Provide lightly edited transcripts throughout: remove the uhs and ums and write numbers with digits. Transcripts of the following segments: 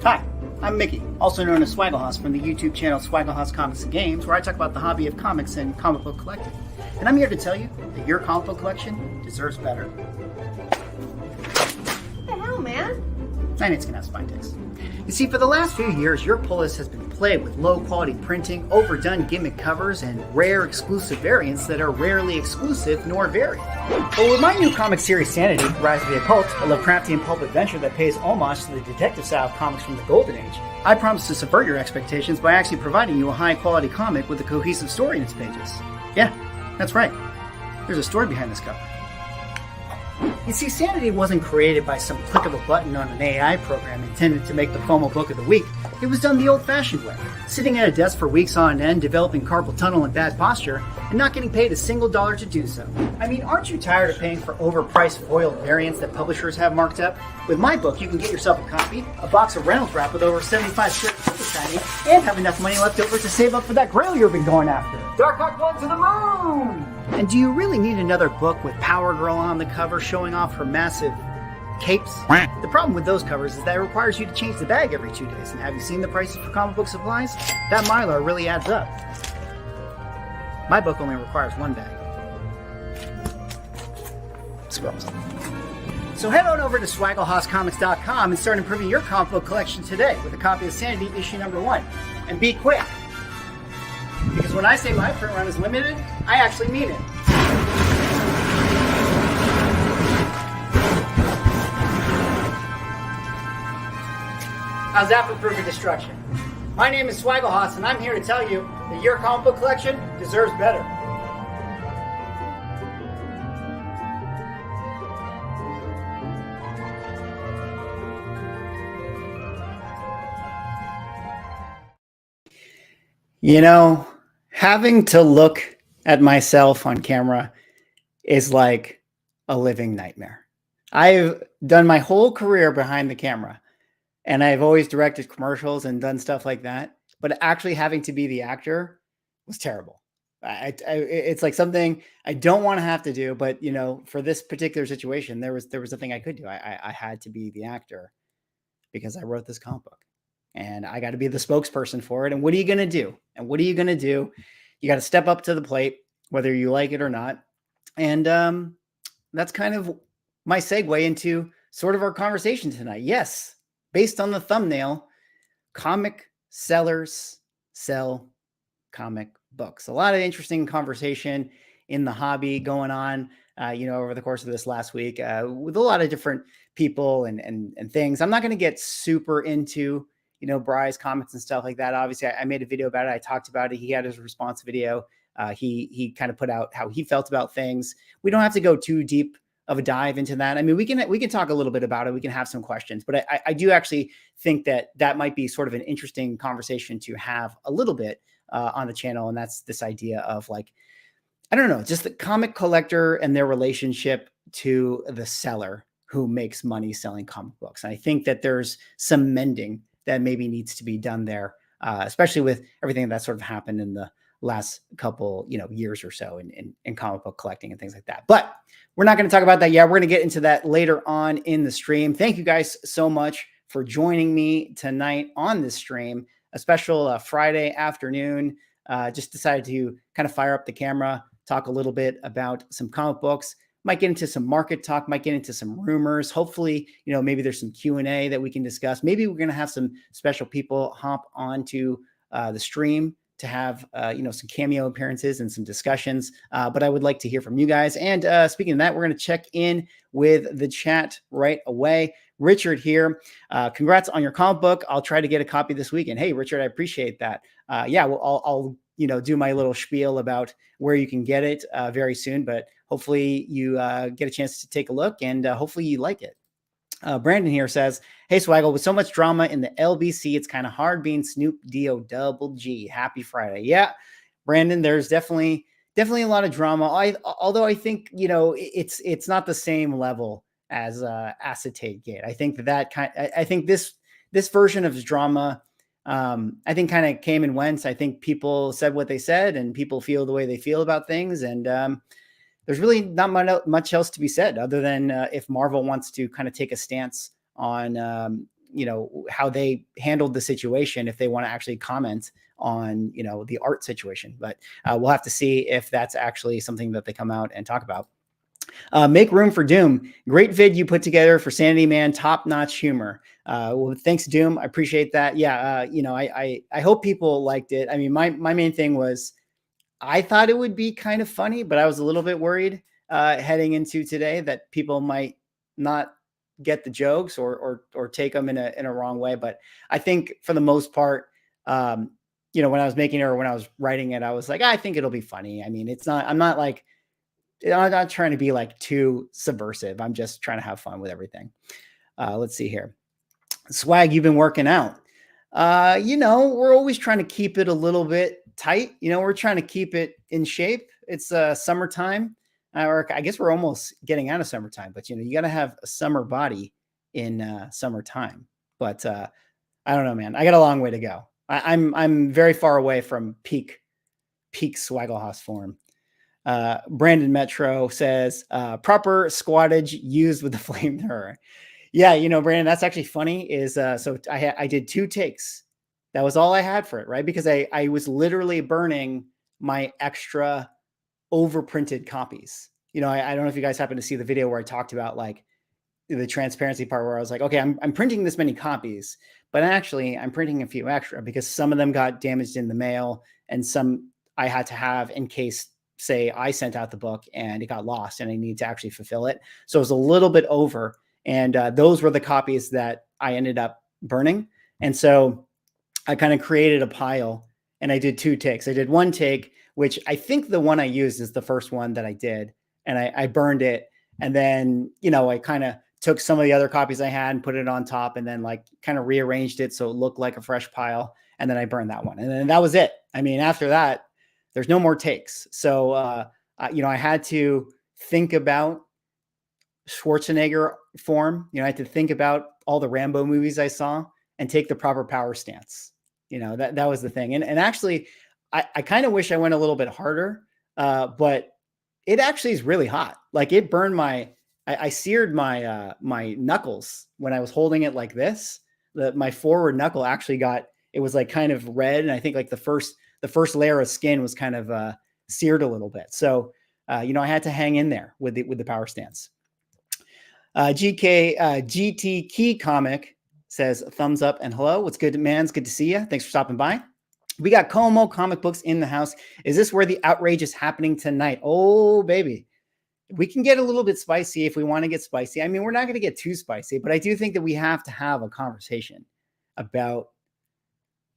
Hi, I'm Mickey, also known as Swagglehouse from the YouTube channel Swagglehouse Comics and Games, where I talk about the hobby of comics and comic book collecting. And I'm here to tell you that your comic book collection deserves better. What the hell, man? And it's gonna have spine ticks. You see, for the last few years, your pull list has been plagued with low-quality printing, overdone gimmick covers, and rare exclusive variants that are rarely exclusive nor varied. But with my new comic series, Sanity, Rise of the Occult, a Lovecraftian pulp adventure that pays homage to the detective style of comics from the Golden Age, I promise to subvert your expectations by actually providing you a high-quality comic with a cohesive story in its pages. Yeah, that's right. There's a story behind this cover. You see, Sanity wasn't created by some click of a button on an AI program intended to make the FOMO book of the week. It was done the old-fashioned way, sitting at a desk for weeks on end, developing carpal tunnel and bad posture, and not getting paid a single dollar to do so. I mean, aren't you tired of paying for overpriced foiled variants that publishers have marked up? With my book, you can get yourself a copy, a box of Reynolds wrap with over 75 strips of shiny, and have enough money left over to save up for that grail you've been going after. Dark Hawk Blood to the moon! And do you really need another book with Power Girl on the cover showing off her massive capes? The problem with those covers is that it requires you to change the bag every 2 days. And have you seen the prices for comic book supplies? That Mylar really adds up. My book only requires one bag. Scrubs. So head on over to SwaggleHouseComics.com and start improving your comic book collection today with a copy of Sanity issue number 1. And be quick. Because when I say my print run is limited, I actually mean it. How's that for proof of destruction? My name is Swagglehouse, and I'm here to tell you that your comic book collection deserves better. You know, having to look at myself on camera is like a living nightmare. I've done my whole career behind the camera, and I've always directed commercials and done stuff like that. But actually having to be the actor was terrible. It's like something I don't want to have to do. But, you know, for this particular situation, there was nothing I could do. I had to be the actor because I wrote this comic book. And I got to be the spokesperson for it. And what are you going to do? And what are you going to do? You got to step up to the plate, whether you like it or not. And that's kind of my segue into sort of our conversation tonight. Yes, based on the thumbnail, comic sellers sell comic books. A lot of interesting conversation in the hobby going on, over the course of this last week with a lot of different people and things. I'm not going to get super into BRYS comics and stuff like that. Obviously, I made a video about it. I talked about it. He had his response video. He kind of put out how he felt about things. We don't have to go too deep of a dive into that. I mean, we can talk a little bit about it. We can have some questions, but I do actually think that might be sort of an interesting conversation to have a little bit on the channel. And that's this idea of like, I don't know, just the comic collector and their relationship to the seller who makes money selling comic books. And I think that there's some mending that maybe needs to be done there, especially with everything that sort of happened in the last couple, years or so in comic book collecting and things like that. But we're not going to talk about that yet. We're going to get into that later on in the stream. Thank you guys so much for joining me tonight on this stream, a special Friday afternoon. Just decided to kind of fire up the camera, talk a little bit about some comic books. Might get into some market talk, might get into some rumors. Hopefully, maybe there's some Q&A that we can discuss. Maybe we're going to have some special people hop onto the stream to have, some cameo appearances and some discussions. But I would like to hear from you guys. And speaking of that, we're going to check in with the chat right away. Richard here. Congrats on your comic book. I'll try to get a copy this weekend. Hey, Richard, I appreciate that. Yeah, well, I'll do my little spiel about where you can get it very soon, but hopefully you get a chance to take a look and hopefully you like it. Brandon here says, hey, Swaggle, with so much drama in the LBC, it's kind of hard being Snoop D-O double G. Happy Friday. Yeah, Brandon, there's definitely a lot of drama. Although I think, it's not the same level as Acetate Gate. I think I think this version of version I think kind of came and went. I think people said what they said and people feel the way they feel about things. And there's really not much else to be said other than if Marvel wants to kind of take a stance on how they handled the situation, if they want to actually comment on, the art situation. But we'll have to see if that's actually something that they come out and talk about. Make room for Doom. Great vid you put together for Sanity Man. Top notch humor. Well, thanks, Doom. I appreciate that. Yeah. I hope people liked it. I mean, my main thing was, I thought it would be kind of funny, but I was a little bit worried heading into today that people might not get the jokes or take them in a wrong way. But I think for the most part, when I was making it or when I was writing it, I was like, I think it'll be funny. I mean, I'm not trying to be like too subversive. I'm just trying to have fun with everything. Let's see here. Swag, you've been working out. We're always trying to keep it a little bit tight. We're trying to keep it in shape. It's summertime, or I guess we're almost getting out of summertime, but you got to have a summer body in summertime. But I don't know, man. I got a long way to go. I'm very far away from peak Swaggle form. Brandon Metro says proper squattage used with the flamethrower. Yeah, Brandon, that's actually funny. Is so I did 2 takes. That was all I had for it, right? Because I was literally burning my extra overprinted copies. I don't know if you guys happen to see the video where I talked about like the transparency part, where I was like, okay, I'm printing this many copies, but actually I'm printing a few extra because some of them got damaged in the mail and some I had to have in case, say, I sent out the book and it got lost and I need to actually fulfill it. So it was a little bit over. And those were the copies that I ended up burning. And so I kind of created a pile and I did 2 takes. I did 1 take, which I think the one I used is the first one that I did. And I burned it. And then, I kind of took some of the other copies I had and put it on top and then like kind of rearranged it so it looked like a fresh pile. And then I burned that one. And then that was it. I mean, after that, there's no more takes. So, I had to think about Schwarzenegger form. I had to think about all the Rambo movies I saw and take the proper power stance. That was the thing. And actually, I kind of wish I went a little bit harder, but it actually is really hot. Like it burned I seared my knuckles when I was holding it like this. My forward knuckle actually it was like kind of red. And I think like the first layer of skin was kind of seared a little bit. So, I had to hang in there with the power stance. GT Key Comic says thumbs up and hello. What's good, man? It's good to see you. Thanks for stopping by. We got Como Comic Books in the house. Is this where the outrage is happening tonight? Oh, baby. We can get a little bit spicy if we want to get spicy. I mean, we're not going to get too spicy, but I do think that we have to have a conversation about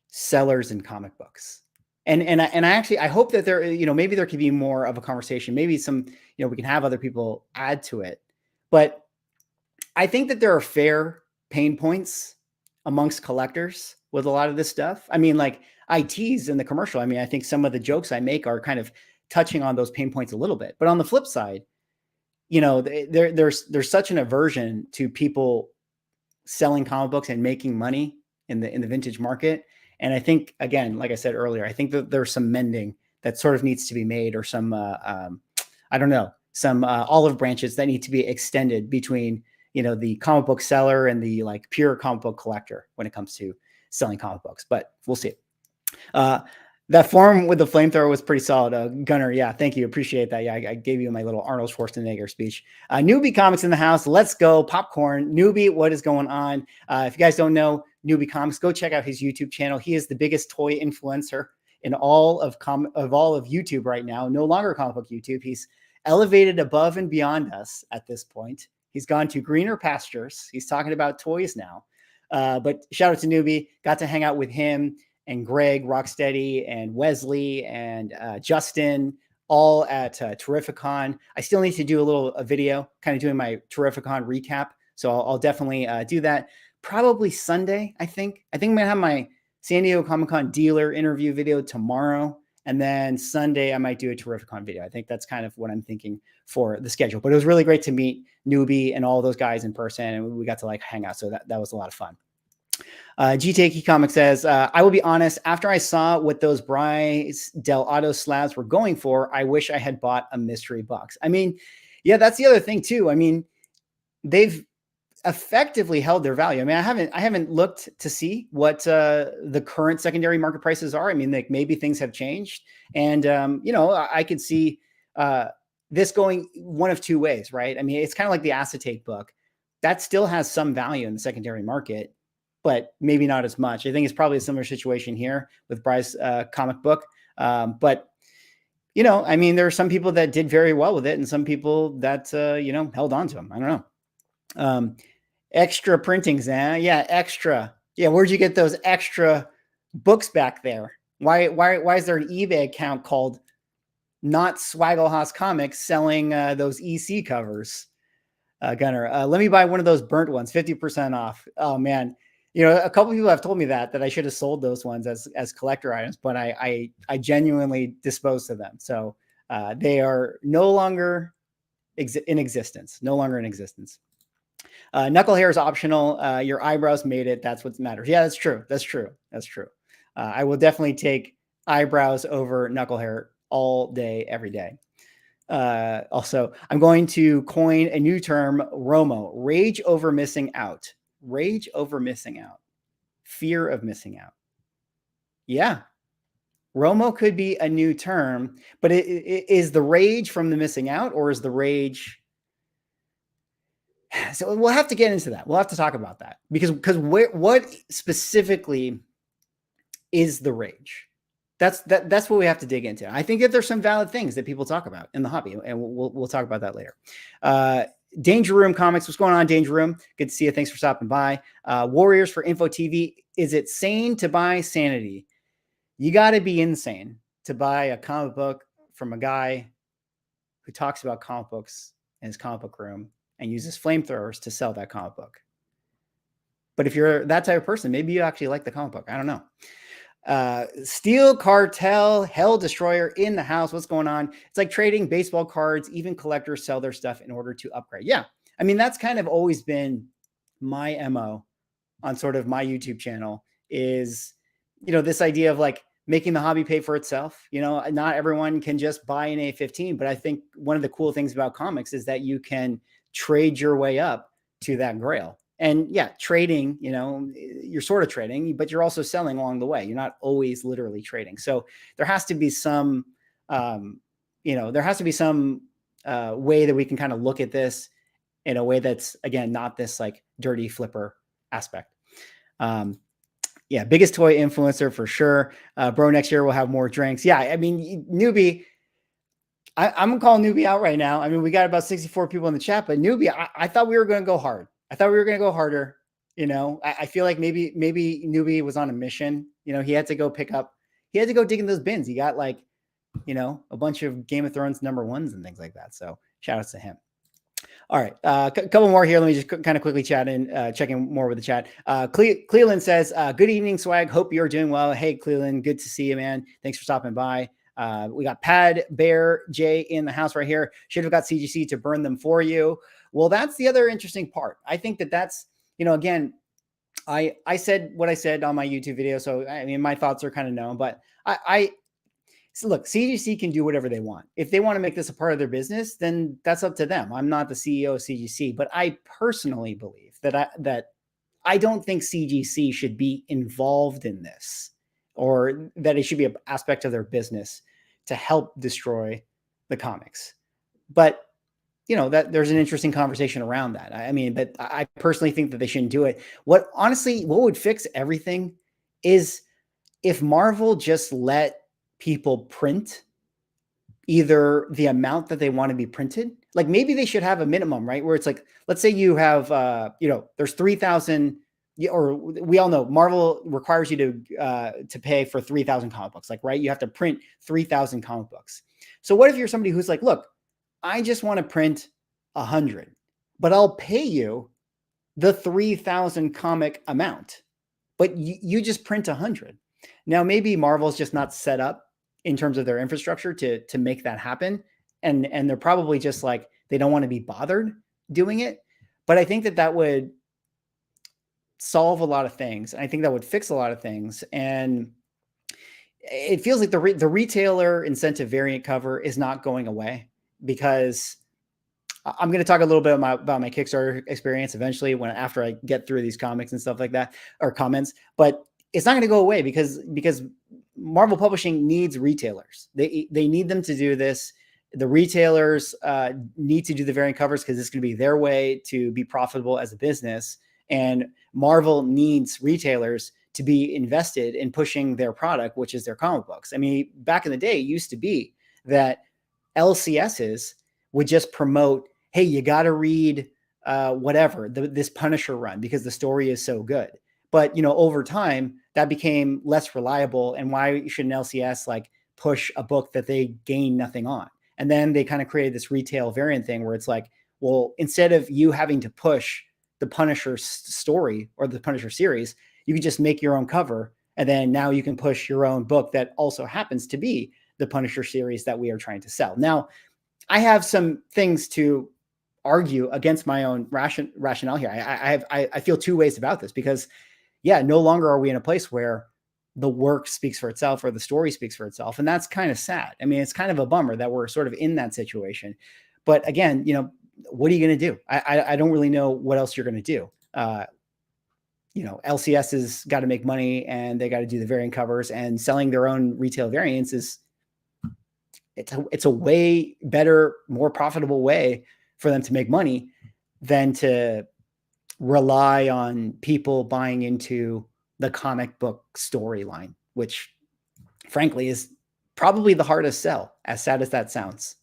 sellers in comic books. And I hope that there, maybe there could be more of a conversation. Maybe some, we can have other people add to it. But I think that there are fair pain points amongst collectors with a lot of this stuff. I mean, like I tease in the commercial. I mean, I think some of the jokes I make are kind of touching on those pain points a little bit. But on the flip side, there's such an aversion to people selling comic books and making money in the vintage market. And I think, again, like I said earlier, I think that there's some mending that sort of needs to be made, or some, some olive branches that need to be extended between, the comic book seller and the like pure comic book collector when it comes to selling comic books. But we'll see. That form with the flamethrower was pretty solid. Gunner, yeah, thank you. Appreciate that. Yeah, I gave you my little Arnold Schwarzenegger speech. Newbie Comics in the house. Let's go. Popcorn. Newbie, what is going on? If you guys don't know Newbie Comics, go check out his YouTube channel. He is the biggest toy influencer in all of YouTube right now. No longer comic book YouTube. He's elevated above and beyond us at this point. He's gone to greener pastures. He's talking about toys now. But shout out to Newbie. Got to hang out with him and Greg, Rocksteady, and Wesley, and Justin, all at Terrificon. I still need to do a video, kind of doing my Terrificon recap. So I'll definitely do that. Probably Sunday, I think. I think I'm going to have my San Diego Comic-Con dealer interview video tomorrow. And then Sunday, I might do a Terrificon video. I think that's kind of what I'm thinking for the schedule. But it was really great to meet Newbie and all those guys in person. And we got to like hang out. So that was a lot of fun. GTK Comic says, I will be honest, after I saw what those BRYS Del Auto slabs were going for, I wish I had bought a mystery box. I mean, yeah, that's the other thing too. I mean, effectively held their value. I mean, I haven't looked to see what the current secondary market prices are. I mean, like maybe things have changed, and you know, I could see this going one of two ways, right? I mean, it's kind of like the acetate book that still has some value in the secondary market, but maybe not as much. I think it's probably a similar situation here with BRYS comic book, but you know, I mean, there are some people that did very well with it, and some people that you know, held on to them. I don't know. Extra printings, yeah, extra. Yeah, where'd you get those extra books back there? Why is there an eBay account called Not Swaggle Comics selling those EC covers? Gunner, let me buy one of those burnt ones, 50% off. Oh man, you know, a couple people have told me that I should have sold those ones as collector items, but I genuinely disposed of them. So they are no longer in existence. No longer in existence. Knuckle hair is optional. Your eyebrows made it. That's what matters. Yeah, that's true. That's true. That's true. I will definitely take eyebrows over knuckle hair all day, every day. Also, I'm going to coin a new term, ROMO, rage over missing out. Rage over missing out. Fear of missing out. Yeah. ROMO could be a new term, but is the rage from the missing out, or is the rage... So we'll have to get into that. We'll have to talk about that because what specifically is the rage? That's what we have to dig into. I think that there's some valid things that people talk about in the hobby, and we'll talk about that later. Danger Room Comics, what's going on, Danger Room? Good to see you. Thanks for stopping by. Warriors for Info TV. Is it sane to buy Sanity? You got to be insane to buy a comic book from a guy who talks about comic books in his comic book room and uses flamethrowers to sell that comic book. But if you're that type of person, maybe you actually like the comic book. I don't know. Steel Cartel, Hell Destroyer in the house. What's going on? It's like trading baseball cards. Even collectors sell their stuff in order to upgrade. Yeah. I mean, that's kind of always been my MO on sort of my YouTube channel is, you know, this idea of like making the hobby pay for itself. You know, not everyone can just buy an A15, but I think one of the cool things about comics is that you can trade your way up to that grail. And yeah, trading, you know, you're sort of trading, but you're also selling along the way. You're not always literally trading. So there has to be some, you know, there has to be some way that we can kind of look at this in a way that's, again, not this like dirty flipper aspect. Yeah, biggest toy influencer for sure. Bro, next year we'll have more drinks. Yeah, I mean, newbie, I'm going to call newbie out right now. I mean, we got about 64 people in the chat, but newbie, I thought we were going to go hard. I thought we were going to go harder. You know, I feel like maybe newbie was on a mission. You know, he had to go dig in those bins. He got like, you know, a bunch of Game of Thrones #1s and things like that. So shout outs to him. All right. A couple more here. Let me just kind of quickly check in more with the chat. Cleveland says, good evening, Swag. Hope you're doing well. Hey, Cleveland. Good to see you, man. Thanks for stopping by. We got Pad Bear J in the house right here. Should have got CGC to burn them for you. Well, that's the other interesting part. I think that's, you know, again, I said what I said on my YouTube video. So, I mean, my thoughts are kind of known, but so look, CGC can do whatever they want. If they want to make this a part of their business, then that's up to them. I'm not the CEO of CGC, but I personally believe that I don't think CGC should be involved in this, or that it should be an aspect of their business to help destroy the comics. But, you know, that there's an interesting conversation around that. I mean, but I personally think that they shouldn't do it. What would fix everything is if Marvel just let people print either the amount that they want to be printed. Like maybe they should have a minimum, right? Where it's like, let's say you have, you know, there's 3,000, or we all know Marvel requires you to pay for 3,000 comic books. Like, right. You have to print 3,000 comic books. So what if you're somebody who's like, look, I just want to print 100, but I'll pay you the 3,000 comic amount, but you just print 100. Now, maybe Marvel's just not set up in terms of their infrastructure to make that happen. And they're probably just like, they don't want to be bothered doing it. But I think that would solve a lot of things. I think that would fix a lot of things. And it feels like the retailer incentive variant cover is not going away, because I'm going to talk a little bit about my Kickstarter experience eventually after I get through these comics and stuff like that, or comments, but it's not going to go away because Marvel Publishing needs retailers. They need them to do this. The retailers need to do the variant covers because it's going to be their way to be profitable as a business. And Marvel needs retailers to be invested in pushing their product, which is their comic books. I mean, back in the day, it used to be that LCSs would just promote, hey, you got to read whatever, this Punisher run because the story is so good. But, over time, that became less reliable. And why should an LCS like push a book that they gain nothing on? And then they kind of created this retail variant thing where it's like, well, instead of you having to push the Punisher story or the Punisher series, you can just make your own cover. And then now you can push your own book that also happens to be the Punisher series that we are trying to sell. Now, I have some things to argue against my own rationale here. I feel two ways about this because, yeah, no longer are we in a place where the work speaks for itself or the story speaks for itself. And that's kind of sad. I mean, it's kind of a bummer that we're sort of in that situation. But again, what are you going to do? I don't really know what else you're going to do. LCS has got to make money and they got to do the variant covers, and selling their own retail variants it's a way better, more profitable way for them to make money than to rely on people buying into the comic book storyline, which frankly is probably the hardest sell, as sad as that sounds.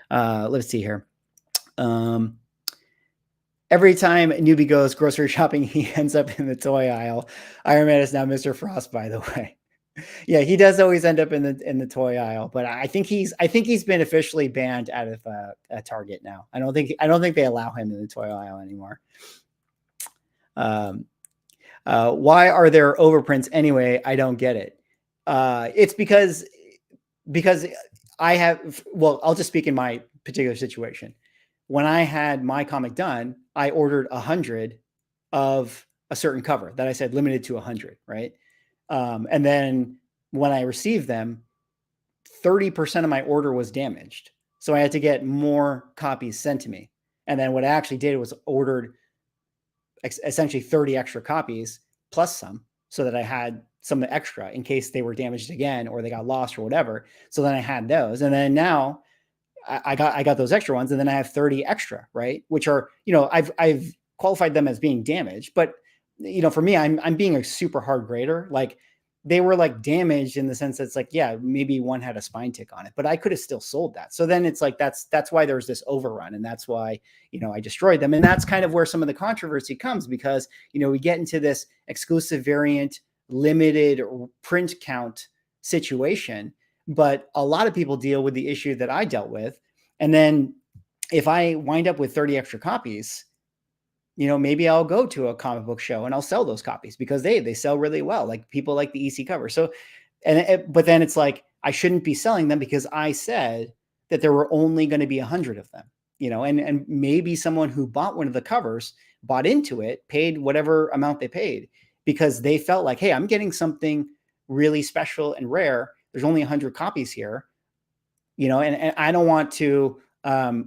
Let's see here. Every time a newbie goes grocery shopping, he ends up in the toy aisle. Iron Man is now Mr. Frost, by the way. Yeah, he does always end up in the toy aisle, but I think he's been officially banned out of Target now. I don't think they allow him in the toy aisle anymore. Why are there overprints anyway? I don't get it. It's because I have. Well, I'll just speak in my particular situation. When I had my comic done, I ordered 100 of a certain cover that I said limited to 100, right? And then when I received them, 30% of my order was damaged. So I had to get more copies sent to me. And then what I actually did was ordered essentially 30 extra copies plus some, so that I had some extra in case they were damaged again or they got lost or whatever. So then I had those. And then now I got those extra ones, and then I have 30 extra, right? Which are, I've qualified them as being damaged, but for me, I'm being a super hard grader. Like, they were like damaged in the sense that it's like, yeah, maybe one had a spine tick on it, but I could have still sold that. So then it's like, that's why there's this overrun. And that's why, I destroyed them. And that's kind of where some of the controversy comes, because, we get into this exclusive variant, limited print count situation, but a lot of people deal with the issue that I dealt with. And then if I wind up with 30 extra copies, maybe I'll go to a comic book show and I'll sell those copies because they sell really well. Like, people like the EC cover. So, but then it's like, I shouldn't be selling them because I said that there were only going to be 100 of them, and maybe someone who bought one of the covers bought into it, paid whatever amount they paid because they felt like, hey, I'm getting something really special and rare. There's only 100 copies here, and I don't want to, I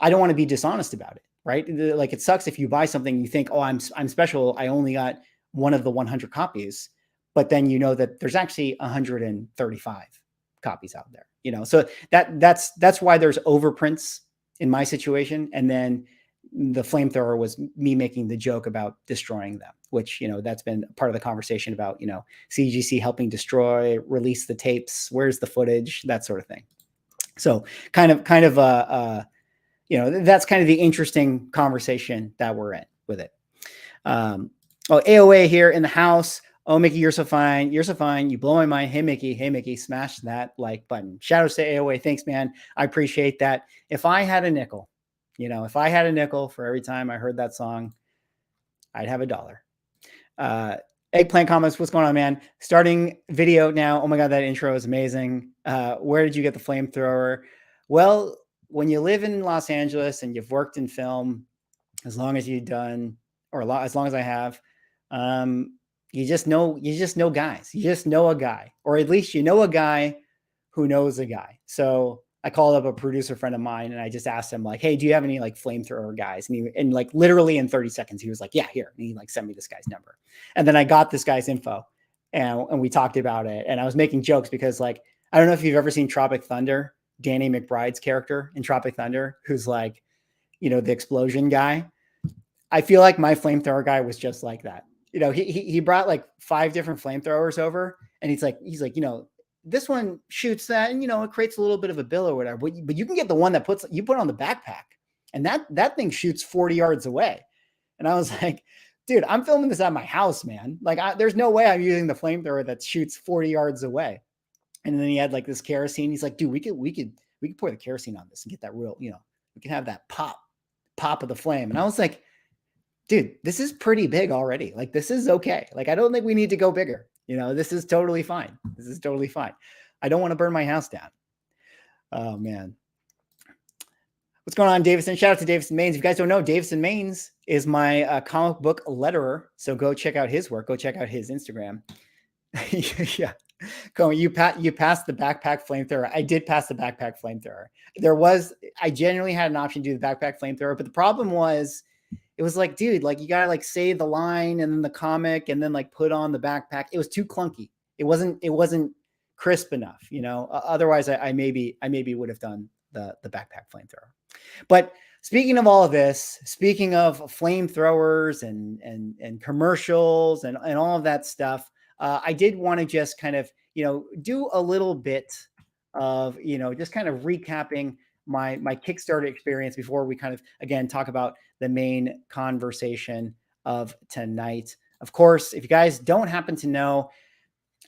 don't want to be dishonest about it. Right? Like, it sucks if you buy something, you think, oh, I'm special, I only got one of the 100 copies, but then that there's actually 135 copies out there. So that's why there's overprints in my situation. And then the flamethrower was me making the joke about destroying them, which, that's been part of the conversation about, CGC helping destroy, release the tapes, where's the footage, that sort of thing. So kind of that's kind of the interesting conversation that we're in with it. AOA here in the house. Oh, Mickey, you're so fine. You're so fine. You blow my mind. Hey, Mickey, smash that like button. Shout out to AOA. Thanks, man. I appreciate that. If I had a nickel, for every time I heard that song, I'd have $1. Eggplant comments. What's going on, man? Starting video now. Oh my God, that intro is amazing. Where did you get the flamethrower? Well, when you live in Los Angeles and you've worked in film as long as you've done, or as long as I have, you just know guys. You just know a guy, or at least you know a guy who knows a guy. So I called up a producer friend of mine and I just asked him like, hey, do you have any like flamethrower guys? And like literally in 30 seconds, he was like, yeah, here. And he like sent me this guy's number. And then I got this guy's info and we talked about it. And I was making jokes because like, I don't know if you've ever seen Tropic Thunder, Danny McBride's character in Tropic Thunder, who's like, you know, the explosion guy. I feel like my flamethrower guy was just like that. You know, he brought like 5 different flamethrowers over and he's like, you know, this one shoots that and, you know, it creates a little bit of a bill or whatever, but you can get the one that you put on the backpack and that thing shoots 40 yards away. And I was like, dude, I'm filming this at my house, man. Like there's no way I'm using the flamethrower that shoots 40 yards away. And then he had like this kerosene. He's like, dude, we could pour the kerosene on this and get that real, you know, we can have that pop of the flame. And I was like, dude, this is pretty big already. Like, this is okay. Like, I don't think we need to go bigger. You know, this is totally fine. This is totally fine. I don't want to burn my house down. Oh, man. What's going on, Davison? Shout out to Davison Maines. If you guys don't know, Davison Maines is my comic book letterer. So go check out his work. Go check out his Instagram. Yeah. Cohen, you passed the backpack flamethrower. I did pass the backpack flamethrower. I genuinely had an option to do the backpack flamethrower, but the problem was, it was like, dude, like you gotta like say the line and then the comic and then like put on the backpack. It was too clunky. It wasn't crisp enough, you know. Otherwise, I maybe would have done the backpack flamethrower. But speaking of all of this, speaking of flamethrowers and commercials and all of that stuff, I did want to just kind of, you know, do a little bit of, you know, just kind of recapping my Kickstarter experience before we kind of, again, talk about the main conversation of tonight. Of course, if you guys don't happen to know,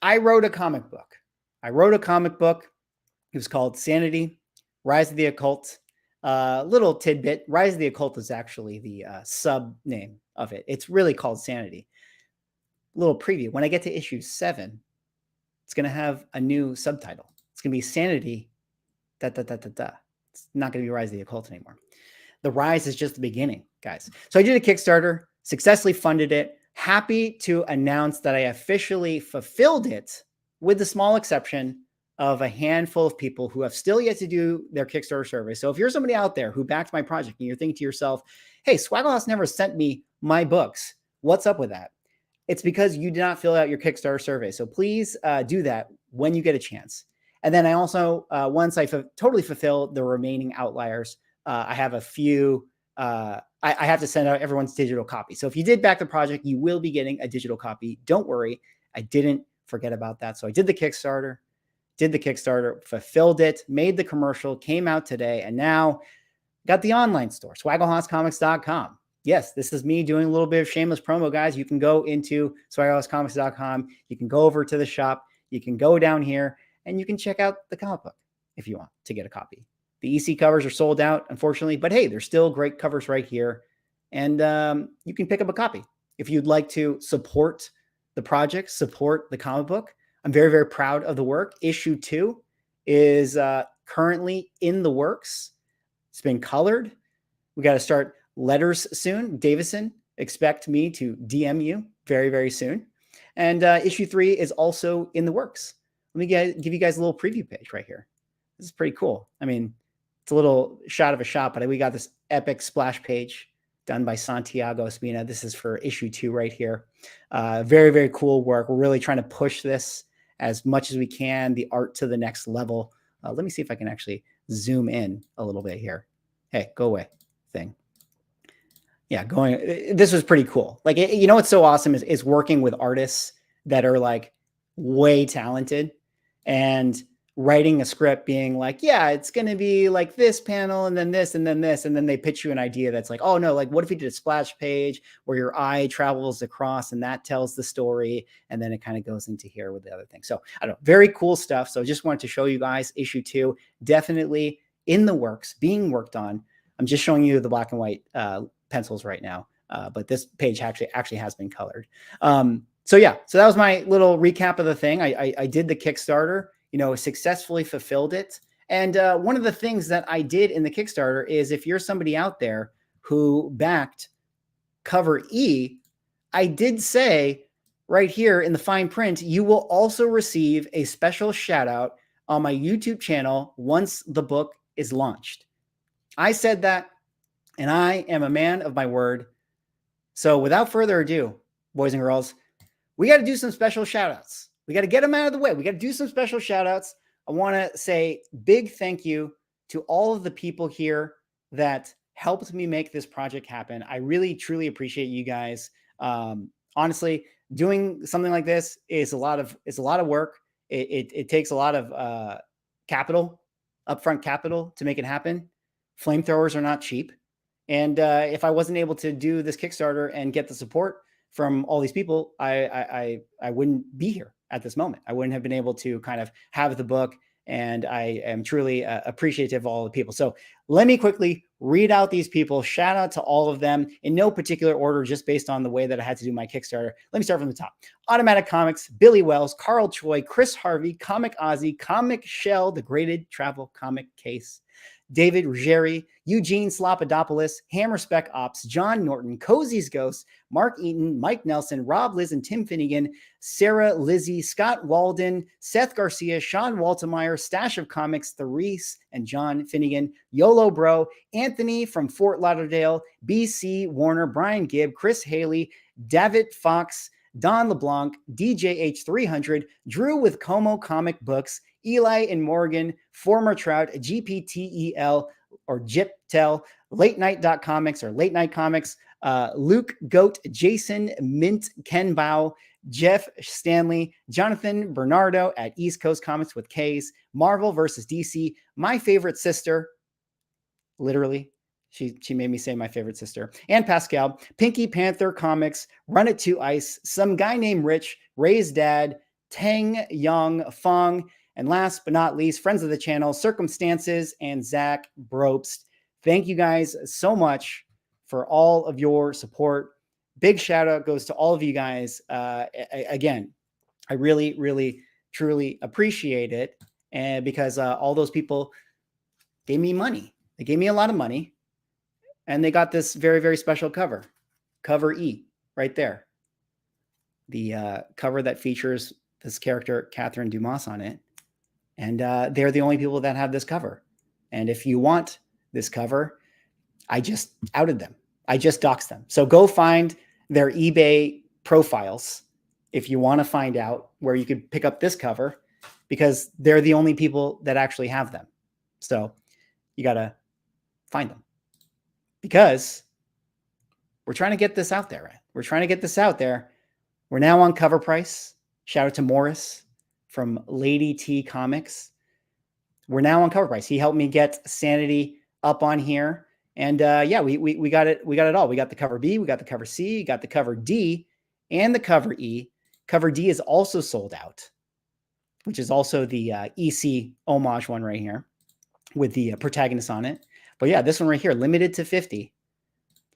I wrote a comic book. It was called Sanity, Rise of the Occult. Little tidbit, Rise of the Occult is actually the sub name of it. It's really called Sanity. Little preview. When I get to issue 7, it's going to have a new subtitle. It's going to be Sanity, It's not going to be Rise of the Occult anymore. The Rise is just the beginning, guys. So I did a Kickstarter, successfully funded it. Happy to announce that I officially fulfilled it, with the small exception of a handful of people who have still yet to do their Kickstarter survey. So if you're somebody out there who backed my project and you're thinking to yourself, hey, Swagglehouse never sent me my books, what's up with that? It's because you did not fill out your Kickstarter survey. So please do that when you get a chance. And then I also, once I totally fulfill the remaining outliers, I have a few, I have to send out everyone's digital copy. So if you did back the project, you will be getting a digital copy. Don't worry. I didn't forget about that. So I did the Kickstarter, fulfilled it, made the commercial, came out today, and now got the online store, SwaggleHouseComics.com. Yes, this is me doing a little bit of shameless promo, guys. You can go into SwaggleHouseComics.com. You can go over to the shop. You can go down here and you can check out the comic book if you want to get a copy. The EC covers are sold out, unfortunately, but hey, there's still great covers right here. And you can pick up a copy. If you'd like to support the project, support the comic book, I'm very, very proud of the work. Issue 2 is currently in the works. It's been colored. We got to start letters soon. Davison, expect me to DM you very, very soon. And issue 3 is also in the works. Let me give you guys a little preview page right here. This is pretty cool. I mean, it's a little shot of a shot, but we got this epic splash page done by Santiago Espina. This is for issue 2 right here. Very, very cool work. We're really trying to push this as much as we can, the art to the next level. Let me see if I can actually zoom in a little bit here. Hey, go away thing. Yeah, this was pretty cool. Like, you know, what's so awesome is working with artists that are like way talented and writing a script being like, yeah, it's going to be like this panel and then this and then this. And then they pitch you an idea that's like, oh no, like what if you did a splash page where your eye travels across and that tells the story. And then it kind of goes into here with the other thing. So I don't know, very cool stuff. So I just wanted to show you guys issue 2, definitely in the works, being worked on. I'm just showing you the black and white pencils right now. But this page actually has been colored. So yeah, so that was my little recap of the thing. I did the Kickstarter, you know, successfully fulfilled it. And one of the things that I did in the Kickstarter is if you're somebody out there who backed cover E, I did say right here in the fine print, you will also receive a special shout out on my YouTube channel once the book is launched. I said that, and I am a man of my word. So without further ado, boys and girls, we got to do some special shout outs. We got to get them out of the way. We got to do some special shout outs. I want to say big thank you to all of the people here that helped me make this project happen. I really, truly appreciate you guys. Honestly, doing something like this is a lot of work. It takes a lot of capital, upfront capital to make it happen. Flamethrowers are not cheap. And if I wasn't able to do this Kickstarter and get the support from all these people, I wouldn't be here at this moment. I wouldn't have been able to kind of have the book, and I am truly appreciative of all the people. So let me quickly read out these people. Shout out to all of them in no particular order, just based on the way that I had to do my Kickstarter. Let me start from the top. Automatic Comics, Billy Wells, Carl Choi, Chris Harvey, Comic Ozzy, Comic Shell, The Graded Travel Comic Case, David Ruggieri, Eugene Slopodopoulos, Hammer Spec Ops, John Norton, Cozy's Ghost, Mark Eaton, Mike Nelson, Rob Liz and Tim Finnegan, Sarah Lizzie, Scott Walden, Seth Garcia, Sean Waltemeyer, Stash of Comics, Therese and John Finnegan, YOLO Bro, Anthony from Fort Lauderdale, BC Warner, Brian Gibb, Chris Haley, David Fox, Don LeBlanc, DJH300, Drew with Como Comic Books, Eli and Morgan, Former Trout, GPTEL or Jiptel, Late Night.comics or Late Night Comics, Luke Goat, Jason Mint, Ken Bao, Jeff Stanley, Jonathan Bernardo at East Coast Comics with K's, Marvel versus DC, My Favorite Sister, literally. She made me say my favorite sister. And Pascal, Pinky Panther Comics, Run It to Ice, Some Guy Named Rich, Ray's Dad, Tang Yang Fong, and last but not least, friends of the channel, Circumstances and Zach Brobst. Thank you guys so much for all of your support. Big shout out goes to all of you guys. Again, I really, really, truly appreciate it. And because all those people gave me money. They gave me a lot of money. And they got this very, very special cover. Cover E, right there. The cover that features this character, Catherine Dumas, on it. And they're the only people that have this cover. And if you want this cover, I just outed them. I just doxed them. So go find their eBay profiles if you want to find out where you could pick up this cover, because they're the only people that actually have them. So you got to find them, because we're trying to get this out there, right? We're trying to get this out there. We're now on Cover Price. Shout out to Morris from Lady T Comics. We're now on Cover Price. He helped me get Sanity up on here. And yeah, we got it. We got it all. We got the cover B, we got the cover C, got the cover D, and the cover E. Cover D is also sold out, which is also the EC homage one right here with the protagonist on it. But yeah, this one right here, limited to 50.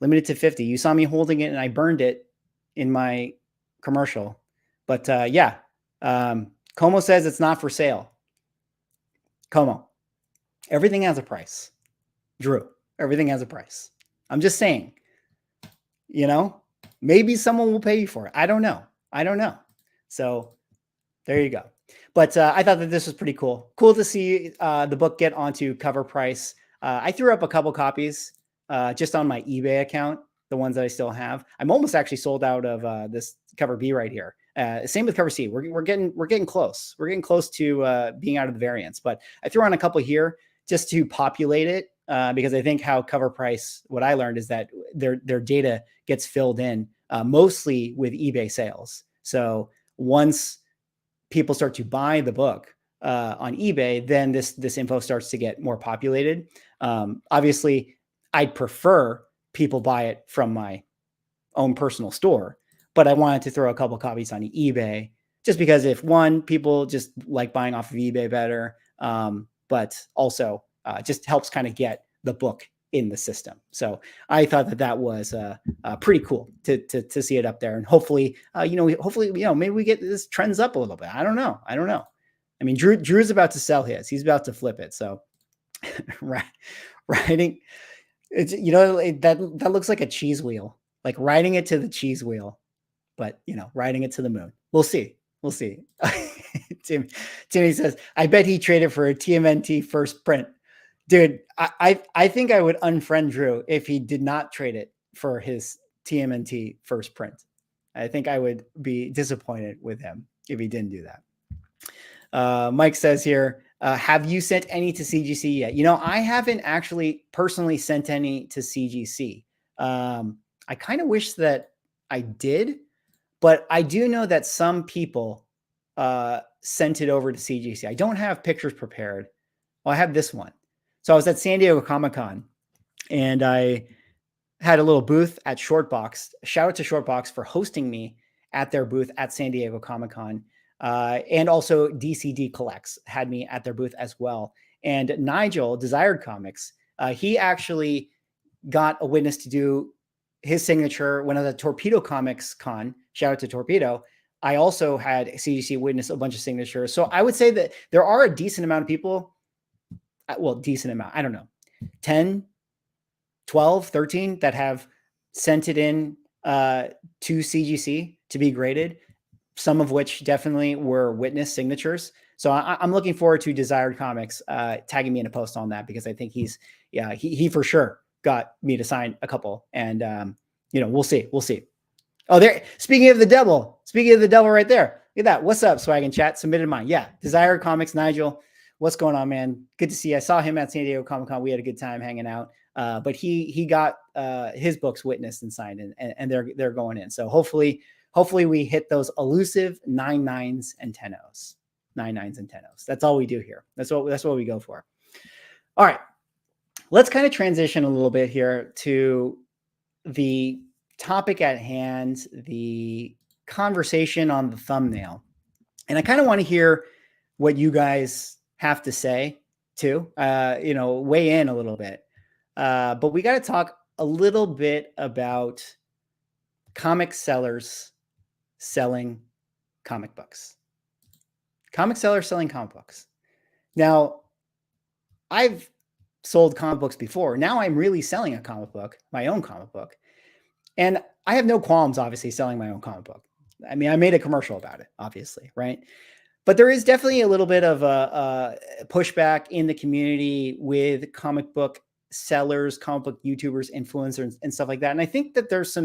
Limited to 50. You saw me holding it and I burned it in my commercial. But yeah, Como says it's not for sale. Como, everything has a price. Drew, everything has a price. I'm just saying, you know, maybe someone will pay you for it. I don't know. I don't know. So there you go. But I thought that this was pretty cool. Cool to see the book get onto Cover Price. I threw up a couple copies just on my eBay account, the ones that I still have. I'm almost actually sold out of this cover B right here. Same with cover C. We're getting close. We're getting close to being out of the variants. But I threw on a couple here just to populate it because I think how Cover Price, what I learned is that their data gets filled in mostly with eBay sales. So once people start to buy the book on eBay, then this info starts to get more populated. Obviously, I'd prefer people buy it from my own personal store, but I wanted to throw a couple copies on eBay just because if one, people just like buying off of eBay better, but also just helps kind of get the book in the system. So I thought that was pretty cool to see it up there, and hopefully, maybe we get this trends up a little bit. I don't know. I mean, Drew's about to sell his. He's about to flip it. So riding, it's that looks like a cheese wheel, like riding it to the cheese wheel, but riding it to the moon. We'll see. Timmy says, I bet he traded for a TMNT first print. Dude, I think I would unfriend Drew if he did not trade it for his TMNT first print. I think I would be disappointed with him if he didn't do that. Mike says here, have you sent any to CGC yet? I haven't actually personally sent any to CGC. I kind of wish that I did, but I do know that some people sent it over to CGC. I don't have pictures prepared. Well, I have this one. So I was at San Diego Comic-Con and I had a little booth at Shortbox. Shout out to Shortbox for hosting me at their booth at San Diego Comic-Con. And also DCD Collects had me at their booth as well. And Nigel, Desired Comics, he actually got a witness to do his signature when I was at Torpedo Comics Con. Shout out to Torpedo. I also had CGC witness a bunch of signatures. So I would say that there are a decent amount of people. Well, decent amount. I don't know, 10, 12, 13 that have sent it in to CGC to be graded, some of which definitely were witness signatures. So I'm looking forward to Desired Comics tagging me in a post on that, because I think he for sure got me to sign a couple. And, we'll see. Oh, there. Speaking of the devil right there. Look at that. What's up, Swag and Chat? Submitted mine. Yeah. Desired Comics, Nigel. What's going on, man? Good to see you. I saw him at San Diego Comic-Con. We had a good time hanging out. But he got his books witnessed and signed, and they're going in. So hopefully we hit those elusive 9.9s and 10.0s. 9.9s and 10.0s. That's all we do here. That's what we go for. All right. Let's kind of transition a little bit here to the topic at hand, the conversation on the thumbnail. And I kind of want to hear what you guys have to say too, weigh in a little bit. But we got to talk a little bit about comic sellers selling comic books. Comic sellers selling comic books. Now, I've sold comic books before. Now I'm really selling a comic book, my own comic book. And I have no qualms, obviously, selling my own comic book. I mean, I made a commercial about it, obviously, right? But there is definitely a little bit of a pushback in the community with comic book sellers, comic book YouTubers, influencers, and stuff like that. And I think that there's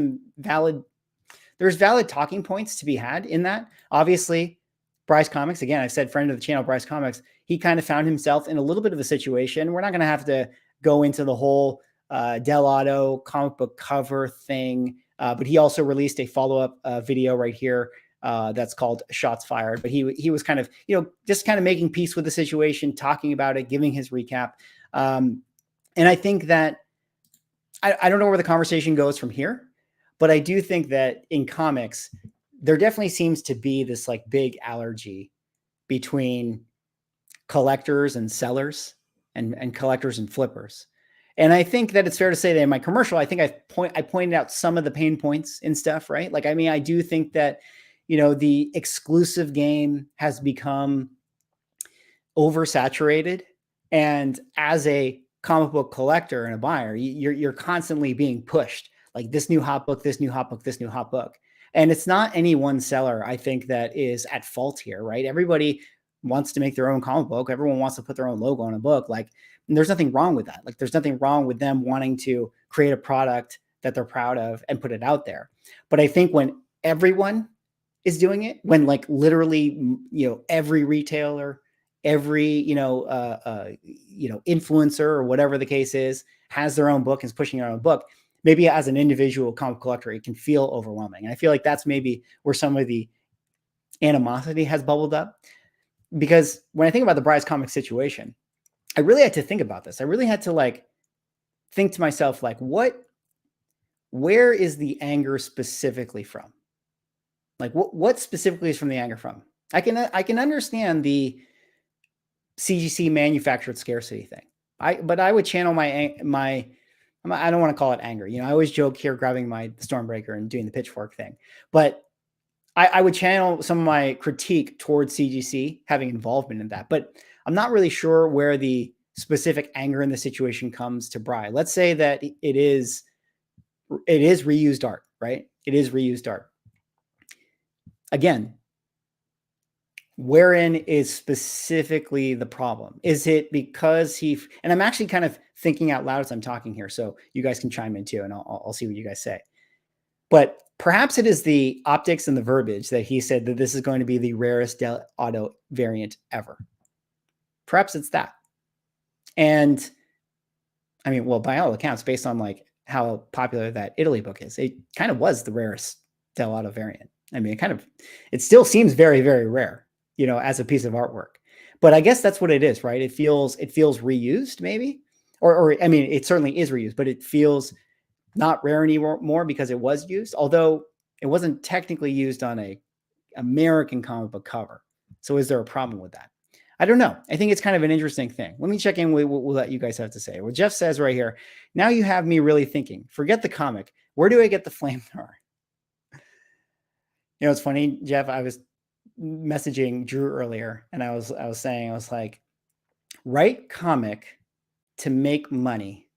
valid talking points to be had in that. Obviously, BRYS Comics, again, I've said friend of the channel, BRYS Comics, he kind of found himself in a little bit of a situation. We're not going to have to go into the whole Del Auto comic book cover thing, but he also released a follow-up video right here that's called Shots Fired. But he was kind of, just kind of making peace with the situation, talking about it, giving his recap. And I think that I don't know where the conversation goes from here, but I do think that in comics, there definitely seems to be this like big allergy between collectors and sellers and collectors and flippers. And I think that it's fair to say that in my commercial, I think I pointed out some of the pain points and stuff, right? Like, I mean, I do think that, the exclusive game has become oversaturated. And as a comic book collector and a buyer, you're constantly being pushed like this new hot book, this new hot book, this new hot book. And it's not any one seller, I think, that is at fault here, right? Everybody wants to make their own comic book. Everyone wants to put their own logo on a book. Like, and there's nothing wrong with that. Like, there's nothing wrong with them wanting to create a product that they're proud of and put it out there. But I think when everyone is doing it, when like literally, every retailer, every, influencer or whatever the case is, has their own book and is pushing their own book, maybe as an individual comic collector, it can feel overwhelming. And I feel like that's maybe where some of the animosity has bubbled up. Because when I think about the BRYS Comics situation, I really had to think about this. I really had to like think to myself, like, where is the anger specifically from? Like, what specifically is from the anger from? I can understand the CGC manufactured scarcity thing. But I would channel my I don't want to call it anger. I always joke here, grabbing my Stormbreaker and doing the pitchfork thing. But I would channel some of my critique towards CGC having involvement in that. But I'm not really sure where the specific anger in the situation comes to BRYS. Let's say that it is reused art, right? It is reused art. Again, Wherein is specifically the problem? Is it because and I'm actually kind of thinking out loud as I'm talking here, so you guys can chime in too, and I'll see what you guys say. But perhaps it is the optics and the verbiage that he said that this is going to be the rarest Del Auto variant ever. Perhaps it's that. And I mean, well, by all accounts, based on like how popular that Italy book is, it kind of was the rarest Del Auto variant. I mean, it still seems very, very rare, you know, as a piece of artwork. But I guess that's what it is, right? It feels reused, maybe, or I mean, it certainly is reused, but it feels not rare anymore because it was used, although it wasn't technically used on a American comic book cover. So is there a problem with that? I don't know. I think it's kind of an interesting thing. Let me check in with what let you guys have to say. Well, Jeff says right here, now you have me really thinking, forget the comic. Where do I get the flamethrower? You know, it's funny, Jeff, I was messaging Drew earlier and I was saying, I was like, write comic to make money,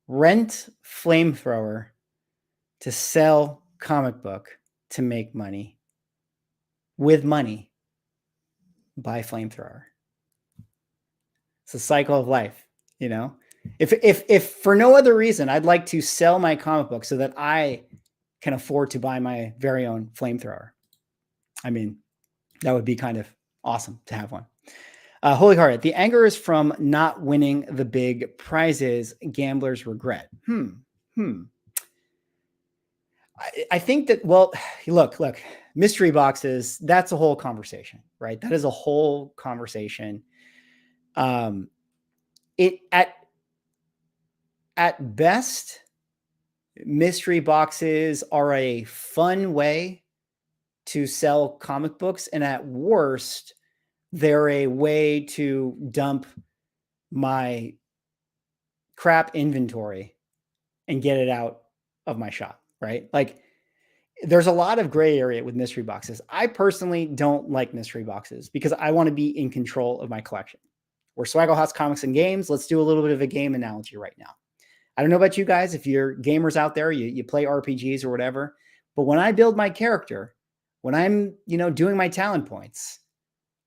rent flamethrower to sell comic book to make money, with money, buy flamethrower. It's a cycle of life, you know. If for no other reason, I'd like to sell my comic book so that I can afford to buy my very own flamethrower. I mean, that would be kind of awesome to have one. Holy Heart, the anger is from not winning the big prizes. Gamblers regret. I think that, well, look, mystery boxes, that's a whole conversation, right? That is a whole conversation. It at best, mystery boxes are a fun way to sell comic books, and at worst, they're a way to dump my crap inventory and get it out of my shop, right? Like, there's a lot of gray area with mystery boxes. I personally don't like mystery boxes because I want to be in control of my collection. We're Swaggle House Comics and Games. Let's do a little bit of a game analogy right now. I don't know about you guys. If you're gamers out there, you play RPGs or whatever, but when I build my character, when I'm, you know, doing my talent points,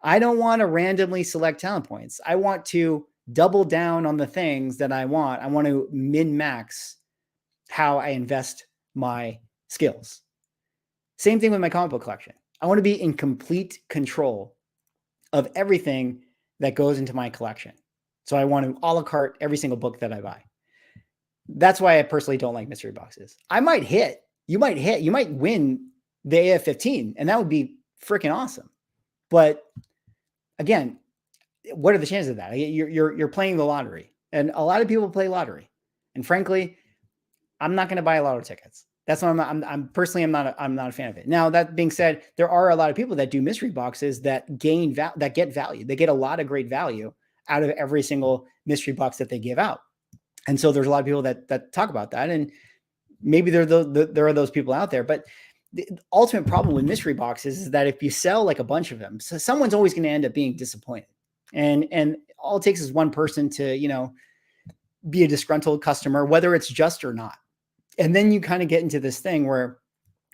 I don't want to randomly select talent points. I want to double down on the things that I want. I want to min-max how I invest my skills. Same thing with my comic book collection. I want to be in complete control of everything that goes into my collection. So I want to a la carte every single book that I buy. That's why I personally don't like mystery boxes. I might hit, you might win the AF-15, and that would be freaking awesome. But again, what are the chances of that? You're playing the lottery, and a lot of people play lottery. And frankly, I'm not going to buy a lot of tickets. That's why I'm personally, I'm not a fan of it. Now, that being said, there are a lot of people that do mystery boxes that get value. They get a lot of great value out of every single mystery box that they give out. And so there's a lot of people that talk about that, and maybe there are those people out there. But the ultimate problem with mystery boxes is that if you sell like a bunch of them, so someone's always going to end up being disappointed. And all it takes is one person to, you know, be a disgruntled customer, whether it's just or not. And then you kind of get into this thing where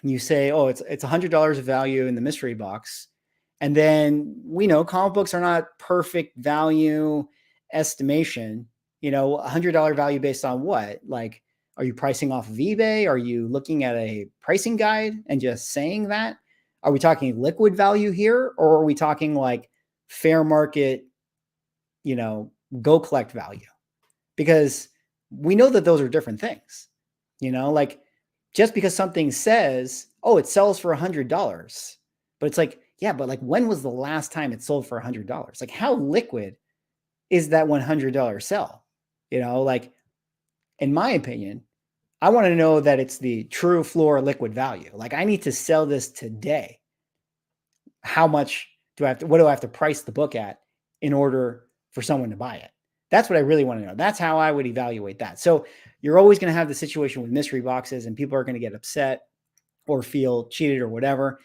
you say, oh, it's $100 of value in the mystery box. And then we know comic books are not perfect value estimation. You know, $100 value based on what? Like, are you pricing off of eBay? Are you looking at a pricing guide and just saying that? Are we talking liquid value here? Or are we talking like fair market, you know, go collect value? Because we know that those are different things. You know, like just because something says, oh, it sells for $100, but it's like, yeah, but like when was the last time it sold for $100? Like how liquid is that $100 sell? You know, like in my opinion, I want to know that it's the true floor liquid value. Like I need to sell this today. How much what do I have to price the book at in order for someone to buy it? That's what I really want to know. That's how I would evaluate that. So you're always going to have the situation with mystery boxes and people are going to get upset or feel cheated or whatever.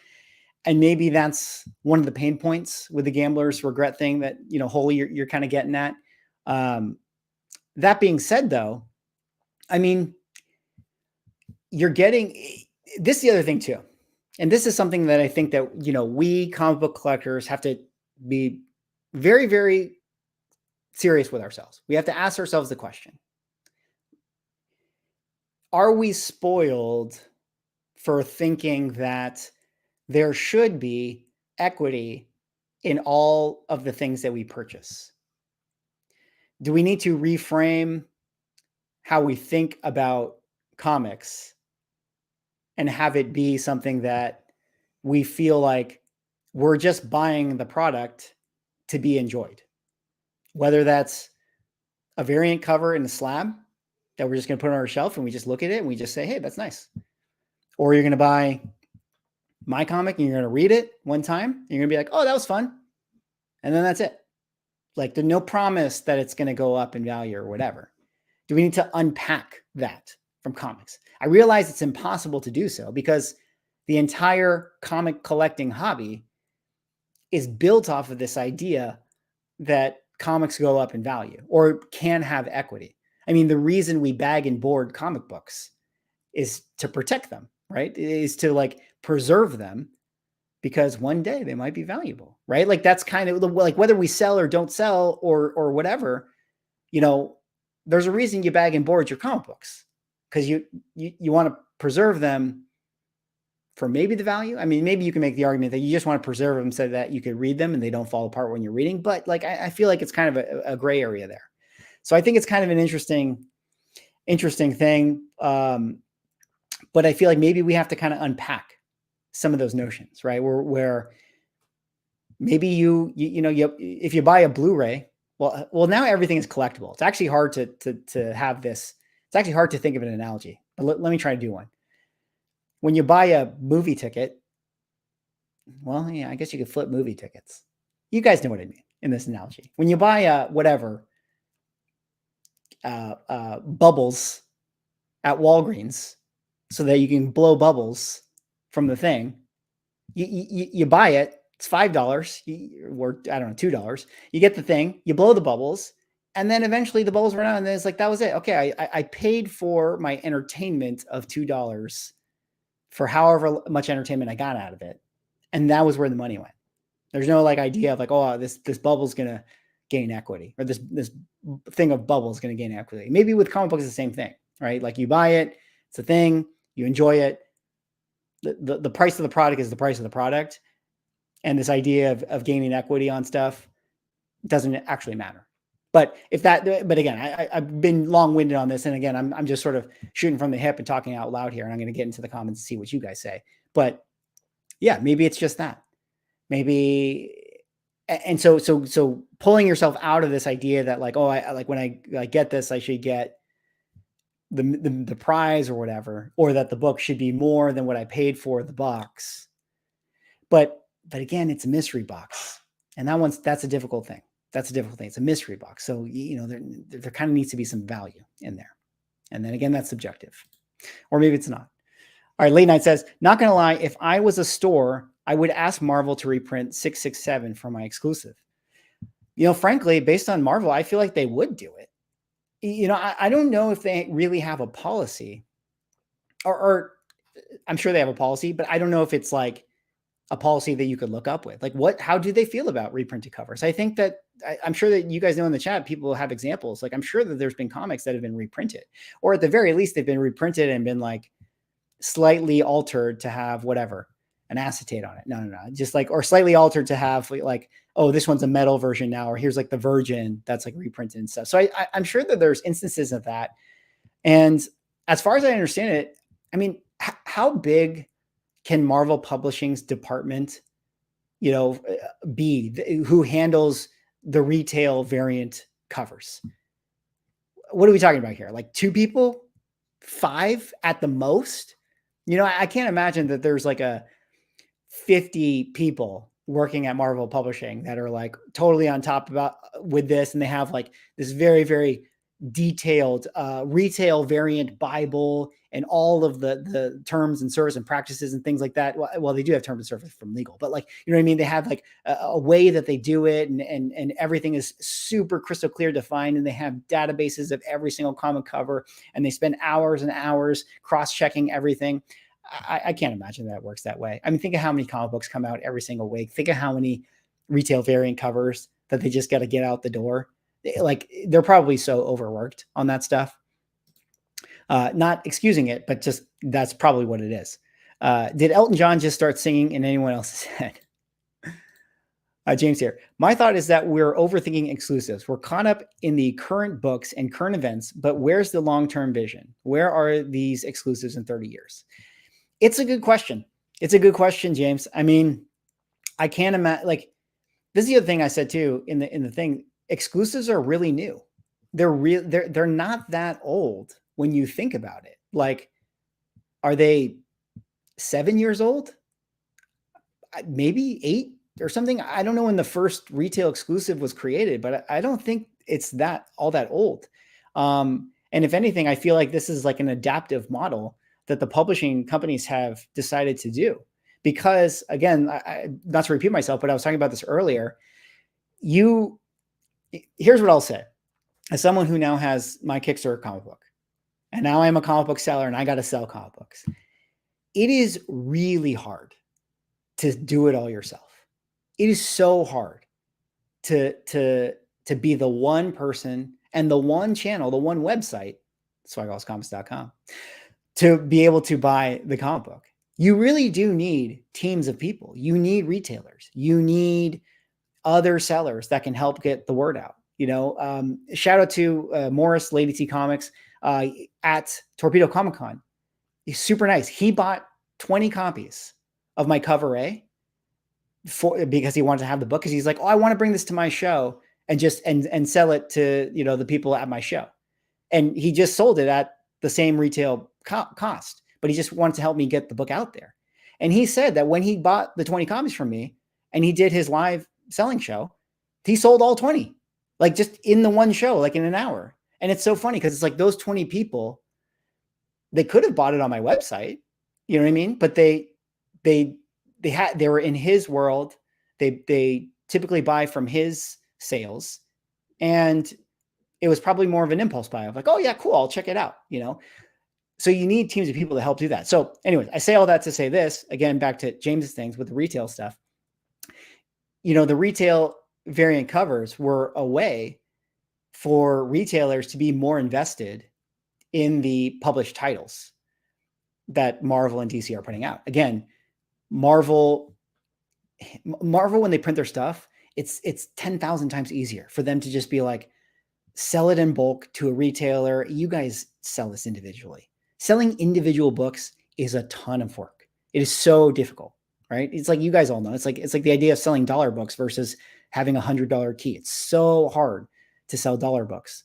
And maybe that's one of the pain points with the gambler's regret thing that, you know, Holy, you're kind of getting at. That being said, though, I mean, you're getting this is the other thing, too. and this is something that I think that, we comic book collectors have to be very, very serious with ourselves. We have to ask ourselves the question: are we spoiled for thinking that there should be equity in all of the things that we purchase? Do we need to reframe how we think about comics and have it be something that we feel like we're just buying the product to be enjoyed? Whether that's a variant cover in the slab that we're just going to put on our shelf and we just look at it and we just say, hey, that's nice. Or you're going to buy my comic and you're going to read it one time. And you're going to be like, oh, that was fun. And then that's it. Like, there's no promise that it's going to go up in value or whatever. Do we need to unpack that from comics? I realize it's impossible to do so because the entire comic collecting hobby is built off of this idea that comics go up in value or can have equity. I mean, the reason we bag and board comic books is to protect them, right? It is to like preserve them because one day they might be valuable, right? Like that's kind of like whether we sell or don't sell or whatever, there's a reason you bag and board your comic books because you want to preserve them for maybe the value. I mean, maybe you can make the argument that you just want to preserve them so that you could read them and they don't fall apart when you're reading. But like, I feel like it's kind of a gray area there. So I think it's kind of an interesting thing. But I feel like maybe we have to kind of unpack some of those notions, right? Where maybe if you buy a Blu-ray, well, now everything is collectible. It's actually hard to have this. It's actually hard to think of an analogy, but let me try to do one. When you buy a movie ticket, well, yeah, I guess you could flip movie tickets. You guys know what I mean in this analogy. When you buy bubbles at Walgreens so that you can blow bubbles from the thing, you buy it. It's $5 or I don't know, $2. You get the thing, you blow the bubbles, and then eventually the bubbles run out, and then it's like, that was it. Okay, I paid for my entertainment of $2 for however much entertainment I got out of it, and that was where the money went. There's no like idea of like, oh, this bubble's gonna gain equity, or this thing of bubble is gonna gain equity. Maybe with comic books, it's the same thing, right? Like you buy it, it's a thing, you enjoy it. The price of the product is the price of the product. And this idea of gaining equity on stuff doesn't actually matter. But again, I've been long-winded on this. And again, I'm just sort of shooting from the hip and talking out loud here. And I'm going to get into the comments and see what you guys say. But yeah, maybe it's just that. Maybe. And so pulling yourself out of this idea that like, oh, I like when I get this, I should get the prize or whatever, or that the book should be more than what I paid for the box. But again, it's a mystery box, and that's a difficult thing. It's a mystery box. So, there kind of needs to be some value in there. And then again, that's subjective, or maybe it's not. All right. Late Night says, not going to lie, if I was a store, I would ask Marvel to reprint 667 for my exclusive. Frankly, based on Marvel, I feel like they would do it. I don't know if they really have a policy or I'm sure they have a policy, but I don't know if it's like a policy that you could look up with. Like how do they feel about reprinted covers? I think that I'm sure that you guys know in the chat, people have examples. Like I'm sure that there's been comics that have been reprinted, or at the very least they've been reprinted and been like slightly altered to have whatever, an acetate on it. No. Just like, or slightly altered to have like, oh, this one's a metal version now, or here's like the virgin that's like reprinted and stuff. So I'm sure that there's instances of that. And as far as I understand it, I mean, how big can Marvel Publishing's department, be who handles the retail variant covers? What are we talking about here? Like 2 people, 5 at the most? I can't imagine that there's like 50 people working at Marvel Publishing that are like totally on top with this. And they have like this very, very detailed retail variant Bible and all of the terms and service and practices and things like that. Well, they do have terms and service from legal, but like, you know what I mean? They have like a way that they do it, and everything is super crystal clear defined. And they have databases of every single comic cover, and they spend hours and hours cross-checking everything. I can't imagine that it works that way. I mean, think of how many comic books come out every single week. Think of how many retail variant covers that they just got to get out the door. Like, they're probably so overworked on that stuff. Not excusing it, but just that's probably what it is. Did Elton John just start singing in anyone else's head? James here. My thought is that we're overthinking exclusives. We're caught up in the current books and current events, but where's the long-term vision? Where are these exclusives in 30 years? It's a good question. It's a good question, James. I mean, I can't imagine, like, this is the other thing I said too in the thing. Exclusives are really new. They're not that old when you think about it. Like, are they 7 years old? Maybe 8 or something. I don't know when the first retail exclusive was created, but I don't think it's all that old. And if anything, I feel like this is like an adaptive model that the publishing companies have decided to do. Because again, not to repeat myself, but I was talking about this earlier. Here's what I'll say. As someone who now has my Kickstarter comic book, and now I'm a comic book seller and I got to sell comic books, it is really hard to do it all yourself. It is so hard to be the one person and the one channel, the one website, swagallscomics.com, to be able to buy the comic book. You really do need teams of people. You need retailers. You need other sellers that can help get the word out. Shout out to Morris, Lady T Comics at Torpedo Comic Con. He's super nice. He bought 20 copies of my cover A because he wanted to have the book, because he's like, oh, I want to bring this to my show and just and sell it to the people at my show. And he just sold it at the same retail cost, but he just wanted to help me get the book out there. And he said that when he bought the 20 copies from me and he did his live selling show, he sold all 20, like just in the one show, like in an hour. And it's so funny because it's like those 20 people, they could have bought it on my website, you know what I mean? But they were in his world. They typically buy from his sales, and it was probably more of an impulse buy of like, oh yeah, cool, I'll check it out, So you need teams of people to help do that. So anyways, I say all that to say this, again, back to James's things with the retail stuff. The retail variant covers were a way for retailers to be more invested in the published titles that Marvel and DC are putting out. Again, Marvel, when they print their stuff, it's 10,000 times easier for them to just be like, sell it in bulk to a retailer. You guys sell this individually. Selling individual books is a ton of work. It is so difficult, right? It's like, you guys all know, it's like the idea of selling dollar books versus having $100 key. It's so hard to sell dollar books.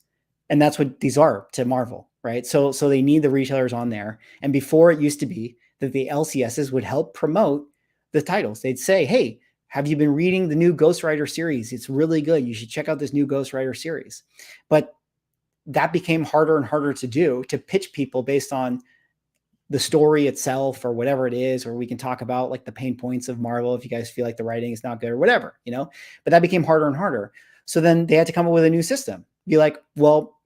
And that's what these are to Marvel, right? So they need the retailers on there. And before, it used to be that the LCSs would help promote the titles. They'd say, hey, have you been reading the new Ghost Rider series? It's really good. You should check out this new Ghost Rider series. But that became harder and harder to do, to pitch people based on the story itself or whatever it is, or we can talk about like the pain points of Marvel if you guys feel like the writing is not good or whatever, but that became harder and harder. So then they had to come up with a new system. Be like, well,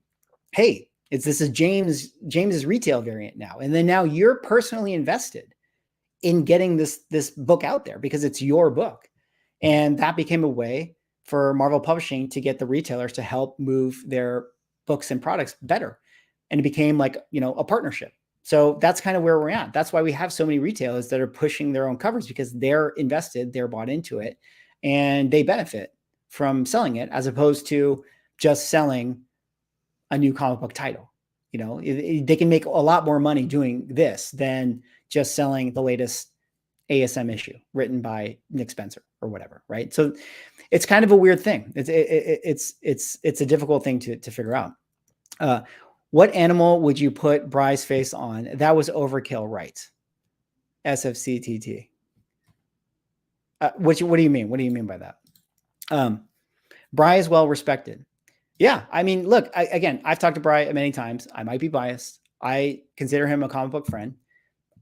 hey, this is James's retail variant now. And then now you're personally invested in getting this book out there because it's your book. And that became a way for Marvel Publishing to get the retailers to help move their books and products better. And it became like, a partnership. So that's kind of where we're at. That's why we have so many retailers that are pushing their own covers, because they're invested, they're bought into it, and they benefit from selling it, as opposed to just selling a new comic book title. They can make a lot more money doing this than just selling the latest ASM issue written by Nick Spencer or whatever, right? So it's kind of a weird thing. It's a difficult thing to figure out. What animal would you put BRYS face on? That was overkill, right? SFCTT. What do you mean? What do you mean by that? BRYS is well respected. Yeah, I mean, look, I've talked to BRYS many times. I might be biased. I consider him a comic book friend.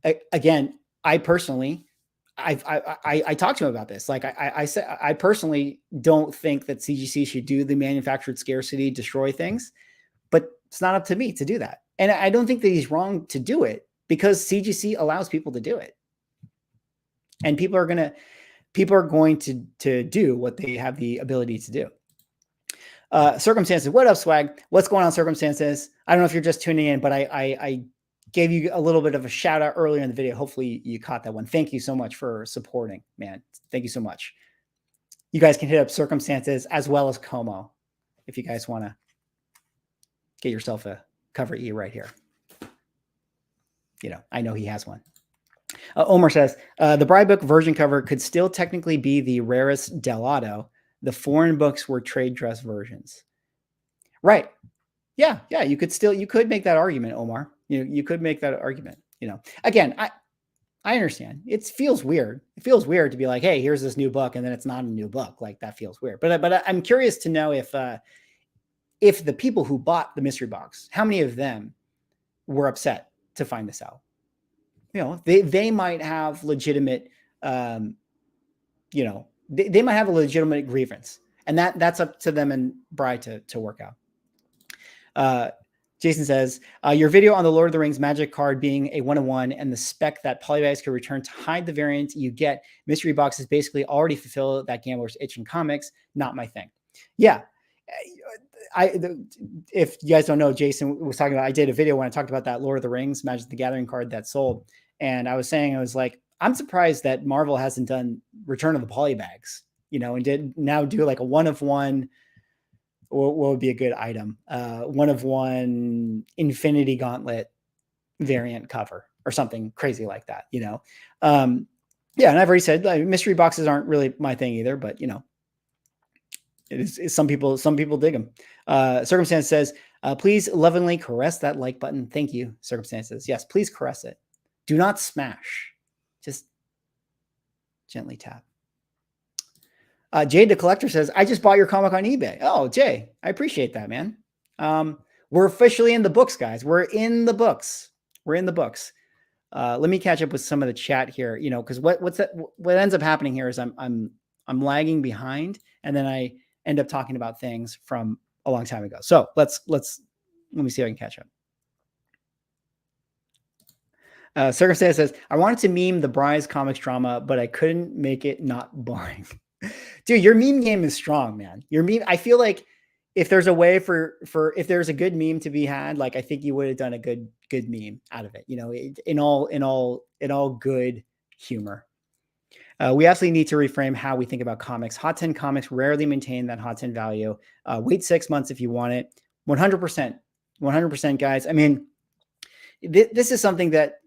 I personally, I talked to him about this. Like I said, I personally don't think that CGC should do the manufactured scarcity, destroy things, but it's not up to me to do that. And I don't think that he's wrong to do it, because CGC allows people to do it. And people are going to do what they have the ability to do. Circumstances. What up, Swag? What's going on, Circumstances? I don't know if you're just tuning in, but I gave you a little bit of a shout out earlier in the video. Hopefully you caught that one. Thank you so much for supporting, man. Thank you so much. You guys can hit up Circumstances as well as Como if you guys want to get yourself a cover E right here. You know, I know he has one. Omar says, the Bry book version cover could still technically be the rarest Del Auto. The foreign books were trade dress versions. Right. Yeah. You could make that argument, Omar. You could make that argument, again, I understand it feels weird. It feels weird to be like, hey, here's this new book. And then it's not a new book. Like that feels weird. But I'm curious to know if the people who bought the mystery box, how many of them were upset to find this out? They might have legitimate, they might have a legitimate grievance, and that's up to them and Bry to work out. Jason says, your video on the Lord of the Rings magic card being a 1-of-1 and the spec that polybags can return to hide the variant you get, mystery boxes basically already fulfill that gambler's itch in comics. Not my thing. Yeah. If you guys don't know, Jason was talking about, I did a video when I talked about that Lord of the Rings Magic the Gathering card that sold. And I was saying, I was like, I'm surprised that Marvel hasn't done Return of the Polybags, and did now do like a 1-of-1. What would be a good item? 1-of-1 Infinity Gauntlet variant cover or something crazy like that, Yeah. And I've already said mystery boxes aren't really my thing either, but some people dig them. Circumstance says, please lovingly caress that like button. Thank you. Circumstances. Yes, please caress it. Do not smash. Just gently tap. Jay the Collector says, I just bought your comic on eBay. Oh, Jay, I appreciate that, man. We're officially in the books, guys. We're in the books. Let me catch up with some of the chat here, because what ends up happening here is I'm lagging behind, and then I end up talking about things from a long time ago. So let me see if I can catch up. Circumstance says, I wanted to meme the BRYS comics drama, but I couldn't make it not boring. Dude, your meme game is strong, man. Your meme, I feel like if there's a way for if there's a good meme to be had, like I think you would have done a good meme out of it, in all good humor. We absolutely need to reframe how we think about comics. Hot 10 comics rarely maintain that hot 10 value. Wait 6 months if you want it. 100%, guys. I mean, this is something that,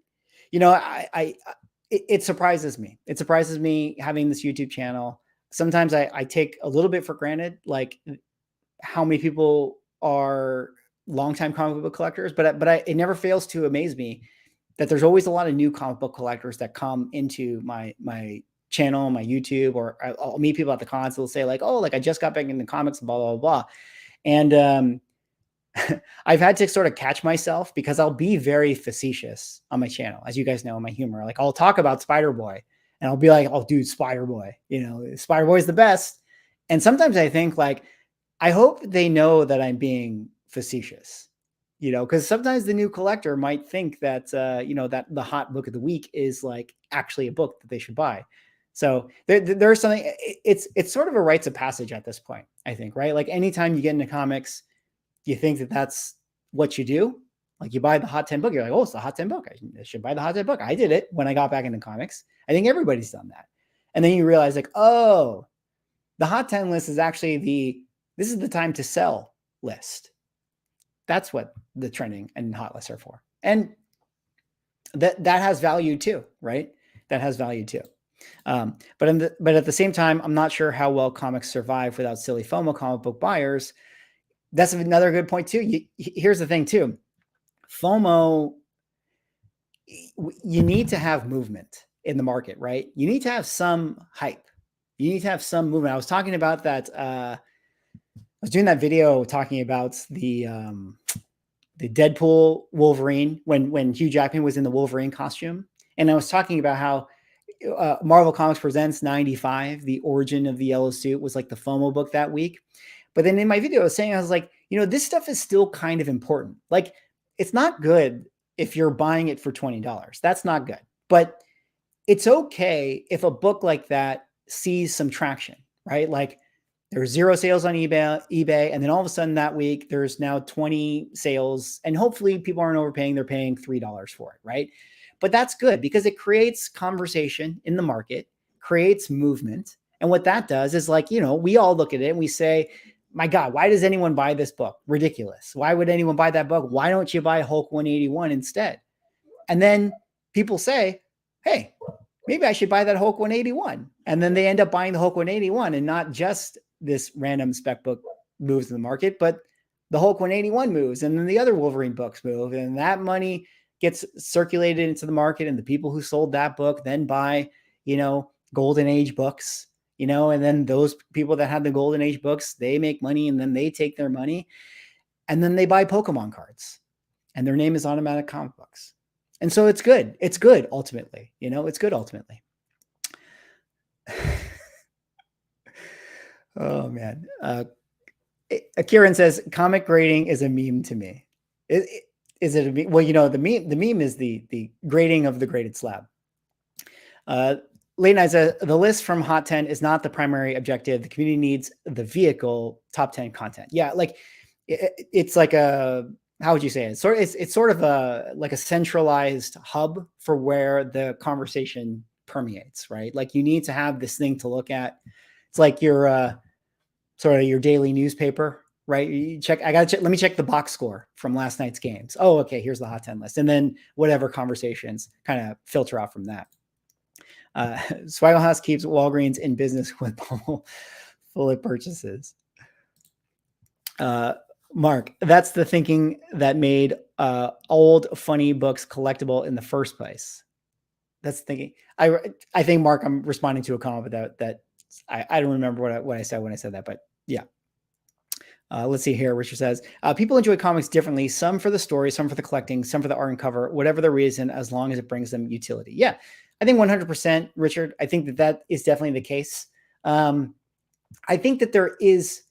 it surprises me. It surprises me having this YouTube channel. Sometimes I take a little bit for granted, like how many people are longtime comic book collectors, but it never fails to amaze me that there's always a lot of new comic book collectors that come into my channel, my YouTube, or I'll meet people at the cons. They'll say like, oh, like I just got back into comics, blah, blah, blah. And, I've had to sort of catch myself because I'll be very facetious on my channel. As you guys know, my humor, like I'll talk about Spider-Boy and I'll be like, oh dude, Spider-Boy, Spider-Boy is the best. And sometimes I think like, I hope they know that I'm being facetious, because sometimes the new collector might think that, that the hot book of the week is like actually a book that they should buy. So there's something, it's sort of a rites of passage at this point, I think, right? Like anytime you get into comics, you think that that's what you do. Like you buy the hot 10 book. You're like, oh, it's the hot 10 book. I should buy the hot 10 book. I did it when I got back into comics. I think everybody's done that. And then you realize like, oh, the hot 10 list is actually this is the time to sell list. That's what the trending and hot lists are for. And that has value too, right? That has value too. But at the same time, I'm not sure how well comics survive without silly FOMO comic book buyers. That's another good point too. Here's the thing too. FOMO, you need to have movement in the market, right? You need to have some hype. You need to have some movement. I was talking about that. I was doing that video talking about the Deadpool Wolverine when Hugh Jackman was in the Wolverine costume. And I was talking about how Marvel Comics Presents 95, the origin of the yellow suit, was like the FOMO book that week. But then in my video, I was like, this stuff is still kind of important. Like, it's not good if you're buying it for $20. That's not good. But it's okay if a book like that sees some traction, right? Like there's 0 sales on eBay, and then all of a sudden that week there's now 20 sales, and hopefully people aren't overpaying, they're paying $3 for it, right? But that's good because it creates conversation in the market, creates movement. And what that does is, like, you know, we all look at it and we say, my God, why does anyone buy this book? Ridiculous. Why would anyone buy that book? Why don't you buy Hulk 181 instead? And then people say, hey, maybe I should buy that Hulk 181. And then they end up buying the Hulk 181, and not just this random spec book moves in the market, but the Hulk 181 moves, and then the other Wolverine books move, and that money gets circulated into the market, and the people who sold that book then buy, you know, Golden Age books, you know, and then those people that had the Golden Age books, they make money, and then they take their money and then they buy Pokemon cards, and their name is Automatic Comic Books. And so it's good. It's good ultimately, you know, it's good ultimately. Oh man. Kieran says comic grading is a meme to me. Is it a meme? Well, you know, the meme is the grading of the graded slab. Late Night says the list from Hot 10 is not the primary objective. The community needs the vehicle top 10 content. Yeah, like it's like a, how would you say it? It's sort of a like a centralized hub for where the conversation permeates, right? Like you need to have this thing to look at. It's like your sort of your daily newspaper, right? You check. I gotta check. Let me check the box score from last night's games. Oh, okay. Here's the Hot 10 list, and then whatever conversations kind of filter out from that. Swaggle House keeps Walgreens in business with full purchases. Mark, that's the thinking that made old funny books collectible in the first place. That's the thinking. I think, Mark, I'm responding to a comment that I don't remember what I said when I said that, but yeah. Let's see here. Richard says, people enjoy comics differently. Some for the story, some for the collecting, some for the art and cover, whatever the reason, as long as it brings them utility. Yeah, I think 100%, Richard. I think that is definitely the case. I think that there is,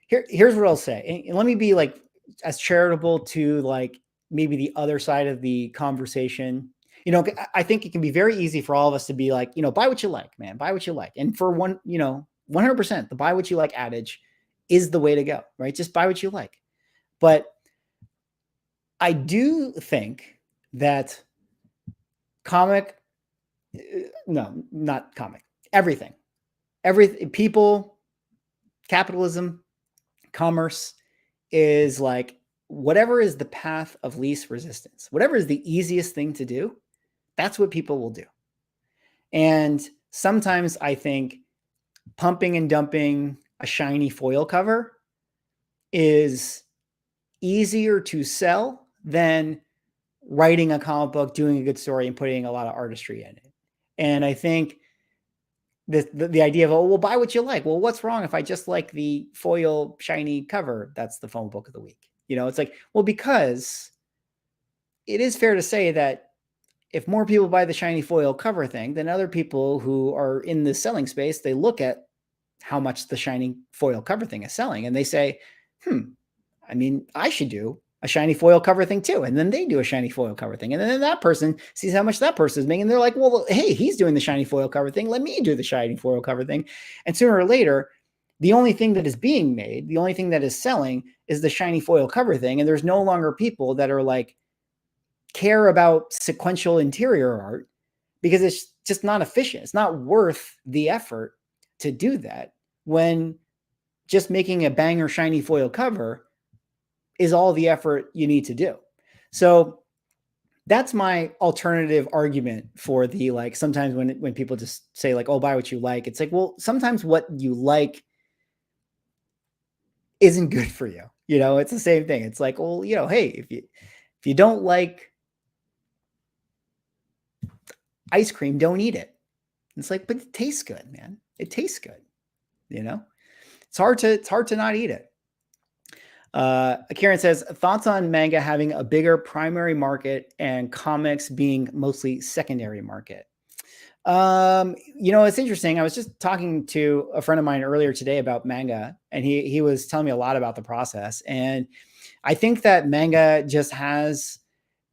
here's what I'll say. And let me be like as charitable to like maybe the other side of the conversation. You know, I think it can be very easy for all of us to be like, you know, buy what you like, man, buy what you like. And for 100%, the buy what you like adage is the way to go, right? Just buy what you like. But I do think that everything, people, capitalism, commerce is like whatever is the path of least resistance, whatever is the easiest thing to do, that's what people will do. And sometimes I think pumping and dumping a shiny foil cover is easier to sell than writing a comic book, doing a good story, and putting a lot of artistry in it. And I think the idea of, oh, well, buy what you like. Well, what's wrong if I just like the foil shiny cover? That's the phone book of the week. You know, it's like, well, because it is fair to say that if more people buy the shiny foil cover thing, then other people who are in the selling space, they look at how much the shiny foil cover thing is selling, and they say, I mean, I should do a shiny foil cover thing too. And then they do a shiny foil cover thing. And then that person sees how much that person is making. And they're like, well, hey, he's doing the shiny foil cover thing. Let me do the shiny foil cover thing. And sooner or later, the only thing that is being made, the only thing that is selling is the shiny foil cover thing. And there's no longer people that are like, care about sequential interior art because it's just not efficient. It's not worth the effort to do that when just making a banger shiny foil cover is all the effort you need to do. So that's my alternative argument for the, like, sometimes when people just say like, oh, buy what you like. It's like, well, sometimes what you like isn't good for you. You know, it's the same thing. It's like, well, you know, hey, if you don't like ice cream, don't eat it. It's like, but it tastes good, man. It tastes good. You know, it's hard to not eat it. Karen says, thoughts on manga having a bigger primary market and comics being mostly secondary market. You know, it's interesting. I was just talking to a friend of mine earlier today about manga, and he was telling me a lot about the process. And I think that manga just has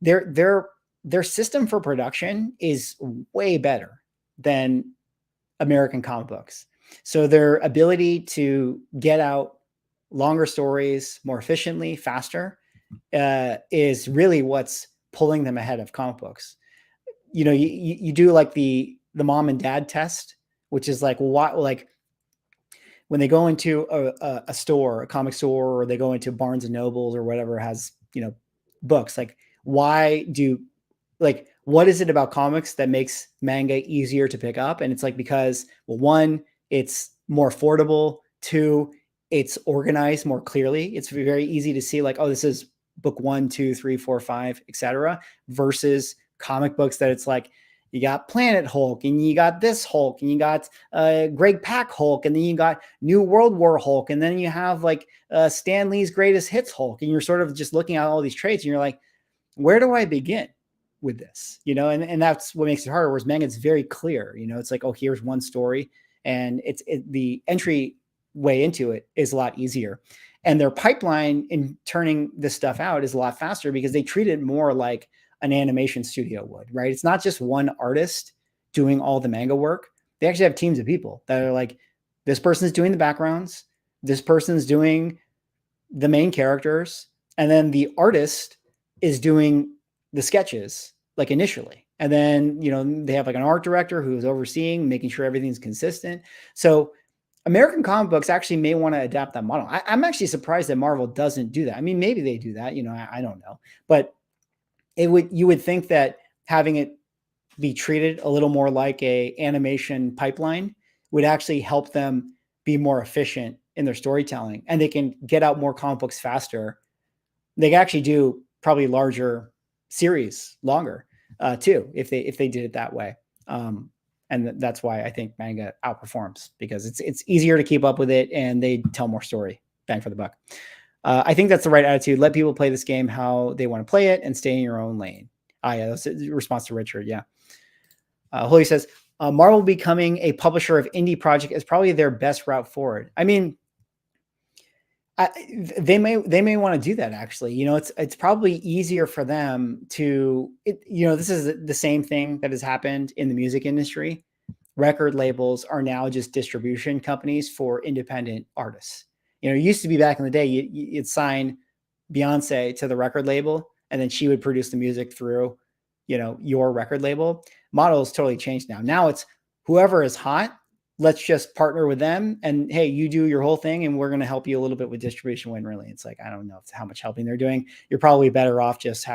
their system for production is way better than American comic books. So their ability to get out longer stories more efficiently, faster, is really what's pulling them ahead of comic books. You do like the mom and dad test, which is like, what, like when they go into a store, a comic store, or they go into Barnes and Nobles or whatever has, books, like, what is it about comics that makes manga easier to pick up? And it's like, because, well, one, it's more affordable. Two, it's organized more clearly. It's very easy to see, like, oh, this is book 1, 2, 3, 4, 5, etc. Versus comic books that it's like, you got Planet Hulk, and you got this Hulk, and you got Greg Pak Hulk, and then you got New World War Hulk, and then you have like Stan Lee's Greatest Hits Hulk, and you're sort of just looking at all these traits, and you're like, where do I begin with this? And that's what makes it harder. Whereas manga, it's very clear. It's like, oh, here's one story, and the entry way into it is a lot easier, and their pipeline in turning this stuff out is a lot faster because they treat it more like an animation studio would, right? It's not just one artist doing all the manga work. They actually have teams of people that are like, this person's doing the backgrounds, this person's doing the main characters, and then the artist is doing the sketches, like initially. And then, they have like an art director who's overseeing, making sure everything's consistent. So American comic books actually may want to adapt that model. I'm actually surprised that Marvel doesn't do that. I mean, maybe they do that, I don't know, but you would think that having it be treated a little more like a animation pipeline would actually help them be more efficient in their storytelling, and they can get out more comic books faster. They can actually do probably larger series longer too, if they did it that way. And that's why I think manga outperforms, because it's easier to keep up with it, and they tell more story, bang for the buck. I think that's the right attitude. Let people play this game how they want to play it and stay in your own lane. Yeah, that's a response to Richard. Yeah. Holy says, Marvel becoming a publisher of indie project is probably their best route forward. I mean, they may want to do that, actually. It's probably easier for them to, this is the same thing that has happened in the music industry. Record labels are now just distribution companies for independent artists. It used to be back in the day, you'd sign Beyonce to the record label, and then she would produce the music through, your record label. Model has totally changed now. Now it's whoever is hot, let's just partner with them, and hey, you do your whole thing, and we're going to help you a little bit with distribution. When really, it's like, I don't know how much helping they're doing. You're probably better off just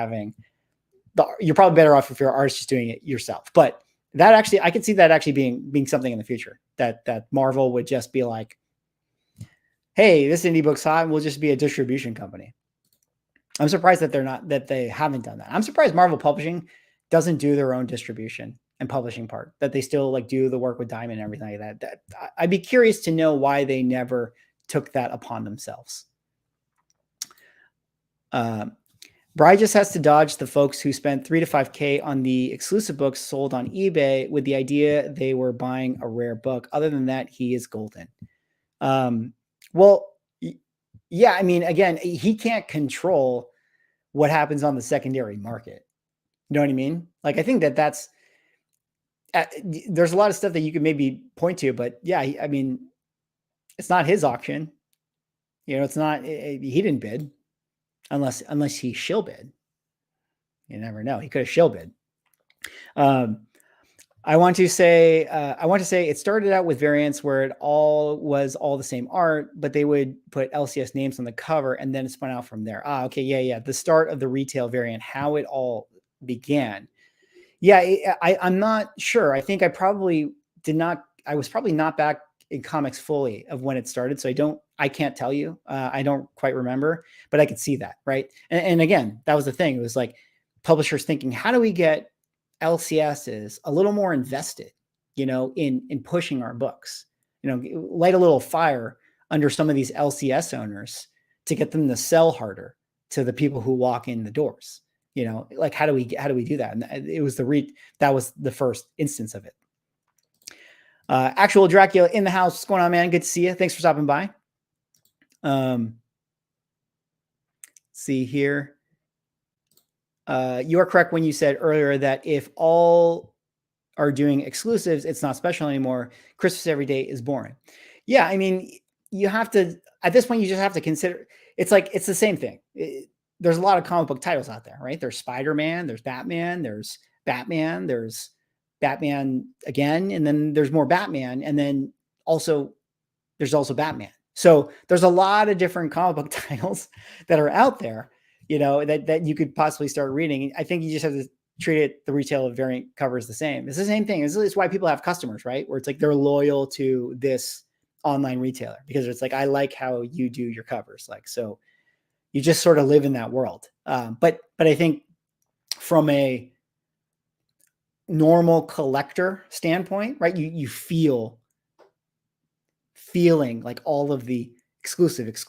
you're probably better off if your artist just doing it yourself. But that actually, I could see that actually being something in the future, that Marvel would just be like, hey, this indie book's hot, and we'll just be a distribution company. I'm surprised that they haven't done that. I'm surprised Marvel Publishing doesn't do their own distribution and publishing part, that they still like do the work with Diamond and everything like that. I'd be curious to know why they never took that upon themselves. BRYS just has to dodge the folks who spent $3 to $5K on the exclusive books sold on eBay with the idea they were buying a rare book. Other than that, he is golden. Well, yeah, I mean, again, he can't control what happens on the secondary market. You know what I mean? Like, I think that's, there's a lot of stuff that you could maybe point to, but yeah, I mean, it's not his auction. It's not, he didn't bid unless he shill bid. You never know. He could have shill bid. I want to say it started out with variants where it was all the same art, but they would put LCS names on the cover, and then it spun out from there. Okay. Yeah. The start of the retail variant, how it all began. Yeah. I'm not sure. I think I was probably not back in comics fully of when it started. So I can't tell you. I don't quite remember, but I could see that. Right. And again, that was the thing. It was like publishers thinking, how do we get LCSs a little more invested, in pushing our books, light a little fire under some of these LCS owners to get them to sell harder to the people who walk in the doors. Like, how do we do that? And it was that was the first instance of it. Actual Dracula in the house. What's going on, man? Good to see you. Thanks for stopping by. See here. You are correct when you said earlier that if all are doing exclusives, it's not special anymore. Christmas every day is boring. Yeah, I mean, you have to, at this point, you just have to consider, it's like, it's the same thing. There's a lot of comic book titles out there, right? There's Spider-Man, there's Batman, there's Batman again, and then there's more Batman, and then also there's also Batman. So there's a lot of different comic book titles that are out there, that you could possibly start reading. I think you just have to treat it, the retail variant covers the same. It's the same thing. It's why people have customers, right? Where it's like they're loyal to this online retailer because it's like, I like how you do your covers. Like, so you just sort of live in that world. But I think from a normal collector standpoint, right? You feeling like all of the exclusive. You're just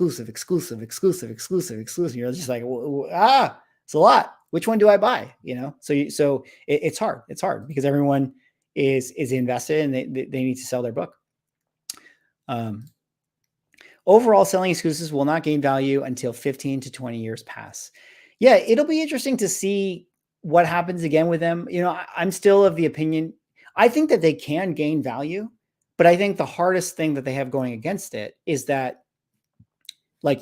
like, it's a lot. Which one do I buy? So it's hard. It's hard because everyone is invested and they need to sell their book. Overall, selling exclusives will not gain value until 15 to 20 years pass. Yeah, it'll be interesting to see what happens again with them. I'm still of the opinion, I think that they can gain value, but I think the hardest thing that they have going against it is that, like,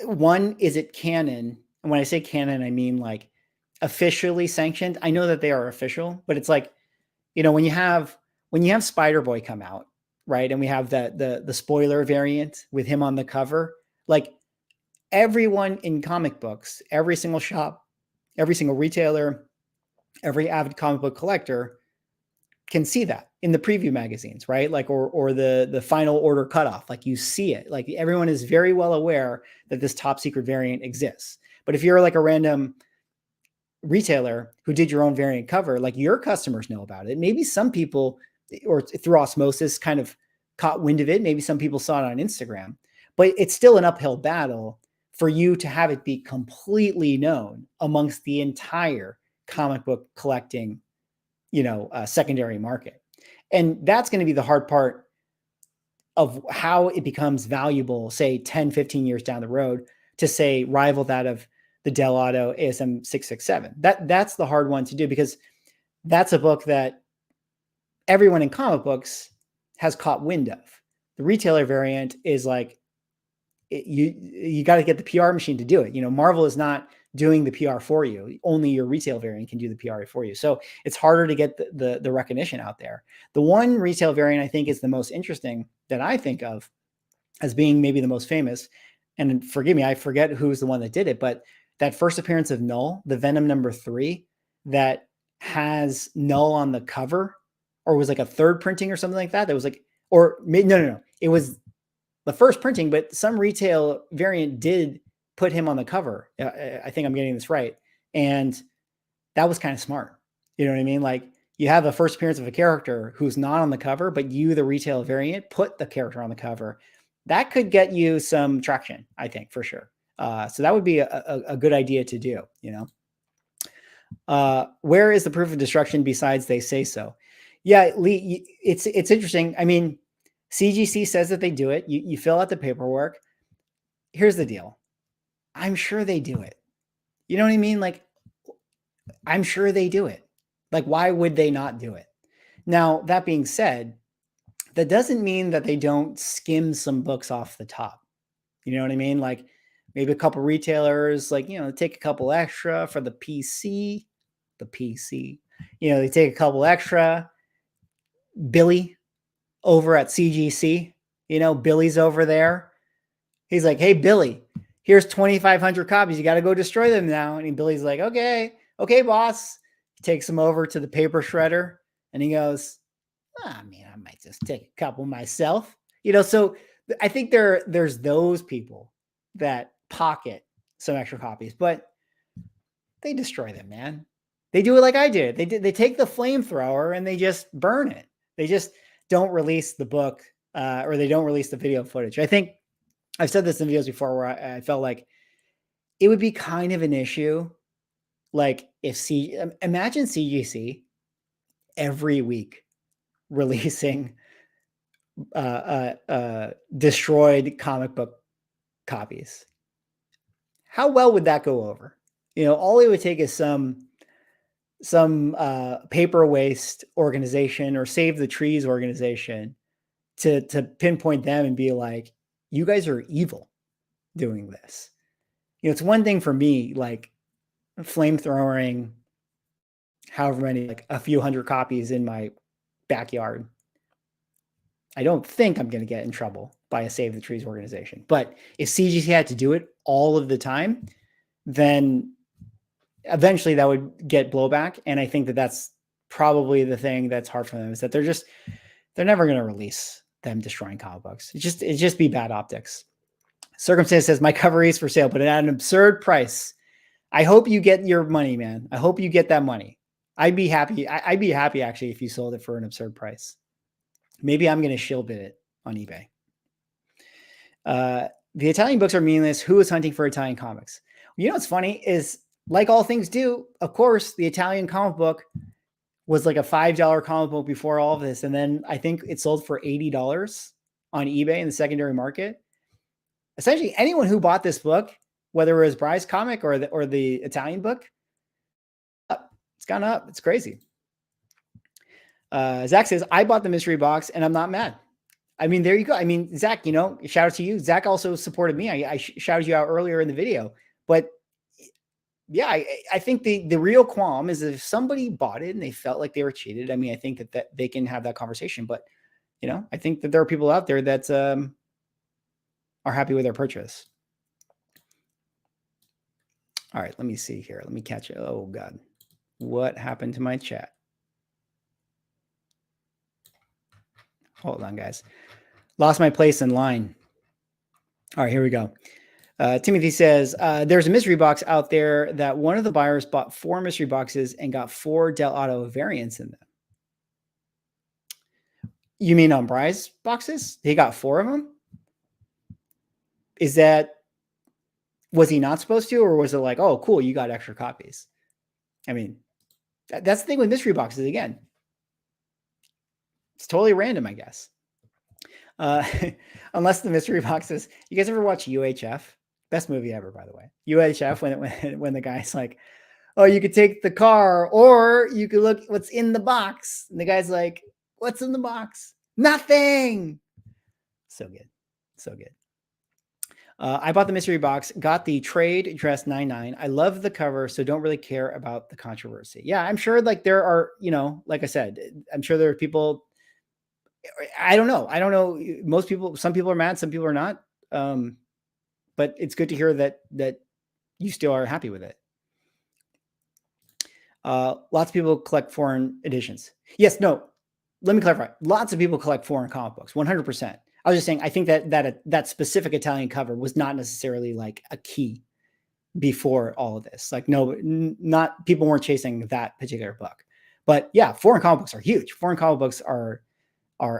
one, is it canon? And when I say canon, I mean like officially sanctioned. I know that they are official, but it's like, when you have Spider-Boy come out, right? And we have the spoiler variant with him on the cover, like everyone in comic books, every single shop, every single retailer, every avid comic book collector can see that in the preview magazines, right? Like, or the final order cutoff, like you see it, like everyone is very well aware that this top secret variant exists. But if you're like a random retailer who did your own variant cover, like your customers know about it. Maybe some people, or through osmosis, kind of caught wind of it. Maybe some people saw it on Instagram, but it's still an uphill battle for you to have it be completely known amongst the entire comic book collecting, secondary market. And that's going to be the hard part of how it becomes valuable, say 10, 15 years down the road, to say rival that of the Dell Auto ASM 667. That's the hard one to do, because that's a book that everyone in comic books has caught wind of. The retailer variant is like, you got to get the PR machine to do it. Marvel is not doing the PR for you. Only your retail variant can do the PR for you. So it's harder to get the recognition out there. The one retail variant I think is the most interesting that I think of as being maybe the most famous, and forgive me, I forget who's the one that did it, but that first appearance of Null, the Venom #3, that has Null on the cover, or was like a third printing or something like that. That was like, or no. It was the first printing, but some retail variant did put him on the cover. I think I'm getting this right. And that was kind of smart. You know what I mean? Like, you have a first appearance of a character who's not on the cover, but you, the retail variant, put the character on the cover. That could get you some traction, I think, for sure. So that would be a good idea to do, where is the proof of destruction besides they say so? Yeah, Lee, it's interesting. I mean, CGC says that they do it. You fill out the paperwork. Here's the deal. I'm sure they do it. You know what I mean? Like, I'm sure they do it. Like, why would they not do it? Now, that being said, that doesn't mean that they don't skim some books off the top. You know what I mean? Like, maybe a couple retailers, like, take a couple extra for the PC. They take a couple extra. Billy over at CGC, Billy's over there. He's like, hey, Billy, here's 2,500 copies. You got to go destroy them now. And Billy's like, okay, boss. He takes them over to the paper shredder and he goes, I might just take a couple myself. So I think there's those people that pocket some extra copies, but they destroy them, man. They do it like I did. They take the flamethrower and they just burn it. They just don't release the book, or they don't release the video footage. I think I've said this in videos before where I felt like it would be kind of an issue. Like, imagine CGC every week releasing destroyed comic book copies. How well would that go over? all it would take is some paper waste organization or Save the Trees organization to pinpoint them and be like, you guys are evil doing this. It's one thing for me, like flamethrowing however many, like a few hundred copies in my backyard. I don't think I'm going to get in trouble by a Save the Trees organization. But if CGC had to do it all of the time, then eventually that would get blowback. And I think that that's probably the thing that's hard for them, is that they're never going to release them destroying comic books. It'd just be bad optics. Circumstance says, my cover is for sale, but at an absurd price. I hope you get your money, man. I hope you get that money. I'd be happy. I'd be happy actually if you sold it for an absurd price. Maybe I'm going to shill bid it on eBay. The Italian books are meaningless. Who is hunting for Italian comics? What's funny is, like all things do, of course, the Italian comic book was like a $5 comic book before all of this. And then I think it sold for $80 on eBay in the secondary market. Essentially, anyone who bought this book, whether it was BRYS comic or the Italian book, it's gone up. It's crazy. Zach says, I bought the mystery box and I'm not mad. I mean, there you go. I mean, Zach, shout out to you. Zach also supported me. I shouted you out earlier in the video, but yeah, I think the real qualm is if somebody bought it and they felt like they were cheated. I mean, I think that they can have that conversation, but I think that there are people out there that are happy with their purchase. All right, let me see here. Let me catch it. Oh God, what happened to my chat? Hold on, guys. Lost my place in line. All right, here we go. Timothy says, there's a mystery box out there that one of the buyers bought 4 mystery boxes and got 4 Del Auto variants in them. You mean on BRYS boxes? He got 4 of them? Was he not supposed to, or was it like, oh, cool, you got extra copies? I mean, that's the thing with mystery boxes again. It's totally random, I guess. Unless the mystery boxes, you guys ever watch UHF? Best movie ever, by the way. UHF, when the guy's like, oh, you could take the car or you could look what's in the box. And the guy's like, what's in the box? Nothing. So good. So good. I bought the mystery box, got the trade dress 99. I love the cover, so don't really care about the controversy. Yeah, I'm sure like there are, like I said, I'm sure there are people. I don't know. Most people, some people are mad, some people are not. But it's good to hear that you still are happy with it. Lots of people collect foreign editions. Yes, no, let me clarify. Lots of people collect foreign comic books, 100%. I was just saying, I think that specific Italian cover was not necessarily like a key before all of this. Like, no, not people weren't chasing that particular book. But yeah, foreign comic books are huge. Foreign comic books are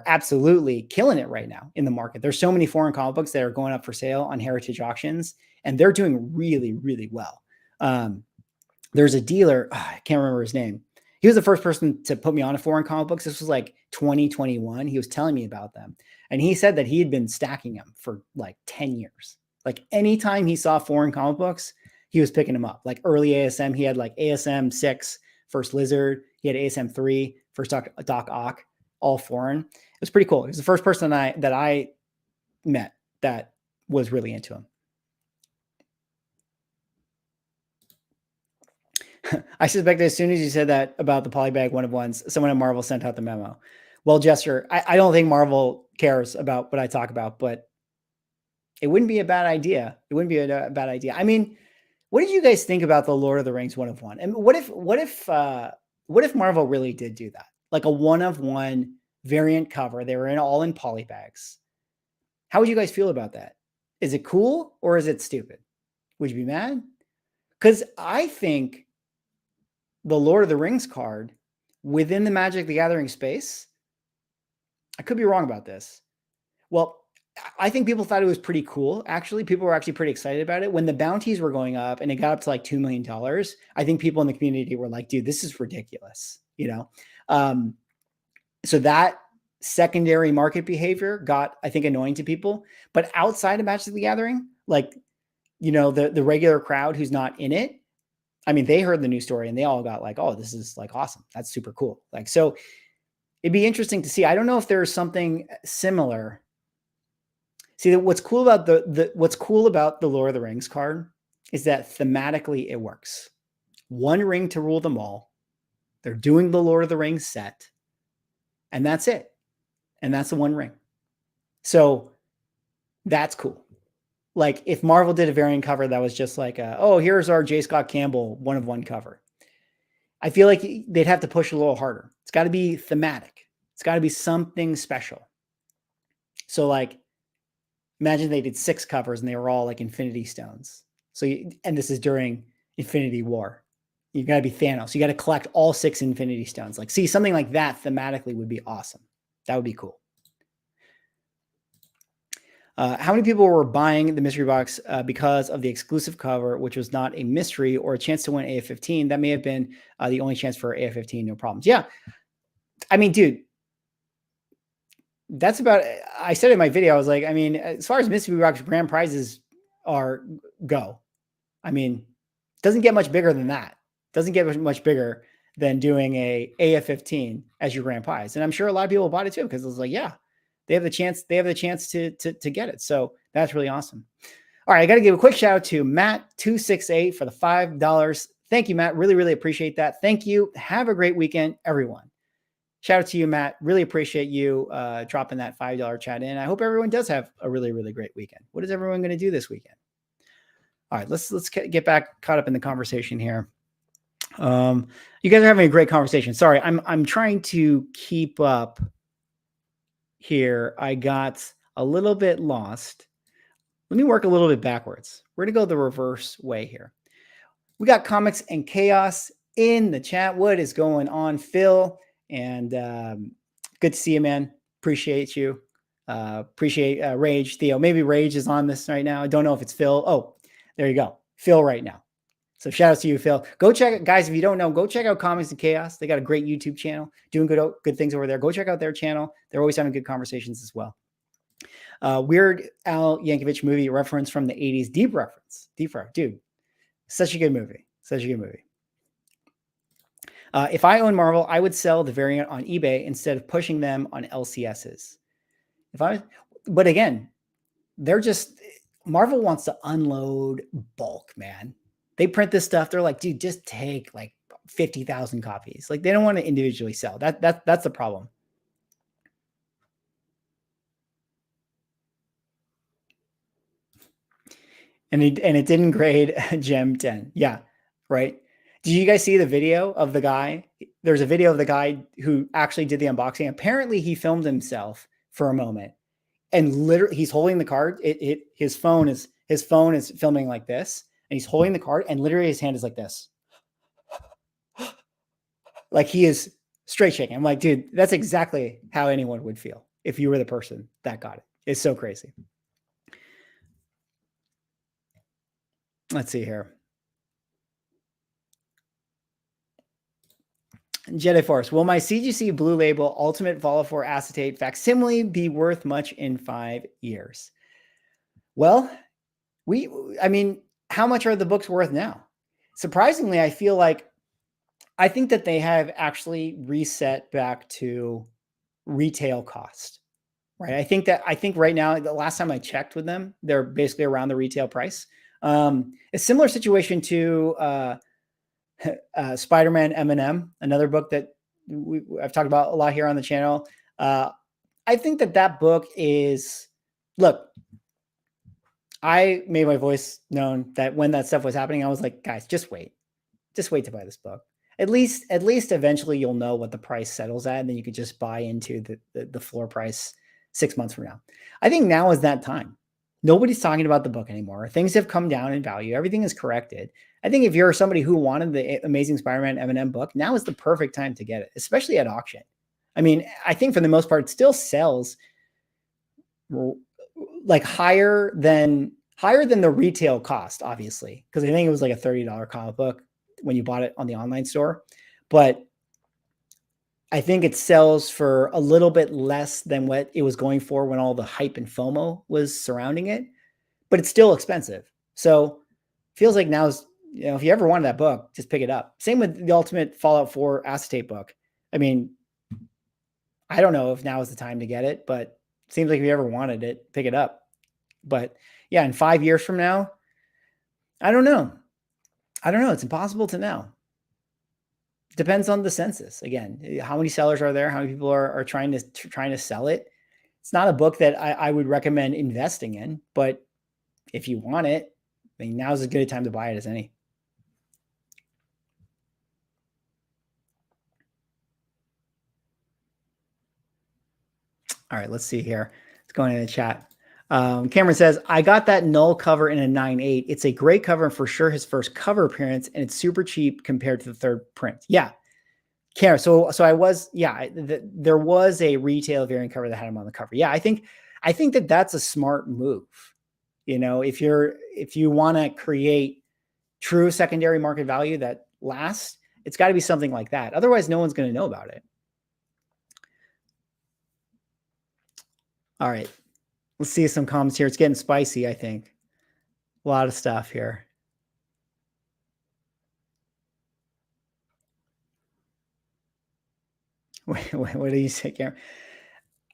absolutely killing it right now in the market. There's so many foreign comic books that are going up for sale on heritage auctions, and they're doing really, really well. There's a dealer, I can't remember his name. He was the first person to put me on a foreign comic books. This was like 2021. He was telling me about them. And he said that he had been stacking them for like 10 years. Like anytime he saw foreign comic books, he was picking them up. Like early ASM, he had like ASM 6, First Lizard. He had ASM 3, First Doc Ock, all foreign. It was pretty cool. He was the first person that I met that was really into him. I suspect that as soon as you said that about the polybag 1-of-1s, someone at Marvel sent out the memo. Well, Jester, I don't think Marvel cares about what I talk about, but it wouldn't be a bad idea. It wouldn't be a bad idea. I mean, what did you guys think about the Lord of the Rings 1-of-1? And what if Marvel really did do that? Like a 1-of-1 variant cover. They were all in polybags. How would you guys feel about that? Is it cool or is it stupid? Would you be mad? Because I think the Lord of the Rings card within the Magic the Gathering space, I could be wrong about this. Well, I think people thought it was pretty cool. Actually, people were actually pretty excited about it. When the bounties were going up and it got up to like $2 million, I think people in the community were like, dude, this is ridiculous. So that secondary market behavior got, I think, annoying to people. But outside of Magic the Gathering, like, the regular crowd who's not in it, I mean, they heard the news story and they all got like, oh, this is like awesome. That's super cool. Like, so it'd be interesting to see. I don't know if there's something similar. See, what's cool about what's cool about the Lord of the Rings card is that thematically it works. One ring to rule them all. They're doing the Lord of the Rings set, and that's it. And that's the One Ring. So that's cool. Like if Marvel did a variant cover that was just like, oh, here's our J. Scott Campbell 1-of-1 cover. I feel like they'd have to push a little harder. It's got to be thematic. It's got to be something special. So like, imagine they did 6 covers and they were all like Infinity Stones. So, and this is during Infinity War. You got to be Thanos. You got to collect all 6 Infinity Stones. Like, see, something like that thematically would be awesome. That would be cool. How many people were buying the mystery box because of the exclusive cover, which was not a mystery or a chance to win AF-15? That may have been the only chance for AF-15, no problems. Yeah. I mean, dude, that's about, I said in my video, I was like, I mean, as far as mystery box grand prizes go, I mean, doesn't get much bigger than that. Doesn't get much bigger than doing a AF-15 as your grand prize. And I'm sure a lot of people bought it too, because it was like, yeah, they have the chance to get it. So that's really awesome. All right. I got to give a quick shout out to Matt268 for the $5. Thank you, Matt. Really, really appreciate that. Thank you. Have a great weekend, everyone. Shout out to you, Matt. Really appreciate you dropping that $5 chat in. I hope everyone does have a really, really great weekend. What is everyone going to do this weekend? All right, let's get back caught up in the conversation here. You guys are having a great conversation. Sorry, I'm trying to keep up here. I got a little bit lost. Let me work a little bit backwards. We're gonna go the reverse way here. We got Comics and Chaos in the chat. What is going on, Phil? And good to see you, man. Appreciate you. Appreciate Rage, Theo. Maybe Rage is on this right now. I don't know if it's Phil. Oh, there you go. Phil right now. So shout out to you, Phil. Go check it, guys. If you don't know, go check out Comics and Chaos. They got a great YouTube channel, doing good things over there. Go check out their channel. They're always having good conversations as well. Weird Al Yankovic movie reference from the 80s. Deep reference. Dude, such a good movie. Such a good movie. If I own Marvel, I would sell the variant on eBay instead of pushing them on LCSs. But again, Marvel wants to unload bulk, man. They print this stuff. They're like, dude, just take like 50,000 copies. Like they don't want to individually sell. That's the problem. And it didn't grade Gem 10. Yeah, right. Did you guys see the video of the guy? There's a video of the guy who actually did the unboxing. Apparently, he filmed himself for a moment, and literally, he's holding the card. His phone is filming like this, and he's holding the card, and literally his hand is like this, like he is straight shaking. I'm like, dude, that's exactly how anyone would feel if you were the person that got it. It's so crazy. Let's see here. Jedi Force. Will my CGC Blue Label Ultimate Volifor Acetate facsimile be worth much in 5 years? Well, I mean, how much are the books worth now? Surprisingly, I think that they have actually reset back to retail cost, right? I think right now, the last time I checked with them, they're basically around the retail price. A similar situation to Spider-Man M&M, another book that I've talked about a lot here on the channel. I think that book is, look, I made my voice known that when that stuff was happening, I was like, guys, just wait to buy this book. At least eventually you'll know what the price settles at, and then you could just buy into the floor price 6 months from now. I think now is that time. Nobody's talking about the book anymore. Things have come down in value. Everything is corrected. I think if you're somebody who wanted the Amazing Spider-Man M&M book, now is the perfect time to get it, especially at auction. I mean, I think for the most part, it still sells like higher than the retail cost, obviously, because I think it was like a $30 comic book when you bought it on the online store. But I think it sells for a little bit less than what it was going for when all the hype and FOMO was surrounding it, but it's still expensive. So feels like now's you know, if you ever wanted that book, just pick it up. Same with the Ultimate Fallout 4 acetate book. I mean, I don't know if now is the time to get it, but it seems like if you ever wanted it, pick it up. But yeah, in 5 years from now, I don't know. It's impossible to know. Depends on the census. Again, how many sellers are there? How many people are trying to sell it? It's not a book that I would recommend investing in, but if you want it, I mean, now's as good a time to buy it as any. All right, let's see here. It's going in the chat. Cameron says, I got that null cover in a 9.8. It's a great cover and for sure his first cover appearance, and it's super cheap compared to the third print. Yeah. Cameron, so I was, yeah, there was a retail variant cover that had him on the cover. Yeah, I think that that's a smart move. You know, if you want to create true secondary market value that lasts, it's got to be something like that. Otherwise, no one's going to know about it. All right. Let's see some comments here. It's getting spicy, I think. A lot of stuff here. Wait, what do you say, Cameron?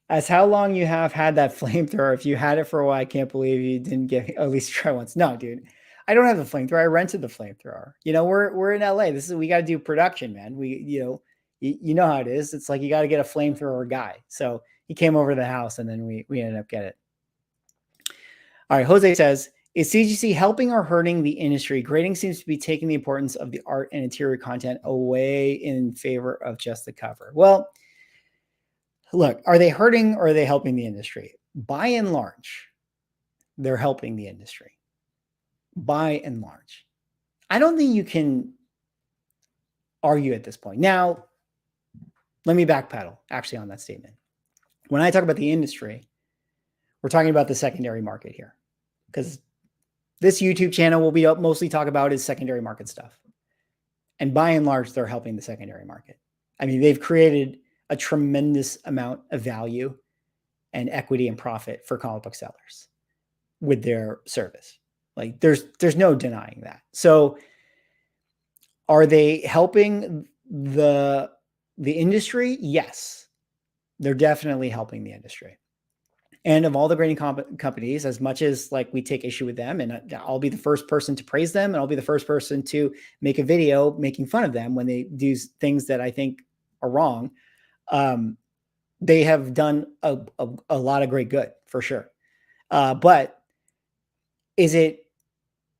As how long you have had that flamethrower? If you had it for a while, I can't believe you didn't get at least try once. No, dude, I don't have the flamethrower. I rented the flamethrower. You know, we're in LA. We got to do production, man. You know how it is. It's like you got to get a flamethrower guy. So he came over to the house, and then we ended up getting it. All right, Jose says, is CGC helping or hurting the industry? Grading seems to be taking the importance of the art and interior content away in favor of just the cover. Well, look, are they hurting or are they helping the industry? By and large, they're helping the industry. By and large. I don't think you can argue at this point. Now, let me backpedal actually on that statement. When I talk about the industry, we're talking about the secondary market here, because this YouTube channel will be mostly talk about is secondary market stuff. And by and large, they're helping the secondary market. I mean, they've created a tremendous amount of value and equity and profit for comic book sellers with their service. Like there's no denying that. So are they helping the industry? Yes, they're definitely helping the industry. And of all the grading companies, as much as like we take issue with them, and I'll be the first person to praise them, and I'll be the first person to make a video making fun of them when they do things that I think are wrong. They have done a lot of great good for sure. But is it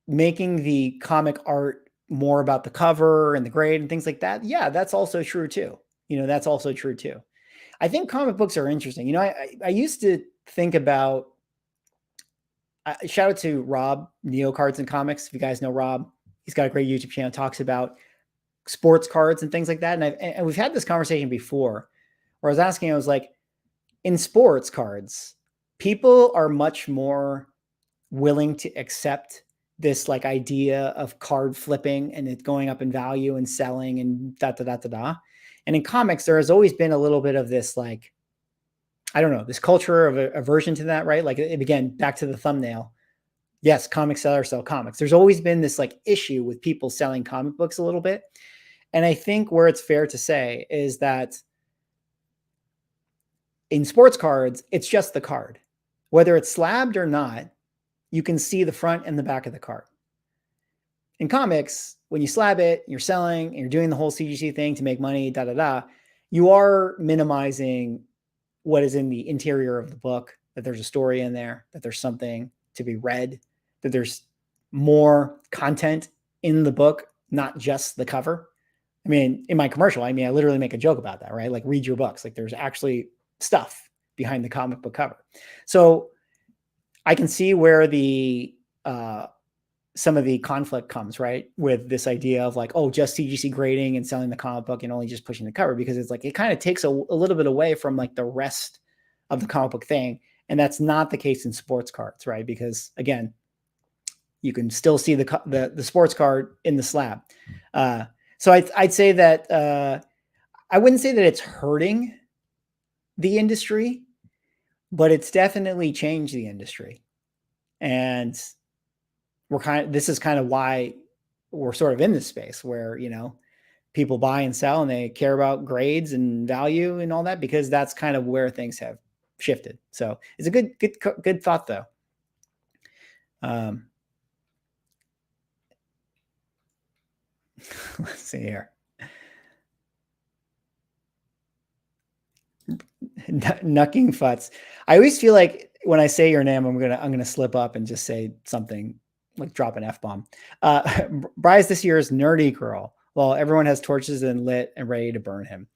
making the comic art more about the cover and the grade and things like that? Yeah, that's also true too. You know, that's also true too. I think comic books are interesting. You know, I used to think about, shout out to Rob, Neo Cards and Comics. If you guys know Rob, he's got a great YouTube channel, talks about sports cards and things like that. And we've had this conversation before where I was asking, I was like, in sports cards, people are much more willing to accept this like idea of card flipping and it going up in value and selling and da. And in comics, there has always been a little bit of this, like, I don't know, this culture of aversion to that, right? Like, again, back to the thumbnail. Yes, comic sellers sell comics. There's always been this like issue with people selling comic books a little bit. And I think where it's fair to say is that in sports cards, it's just the card. Whether it's slabbed or not, you can see the front and the back of the card. In comics, when you slab it, you're selling, and you're doing the whole CGC thing to make money, you are minimizing what is in the interior of the book, that there's a story in there, that there's something to be read, that there's more content in the book, not just the cover. I mean, in my commercial, I literally make a joke about that, right? Like, read your books. Like, there's actually stuff behind the comic book cover. So I can see where the some of the conflict comes, right, with this idea of like, oh, just CGC grading and selling the comic book and only just pushing the cover, because it's like it kind of takes a little bit away from like the rest of the comic book thing. And that's not the case in sports cards, right? Because again, you can still see the sports card in the slab. So I'd say that I wouldn't say that it's hurting the industry, but it's definitely changed the industry. And this is kind of why we're sort of in this space where, you know, people buy and sell and they care about grades and value and all that, because that's kind of where things have shifted. So it's a good thought though. Let's see here. Nucking Futz. I always feel like when I say your name, I'm gonna slip up and just say something like drop an F-bomb. BRYS this year's nerdy girl. Well, everyone has torches and lit and ready to burn him.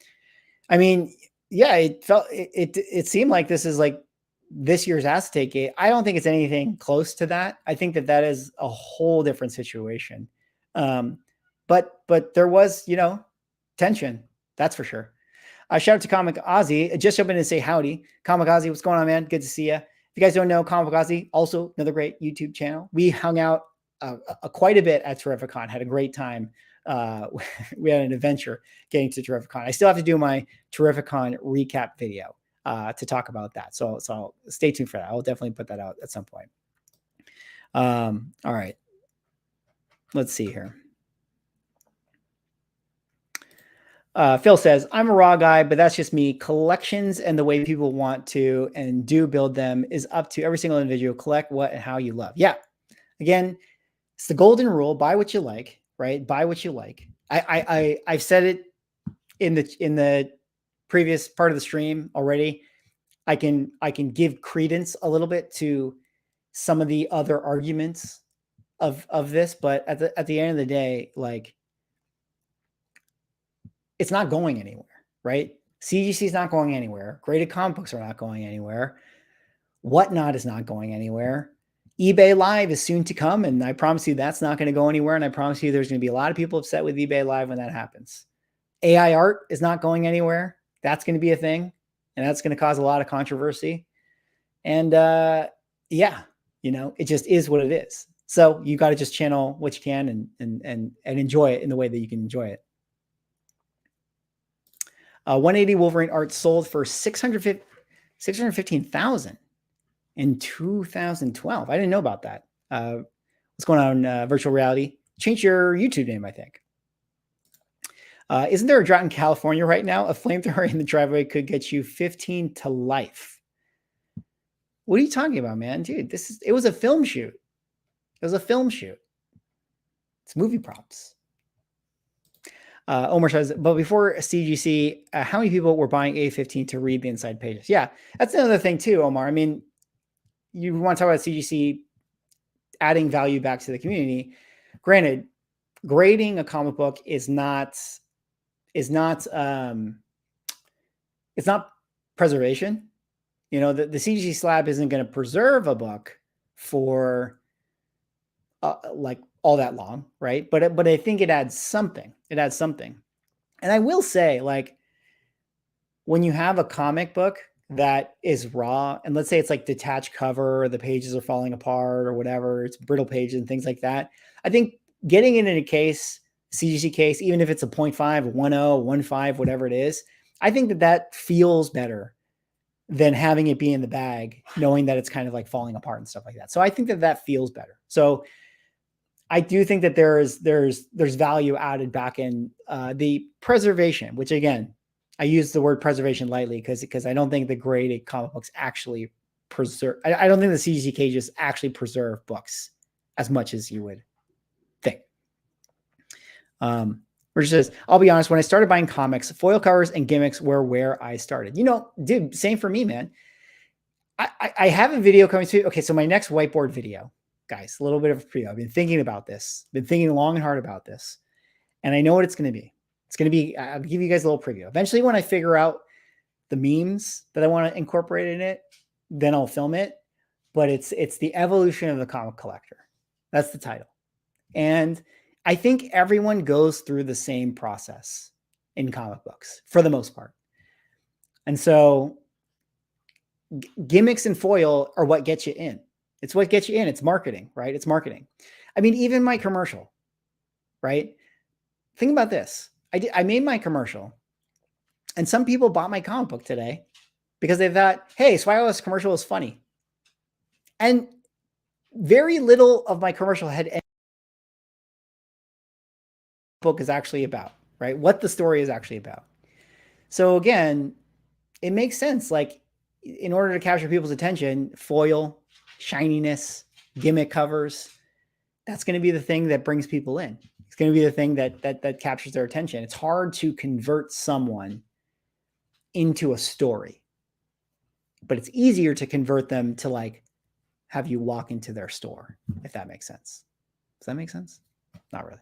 I mean, yeah, it seemed like this is like this year's acetate gate. I don't think it's anything close to that. I think that is a whole different situation. But there was, you know, tension. That's for sure. Shout out to Comic Ozzy. Just jumping in and say howdy. Comic Ozzy, what's going on, man? Good to see you. If you guys don't know, Comic Ozzy, also another great YouTube channel. We hung out quite a bit at Terrificon. Had a great time. We had an adventure getting to Terrificon. I still have to do my Terrificon recap video to talk about that. So stay tuned for that. I'll definitely put that out at some point. All right. Let's see here. Phil says, I'm a raw guy, but that's just me. Collections and the way people want to and do build them is up to every single individual. Collect what and how you love. Yeah. Again, it's the golden rule. Buy what you like, right? Buy what you like. I've said it in the previous part of the stream already. I can give credence a little bit to some of the other arguments of this, but at the end of the day, like, it's not going anywhere, right? CGC is not going anywhere. Graded comic books are not going anywhere. Whatnot is not going anywhere. eBay Live is soon to come, and I promise you that's not going to go anywhere, and I promise you there's going to be a lot of people upset with eBay Live when that happens. AI art is not going anywhere. That's going to be a thing, and that's going to cause a lot of controversy. And yeah, you know, it just is what it is. So you got to just channel what you can and enjoy it in the way that you can enjoy it. 180 Wolverine art sold for $615,000 in 2012. I didn't know about that. What's going on, virtual reality? Change your YouTube name, I think. Isn't there a drought in California right now? A flamethrower in the driveway could get you 15 to life. What are you talking about, man? Dude, it was a film shoot. It was a film shoot. It's movie props. Omar says, but before CGC, how many people were buying A15 to read the inside pages? Yeah, that's another thing too, Omar. I mean, you want to talk about CGC adding value back to the community. Granted, grading a comic book is not preservation. You know, the CGC slab isn't going to preserve a book for like all that long, right? But I think it adds something. It adds something. And I will say, like, when you have a comic book that is raw, and let's say it's like detached cover, or the pages are falling apart or whatever, it's brittle pages and things like that. I think getting it in a case, CGC case, even if it's a 0.5, 1.0, 1.5, whatever it is, I think that feels better than having it be in the bag, knowing that it's kind of like falling apart and stuff like that. So I think that feels better. So I do think that there's value added back in the preservation, which again, I use the word preservation lightly because I don't think the graded comic books actually preserve. I don't think the CGC cages actually preserve books as much as you would think. Which says, I'll be honest, when I started buying comics, foil covers and gimmicks were where I started. You know, dude, same for me, man. I have a video coming to. Okay, so my next whiteboard video, guys, a little bit of a preview. I've been thinking about this, been thinking long and hard about this, and I know what it's going to be. It's going to be, I'll give you guys a little preview. Eventually, when I figure out the memes that I want to incorporate in it, then I'll film it. But it's the evolution of the comic collector. That's the title. And I think everyone goes through the same process in comic books for the most part. And so gimmicks and foil are what gets you in. It's what gets you in. It's marketing, right? It's marketing. I mean, even my commercial, right? Think about this. I made my commercial, and some people bought my comic book today because they thought, hey, Swaggerless commercial is funny. And very little of my commercial had book is actually about, right? What the story is actually about. So again, it makes sense. Like, in order to capture people's attention, foil, shininess, gimmick covers, that's going to be the thing that brings people in. It's going to be the thing that captures their attention. It's hard to convert someone into a story, but it's easier to convert them to like have you walk into their store, if that makes sense. Does that make sense? Not really.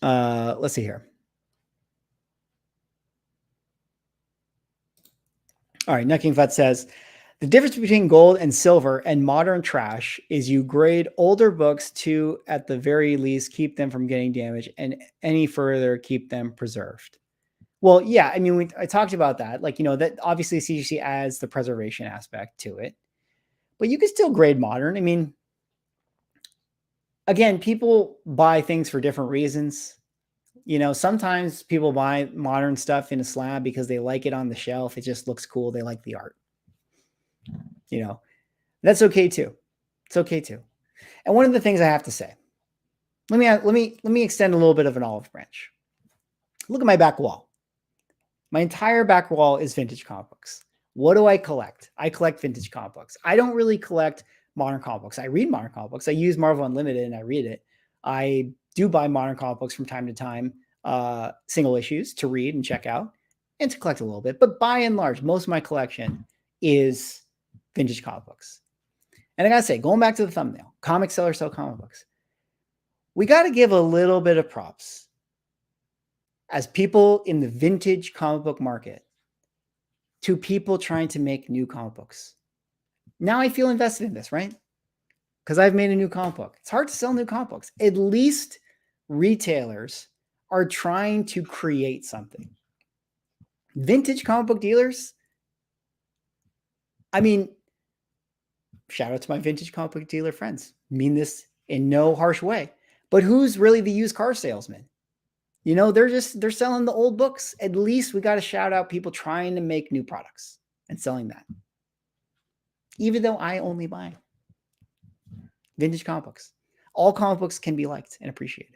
Let's see here. All right, Nucking Fut says, the difference between gold and silver and modern trash is you grade older books to, at the very least, keep them from getting damaged, and any further, keep them preserved. Well, yeah, I mean, I talked about that. Like, that obviously CGC adds the preservation aspect to it, but you can still grade modern. I mean, again, people buy things for different reasons. Sometimes people buy modern stuff in a slab because they like it on the shelf. It just looks cool. They like the art. That's okay too. It's okay too. And one of the things I have to say, let me extend a little bit of an olive branch. Look at my back wall. My entire back wall is vintage comic books. What do I collect? I collect vintage comic books. I don't really collect modern comic books. I read modern comic books. I use Marvel Unlimited and I read it. I do buy modern comic books from time to time, single issues to read and check out and to collect a little bit. But by and large, most of my collection is vintage comic books. And I got to say, going back to the thumbnail, comic sellers sell comic books. We got to give a little bit of props as people in the vintage comic book market to people trying to make new comic books. Now I feel invested in this, right? Because I've made a new comic book. It's hard to sell new comic books. At least retailers are trying to create something. Vintage comic book dealers, I mean, shout out to my vintage comic book dealer friends. I mean this in no harsh way. But who's really the used car salesman? They're selling the old books. At least we got to shout out people trying to make new products and selling that. Even though I only buy vintage comic books. All comic books can be liked and appreciated.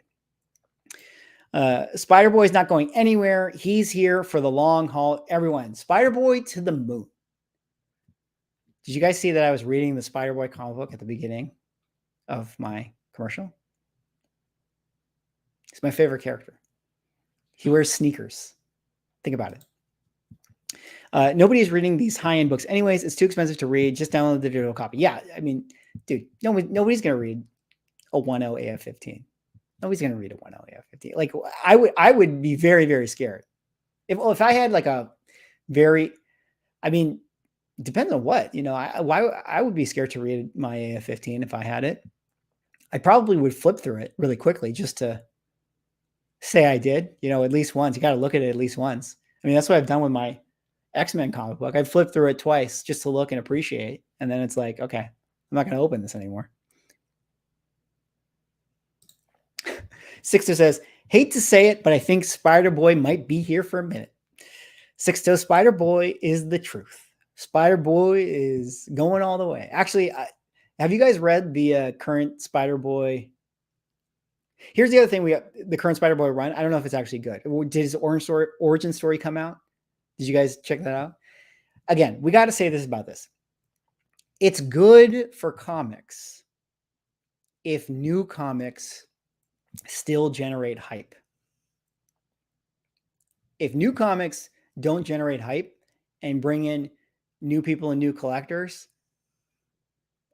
Spider-Boy is not going anywhere. He's here for the long haul. Everyone, Spider-Boy to the moon. Did you guys see that I was reading the Spider-Boy comic book at the beginning of my commercial? He's my favorite character. He wears sneakers. Think about it. Nobody's reading these high-end books. Anyways, it's too expensive to read. Just download the digital copy. Yeah, I mean, dude, nobody's going to read a 1.0 AF-15. Nobody's going to read a 1.0 AF-15. Like, I would be very, very scared. If I had like a very, I mean, depends on what, I would be scared to read my AF-15 if I had it. I probably would flip through it really quickly just to say I did, at least once. You got to look at it at least once. I mean, that's what I've done with my X-Men comic book. I've flipped through it twice just to look and appreciate. And then it's like, okay, I'm not going to open this anymore. Sixto says, hate to say it, but I think Spider-Boy might be here for a minute. Sixto, Spider-Boy is the truth. Spider-Boy is going all the way. Actually, have you guys read the current Spider-Boy? Here's the other thing. The current Spider-Boy run. I don't know if it's actually good. Did his origin story come out? Did you guys check that out? Again, we got to say this about this. It's good for comics if new comics still generate hype. If new comics don't generate hype and bring in new people and new collectors,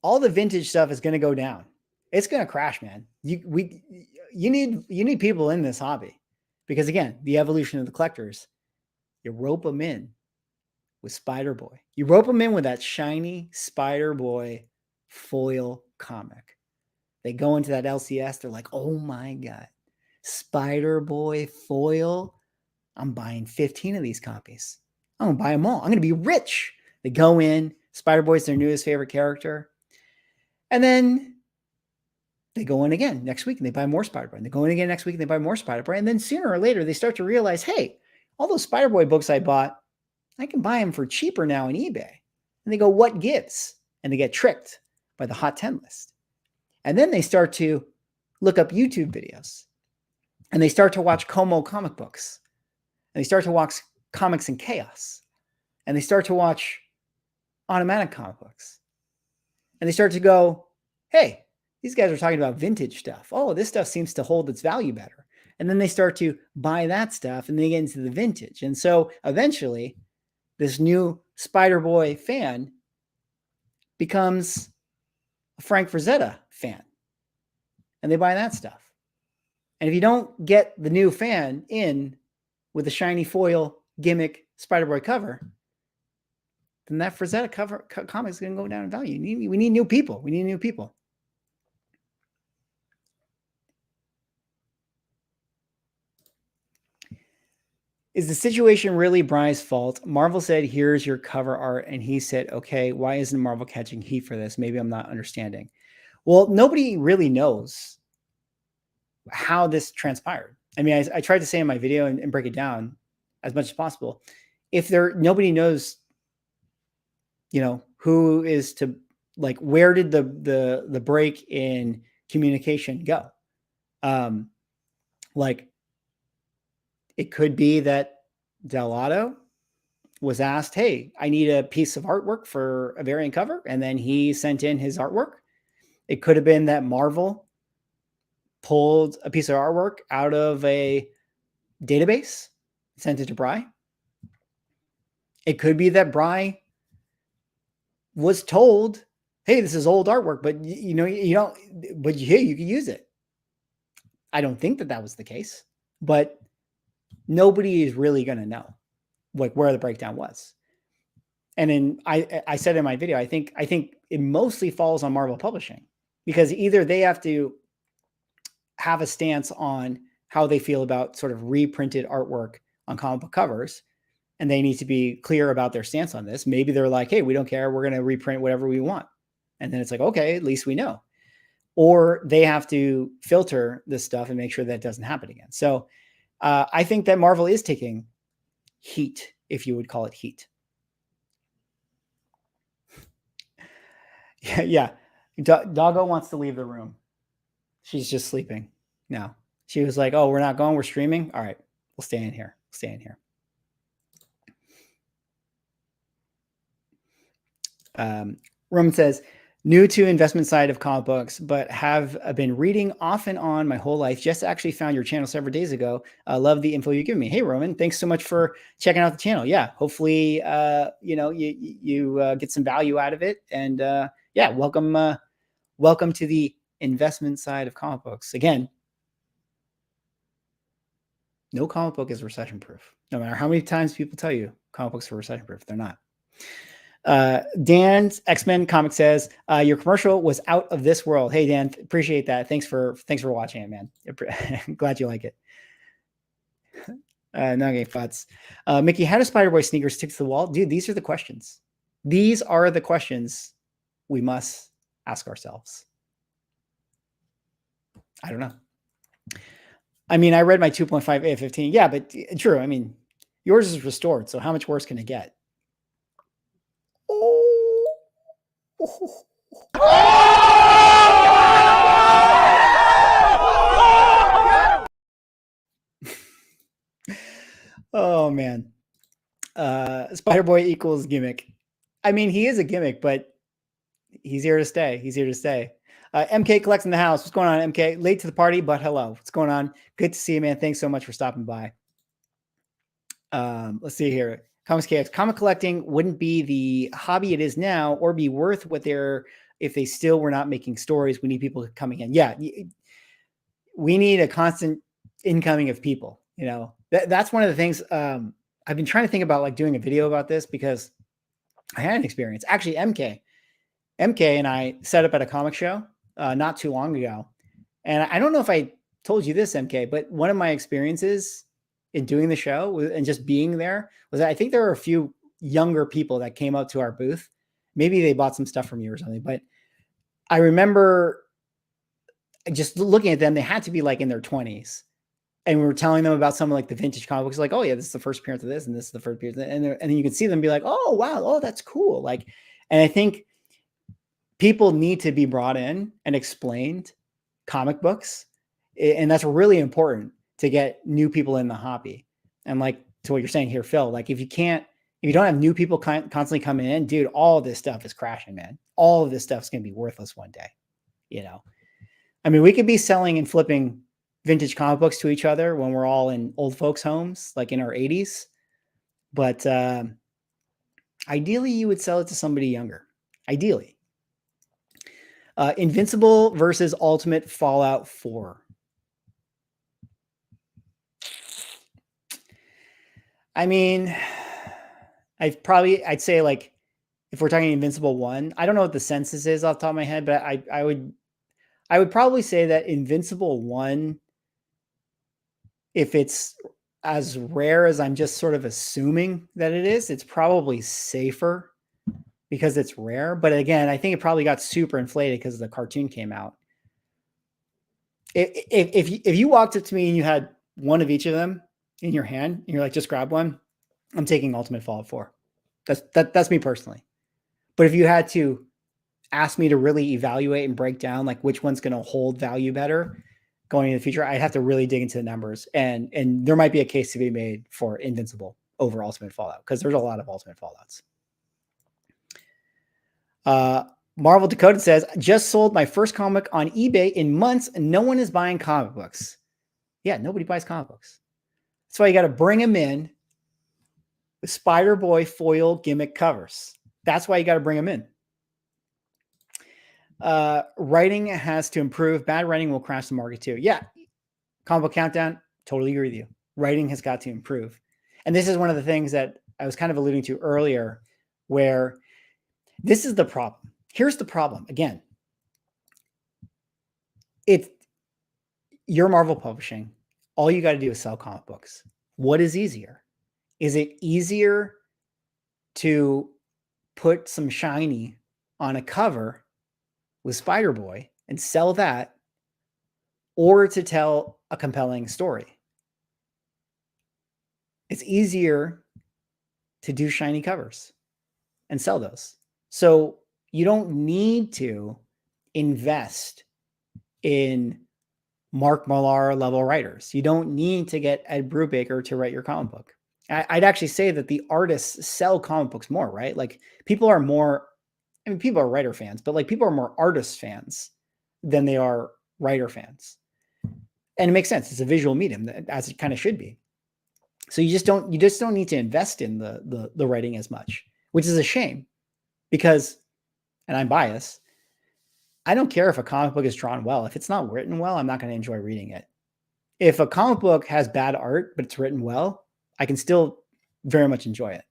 all the vintage stuff is going to go down. It's going to crash, man. You need people in this hobby because, again, the evolution of the collectors, you rope them in with Spider-Boy. You rope them in with that shiny Spider-Boy foil comic. They go into that LCS. They're like, oh my God, Spider-Boy foil. I'm buying 15 of these copies. I'm going to buy them all. I'm going to be rich. They go in. Spider-Boy's their newest favorite character. And then they go in again next week and they buy more Spider-Boy. And they go in again next week and they buy more Spider-Boy. And then sooner or later, they start to realize, hey, all those Spider-Boy books I bought, I can buy them for cheaper now on eBay. And they go, what gives? And they get tricked by the Hot 10 list. And then they start to look up YouTube videos and they start to watch Como comic books and they start to watch Comics in Chaos and they start to watch Automatic comic books and they start to go, hey, these guys are talking about vintage stuff. Oh, this stuff seems to hold its value better. And then they start to buy that stuff and they get into the vintage. And so eventually this new Spider-Boy fan becomes a Frank Frazetta fan and they buy that stuff. And if you don't get the new fan in with a shiny foil gimmick Spider-Boy cover, then that Frazetta comic is going to go down in value. We need new people. We need new people. Is the situation really BRYS' fault? Marvel said, here's your cover art. And he said, okay, why isn't Marvel catching heat for this? Maybe I'm not understanding. Well, nobody really knows how this transpired. I mean, I tried to say in my video and break it down as much as possible. If nobody knows, you know, who is to, like, where did the break in communication go? Like, it could be that Delato was asked, hey, I need a piece of artwork for a variant cover. And then he sent in his artwork. It could have been that Marvel pulled a piece of artwork out of a database, sent it to BRYS. It could be that BRYS was told, hey, this is old artwork, but you don't, but hey, you can use it. I don't think that was the case, but nobody is really going to know like where the breakdown was. And then I said in my video, I think it mostly falls on Marvel Publishing, because either they have to have a stance on how they feel about sort of reprinted artwork on comic book covers, and they need to be clear about their stance on this. Maybe they're like, hey, we don't care. We're going to reprint whatever we want. And then it's like, okay, at least we know. Or they have to filter this stuff and make sure that doesn't happen again. So I think that Marvel is taking heat, if you would call it heat. Yeah. Doggo wants to leave the room. She's just sleeping now. She was like, oh, we're not going. We're streaming. All right. We'll stay in here. Stay in here. Roman says, new to investment side of comic books, but have been reading off and on my whole life. Just actually found your channel several days ago. Love the info you give me. Hey, Roman, thanks so much for checking out the channel. Yeah, hopefully, you get some value out of it. And yeah, welcome to the investment side of comic books. Again, no comic book is recession proof. No matter how many times people tell you comic books are recession proof, they're not. Dan's X-Men comic says, your commercial was out of this world. Hey, Dan, appreciate that. Thanks for watching it, man. I'm glad you like it. No game thoughts. Mickey, how does Spider-Boy sneakers stick to the wall? Dude, these are the questions. These are the questions we must ask ourselves. I don't know. I mean, I read my 2.5 A15. Yeah, but true. I mean, yours is restored. So how much worse can it get? Oh man. Spider-Boy equals gimmick. I mean, he is a gimmick, but he's here to stay. He's here to stay. MK collects in the house. What's going on, MK? Late to the party, but hello. What's going on? Good to see you, man. Thanks so much for stopping by. Let's see here. Comics KX. Comic collecting wouldn't be the hobby it is now, or be worth what if they still were not making stories. We need people coming in. Yeah, we need a constant incoming of people. You know, that's one of the things. I've been trying to think about, like, doing a video about this, because I had an experience. Actually, MK and I set up at a comic show not too long ago. And I don't know if I told you this, MK, but one of my experiences in doing the show and just being there was that I think there were a few younger people that came up to our booth. Maybe they bought some stuff from you or something, but I remember just looking at them. They had to be like in their 20s. And we were telling them about some of like the vintage comic books, like, oh yeah, this is the first appearance of this, and this is the first appearance. And then you can see them be like, oh, wow. Oh, that's cool. And I think people need to be brought in and explained comic books. And that's really important to get new people in the hobby. And like to what you're saying here, Phil, like if you don't have new people constantly coming in, dude, all of this stuff is crashing, man. All of this stuff is going to be worthless one day. You know, I mean, we could be selling and flipping vintage comic books to each other when we're all in old folks' homes, like in our 80s. But ideally, you would sell it to somebody younger. Ideally. Invincible versus Ultimate Fallout 4. I mean, I'd say like, if we're talking Invincible 1, I don't know what the census is off the top of my head, but I would probably say that Invincible 1, if it's as rare as I'm just sort of assuming that it is, it's probably safer because it's rare. But again, I think it probably got super inflated because the cartoon came out. If you walked up to me and you had one of each of them in your hand, and you're like, just grab one, I'm taking Ultimate Fallout 4. That's me personally. But if you had to ask me to really evaluate and break down like which one's going to hold value better going into the future, I'd have to really dig into the numbers. And there might be a case to be made for Invincible over Ultimate Fallout because there's a lot of Ultimate Fallouts. Marvel Decoded says, just sold my first comic on eBay in months and no one is buying comic books. Yeah, nobody buys comic books. That's why you got to bring them in with Spider-Boy foil gimmick covers. That's why you got to bring them in. Writing has to improve. Bad writing will crash the market too. Yeah. Comic Book Countdown, totally agree with you. Writing has got to improve. And this is one of the things that I was kind of alluding to earlier, where this is the problem. Here's the problem. Again, you're Marvel Publishing. All you got to do is sell comic books. What is easier? Is it easier to put some shiny on a cover with Spider-Boy and sell that, or to tell a compelling story? It's easier to do shiny covers and sell those. So you don't need to invest in Mark Millar level writers. You don't need to get Ed Brubaker to write your comic book. I'd actually say that the artists sell comic books more, right? Like people are more, I mean, people are writer fans, but like people are more artist fans than they are writer fans. And it makes sense. It's a visual medium, as it kind of should be. So you just don't need to invest in the writing as much, which is a shame because, and I'm biased, I don't care if a comic book is drawn well. If it's not written well, I'm not going to enjoy reading it. If a comic book has bad art, but it's written well, I can still very much enjoy it.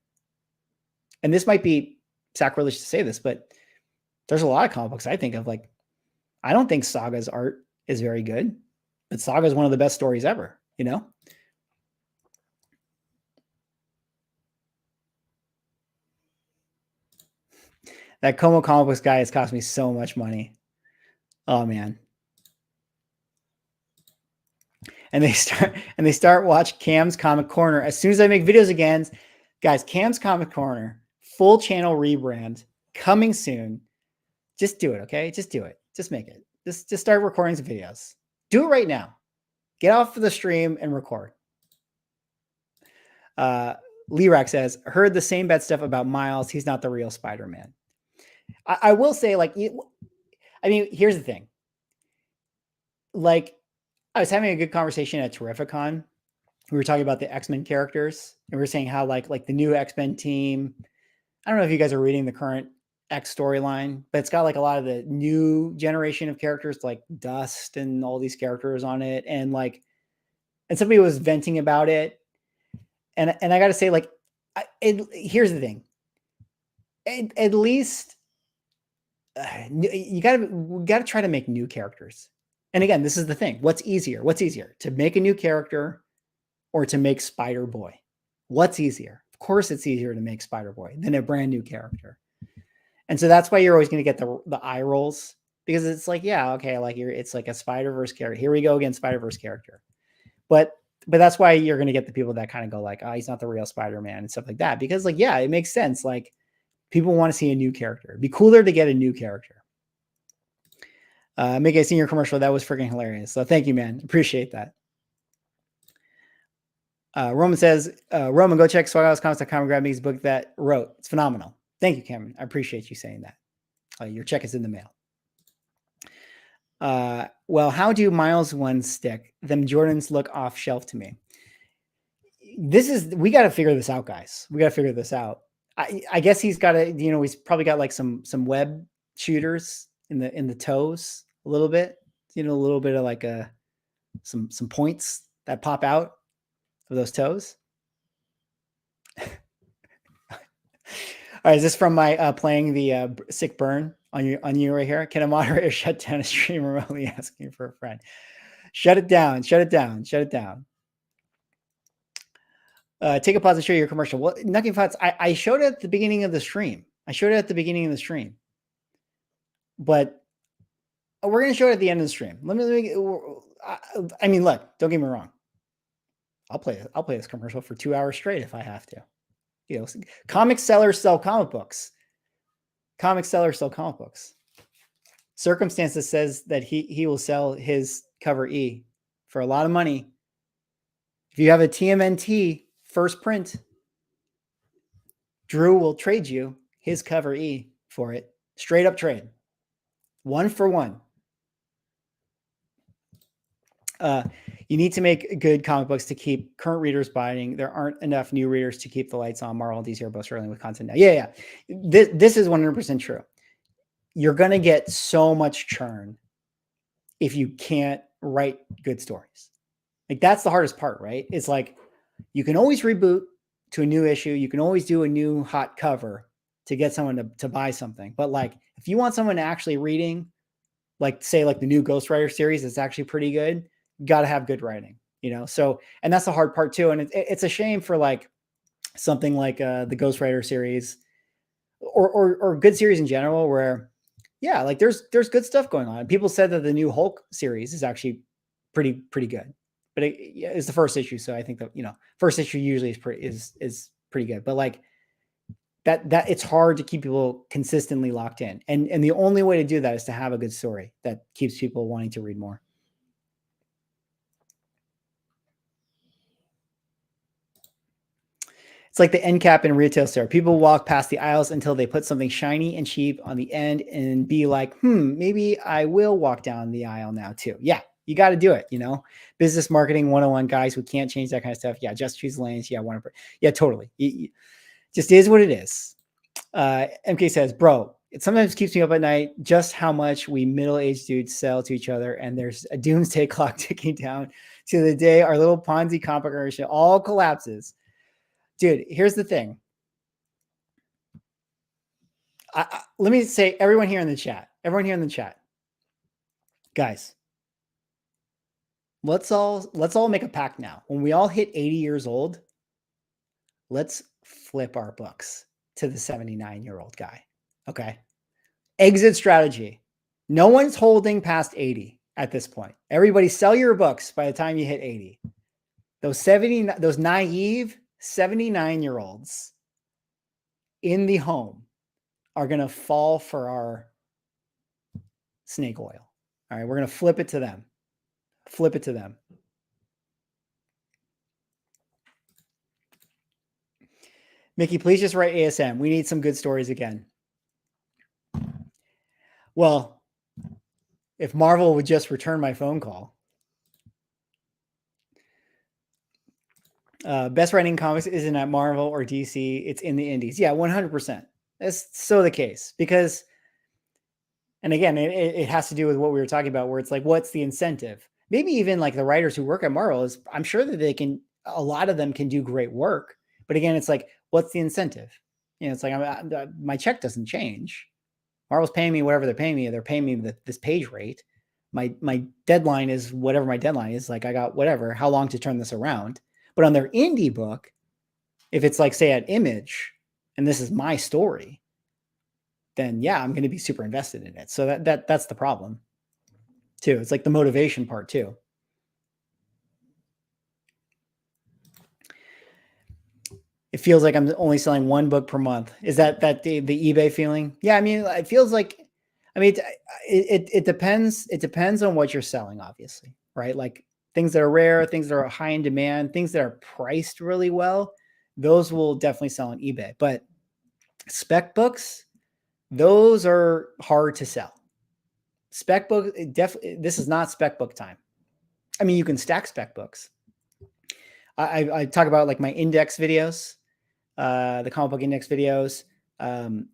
And this might be sacrilegious to say this, but there's a lot of comic books I think of, like, I don't think Saga's art is very good, but Saga is one of the best stories ever, you know? That Como comic books guy has cost me so much money. Oh man. And they start watch Cam's Comic Corner. As soon as I make videos again, guys, Cam's Comic Corner, full channel rebrand coming soon. Just do it, okay? Just do it. Just make it. Just start recording some videos. Do it right now. Get off of the stream and record. Lirac says, heard the same bad stuff about Miles. He's not the real Spider-Man. I will say, like, I mean, here's the thing. Like, I was having a good conversation at Terrificon. We were talking about the X-Men characters, and we were saying how like the new X-Men team, I don't know if you guys are reading the current X storyline, but it's got like a lot of the new generation of characters like Dust and all these characters on it. And like, and somebody was venting about it. And I got to say, like, here's the thing. At least we got to try to make new characters. And again, this is the thing. What's easier? What's easier, to make a new character or to make Spider-Boy? What's easier? Of course, it's easier to make Spider-Boy than a brand new character. And so that's why you're always going to get the eye rolls, because it's like, yeah, okay, like it's like a Spider-Verse character. Here we go again, Spider-Verse character. But that's why you're going to get the people that kind of go like, oh, he's not the real Spider-Man and stuff like that. Because like, yeah, it makes sense. Like people want to see a new character. It'd be cooler to get a new character. Make a senior commercial. That was freaking hilarious. So thank you, man. Appreciate that. Roman says, Roman, go check swaghouse.comics.com and grab me his book that wrote. It's phenomenal. Thank you, Cameron. I appreciate you saying that. Your check is in the mail. Well, how do Miles ones stick? Them Jordans look off shelf to me. We got to figure this out, guys. We got to figure this out. I guess he's got to, he's probably got like some web shooters in the toes a little bit, a little bit of like some points that pop out of those toes. All right, is this from my playing the sick burn on you right here? Can a moderator shut down a stream remotely asking for a friend? Shut it down. Shut it down. Shut it down. Take a pause and show your commercial. Well, Nucking Thoughts, I showed it at the beginning of the stream. But we're going to show it at the end of the stream. I mean, look, don't get me wrong. I'll play this commercial for 2 hours straight if I have to. Comic sellers sell comic books. Circumstances says that he will sell his cover E for a lot of money. If you have a TMNT first print, Drew will trade you his cover E for it. Straight up trade. 1 for 1. You need to make good comic books to keep current readers buying. There aren't enough new readers to keep the lights on. Marvel and DC are both struggling with content now. Yeah. This is 100% true. You're going to get so much churn if you can't write good stories. Like, that's the hardest part, right? It's like, you can always reboot to a new issue. You can always do a new hot cover to get someone to buy something. But like, if you want someone actually reading, like say like the new Ghost Rider series, it's actually pretty good. You got to have good writing, So, and that's the hard part too. And it's a shame for like something like the Ghost Rider series or good series in general, where like there's good stuff going on. People said that the new Hulk series is actually pretty good, but it's the first issue. So I think that, first issue usually is pretty good, but like that it's hard to keep people consistently locked in. And the only way to do that is to have a good story that keeps people wanting to read more. It's like the end cap in a retail store. People walk past the aisles until they put something shiny and cheap on the end and be like, maybe I will walk down the aisle now too. Yeah, you got to do it, Business marketing 101, guys. We can't change that kind of stuff. Yeah, just choose lanes. Yeah, yeah, totally. It just is what it is. MK says, bro, it sometimes keeps me up at night just how much we middle-aged dudes sell to each other, and there's a doomsday clock ticking down to the day our little Ponzi comic all collapses. Dude, here's the thing. Let me say, everyone here in the chat, guys, let's all make a pact now. When we all hit 80 years old, let's flip our books to the 79-year-old guy. Okay. Exit strategy. No one's holding past 80 at this point. Everybody sell your books by the time you hit 80. Those naive 79-year-olds in the home are going to fall for our snake oil. All right. We're going to flip it to them. Mickey, please just write ASM. We need some good stories again. Well, if Marvel would just return my phone call. Best writing comics isn't at Marvel or DC. It's in the indies. Yeah, 100%. That's so the case, because, and again, it has to do with what we were talking about, where it's like, what's the incentive? Maybe even like the writers who work at Marvel I'm sure that a lot of them can do great work. But again, it's like, what's the incentive? It's like, my check doesn't change. Marvel's paying me whatever they're paying me. They're paying me this page rate. My deadline is whatever my deadline is. Like, I got whatever, how long to turn this around. But on their indie book, if it's like, say, at Image, and this is my story, then yeah, I'm going to be super invested in it. So that's the problem too. It's like the motivation part too. It feels like I'm only selling one book per month. Is that the eBay feeling? Yeah, I mean, it feels like, I mean, it depends. It depends on what you're selling, obviously, right? Like things that are rare, things that are high in demand, things that are priced really well, those will definitely sell on eBay. But spec books, those are hard to sell. Spec book, definitely, this is not spec book time. I mean, you can stack spec books. I talk about like my index videos, the comic book index videos. And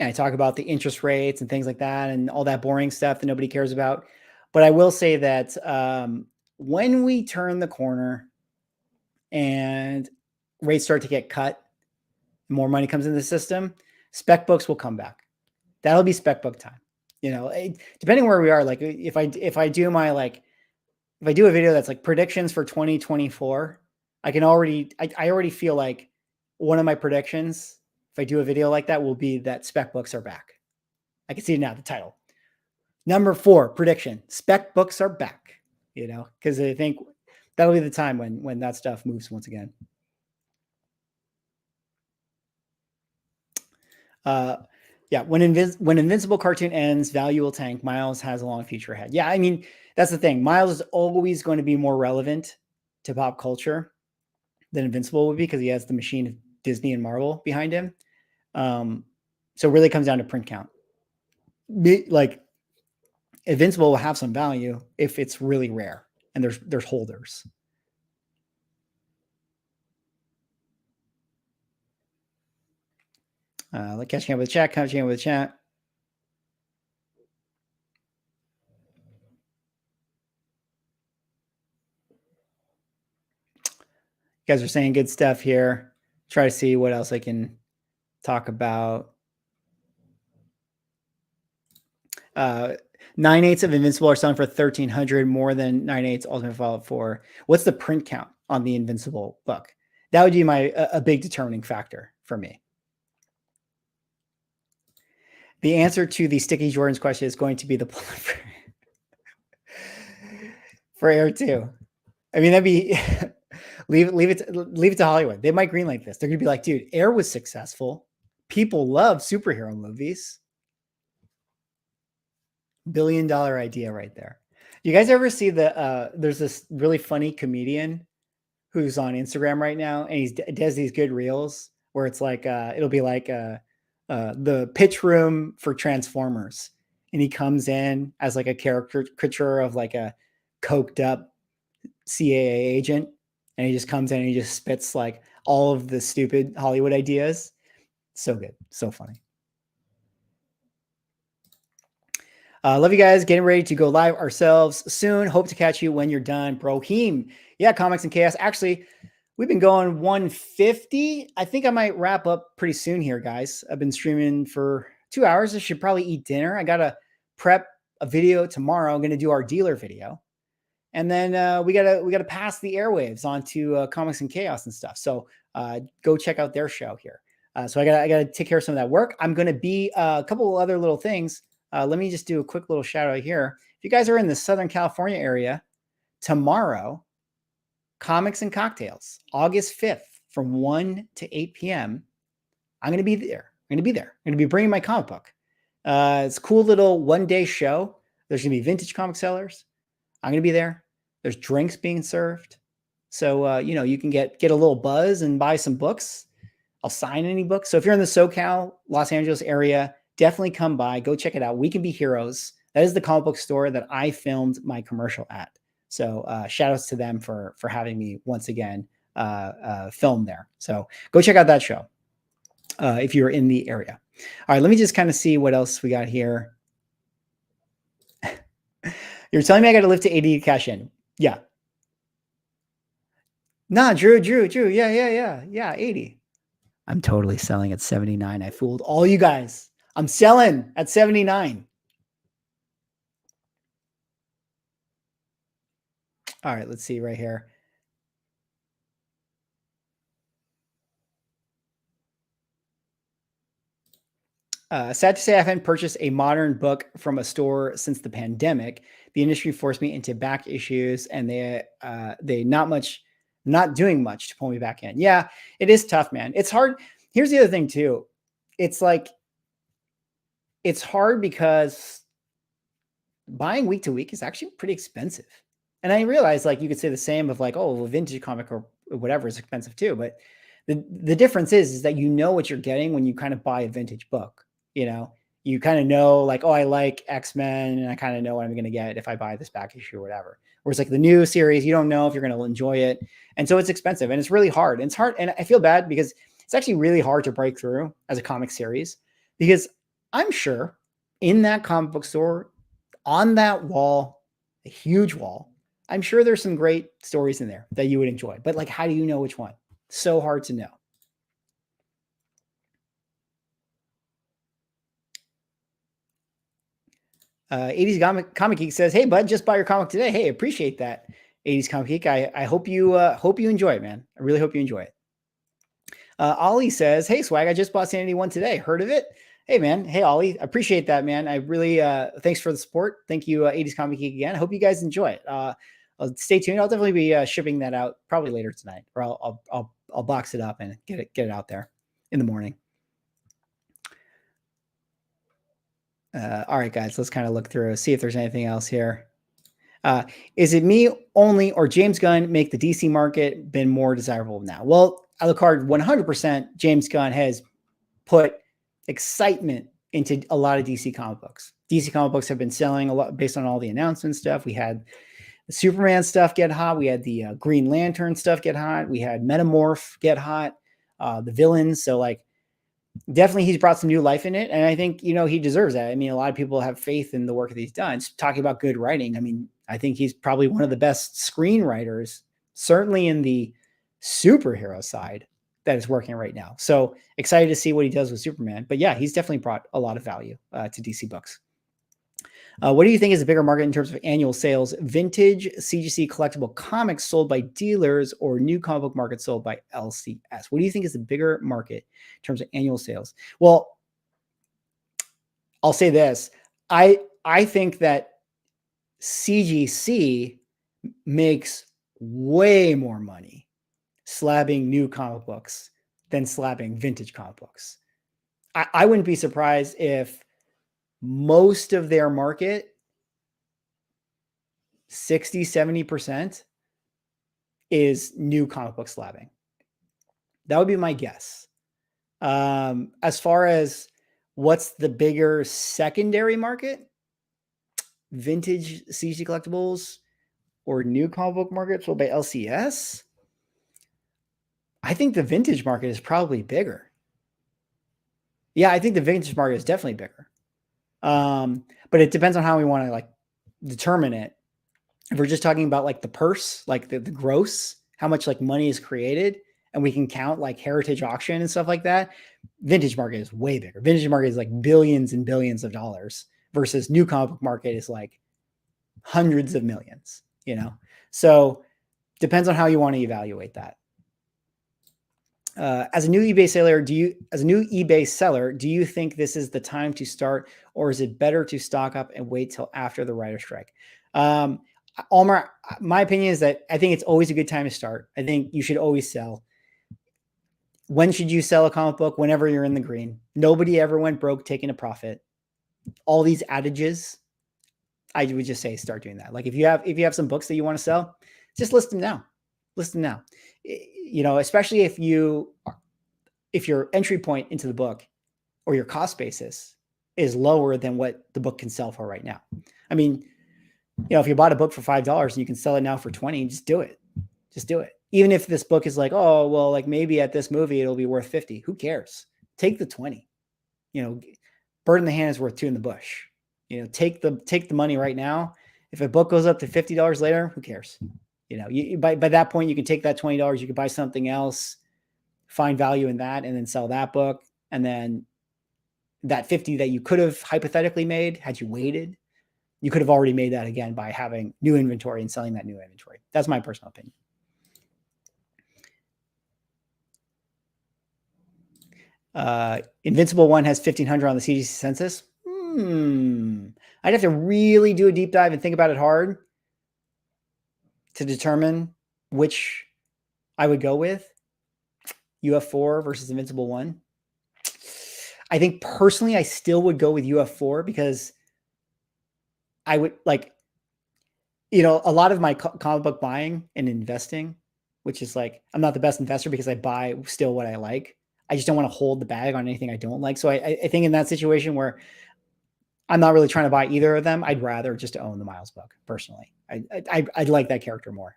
I talk about the interest rates and things like that and all that boring stuff that nobody cares about. But I will say that when we turn the corner and rates start to get cut, more money comes into the system, spec books will come back. That'll be spec book time. You know, depending where we are, like if I do my if I do a video that's like predictions for 2024, I already feel like one of my predictions, if I do a video like that, will be that spec books are back. I can see it now, the title. Number 4 prediction, spec books are back, you know, because I think that'll be the time when that stuff moves once again. Yeah, when Invincible cartoon ends, value will tank. Miles has a long future ahead. Yeah, I mean, that's the thing. Miles is always going to be more relevant to pop culture than Invincible would be because he has the machine of Disney and Marvel behind him. So it really comes down to print count. Like Invincible will have some value if it's really rare and there's holders. Like catching up with chat. You guys are saying good stuff here. Try to see what else I can talk about. 9/8 of Invincible are selling for 1,300, more than 9/8 Ultimate Fallout 4. What's the print count on the Invincible book? That would be a big determining factor for me. The answer to the Sticky Jordan's question is going to be the for Air 2. I mean, that'd be leave it to Hollywood. They might greenlight this. They're gonna be like, dude, Air was successful. People love superhero movies. $1 billion idea right there. You guys ever see there's this really funny comedian who's on Instagram right now, and he does these good reels where it's like it'll be like the pitch room for Transformers, and he comes in as like a caricature of like a coked up CAA agent, and he just comes in and he just spits like all of the stupid Hollywood ideas. So good, so funny. Love you guys. Getting ready to go live ourselves soon. Hope to catch you when you're done. Broheem. Yeah, Comics and Chaos. Actually, we've been going 150. I think I might wrap up pretty soon here, guys. I've been streaming for 2 hours. I should probably eat dinner. I got to prep a video tomorrow. I'm going to do our dealer video. And then we gotta pass the airwaves onto Comics and Chaos and stuff. So go check out their show here. So I gotta take care of some of that work. I'm gonna be a couple of other little things. Let me just do a quick little shout out here. If you guys are in the Southern California area, tomorrow, Comics and Cocktails, August 5th from 1 to 8 p.m. I'm gonna be there. I'm gonna be bringing my comic book. It's a cool little one-day show. There's gonna be vintage comic sellers. I'm gonna be there. There's drinks being served. So, you can get a little buzz and buy some books. I'll sign any books. So if you're in the SoCal, Los Angeles area, definitely come by. Go check it out. We Can Be Heroes. That is the comic book store that I filmed my commercial at. So shout outs to them for having me once again film there. So go check out that show if you're in the area. All right, let me just kind of see what else we got here. You're telling me I got to live to 80 to cash in. Yeah. Nah, Drew. Yeah, 80. I'm totally selling at 79. I fooled all you guys. I'm selling at 79. All right, let's see right here. Sad to say I haven't purchased a modern book from a store since the pandemic. The industry forced me into back issues, and they not doing much to pull me back in. Yeah, it is tough, man. It's hard. Here's the other thing too. It's like it's hard because buying week to week is actually pretty expensive. And I realize like you could say the same of like, oh, a vintage comic or whatever is expensive too. But the difference is that you know what you're getting when you kind of buy a vintage book. You know, you kind of know like, oh, I like X-Men and I kind of know what I'm going to get if I buy this back issue or whatever. Whereas like the new series, you don't know if you're going to enjoy it. And so it's expensive and it's really hard. And it's hard. And I feel bad because it's actually really hard to break through as a comic series because I'm sure in that comic book store, on that wall, a huge wall, I'm sure there's some great stories in there that you would enjoy. But like, how do you know which one? So hard to know. '80s Comic Geek says, "Hey, bud, just bought your comic today. Hey, appreciate that, '80s Comic Geek. I hope you enjoy it, man. I really hope you enjoy it." Ollie says, "Hey, Swag, I just bought Sanity 1 today. Heard of it? Hey, man. Hey, Ollie, appreciate that, man. I really thanks for the support. Thank you, '80s Comic Geek again. I hope you guys enjoy it. Stay tuned. I'll definitely be shipping that out probably later tonight, or I'll box it up and get it out there in the morning." All right, guys, let's kind of look through, see if there's anything else here. Is it me only or James Gunn make the DC market been more desirable now? Well, Alucard, 100% James Gunn has put excitement into a lot of DC comic books. DC comic books have been selling a lot based on all the announcement stuff. We had the Superman stuff get hot. We had the Green Lantern stuff get hot. We had Metamorph get hot. The villains. So like, definitely he's brought some new life in it. And I think, he deserves that. I mean, a lot of people have faith in the work that he's done. Talking about good writing. I mean, I think he's probably one of the best screenwriters, certainly in the superhero side that is working right now. So excited to see what he does with Superman. But yeah, he's definitely brought a lot of value to DC books. What do you think is a bigger market in terms of annual sales? Vintage CGC collectible comics sold by dealers or new comic book market sold by LCS? What do you think is the bigger market in terms of annual sales? Well, I'll say this. I think that CGC makes way more money slabbing new comic books than slabbing vintage comic books. I wouldn't be surprised if most of their market, 60-70%, is new comic book slabbing. That would be my guess. As far as what's the bigger secondary market, vintage CG collectibles or new comic book market sold by LCS, I think the vintage market is probably bigger. Yeah, I think the vintage market is definitely bigger. But it depends on how we want to like determine it. If we're just talking about like the purse, like the gross, how much like money is created, and we can count like heritage auction and stuff like that, vintage market is way bigger. Vintage market is like billions and billions of dollars versus new comic book market is like hundreds of millions, So depends on how you want to evaluate that. As a new eBay seller, do you think this is the time to start, or is it better to stock up and wait till after the writer's strike? Almar, my opinion is that I think it's always a good time to start. I think you should always sell. When should you sell a comic book? Whenever you're in the green. Nobody ever went broke taking a profit. All these adages, I would just say start doing that. Like if you have some books that you want to sell, just list them now. Especially if your entry point into the book or your cost basis is lower than what the book can sell for right now. I mean, if you bought a book for $5 and you can sell it now for 20, just do it. Even if this book is like, oh, well, like maybe at this movie, it'll be worth 50. Who cares? Take the 20, bird in the hand is worth two in the bush. Take the money right now. If a book goes up to $50 later, who cares? By that point, you can take that $20, you could buy something else, find value in that, and then sell that book. And then that 50 that you could have hypothetically made had you waited, you could have already made that again by having new inventory and selling that new inventory. That's my personal opinion. Invincible 1 has 1,500 on the CGC census. I'd have to really do a deep dive and think about it hard to determine which I would go with. UF4 versus Invincible 1. I think personally, I still would go with UF4 because I would like, a lot of my comic book buying and investing, which is like, I'm not the best investor because I buy still what I like. I just don't want to hold the bag on anything I don't like. So I think in that situation where I'm not really trying to buy either of them, I'd rather just own the Miles book personally. I'd like that character more.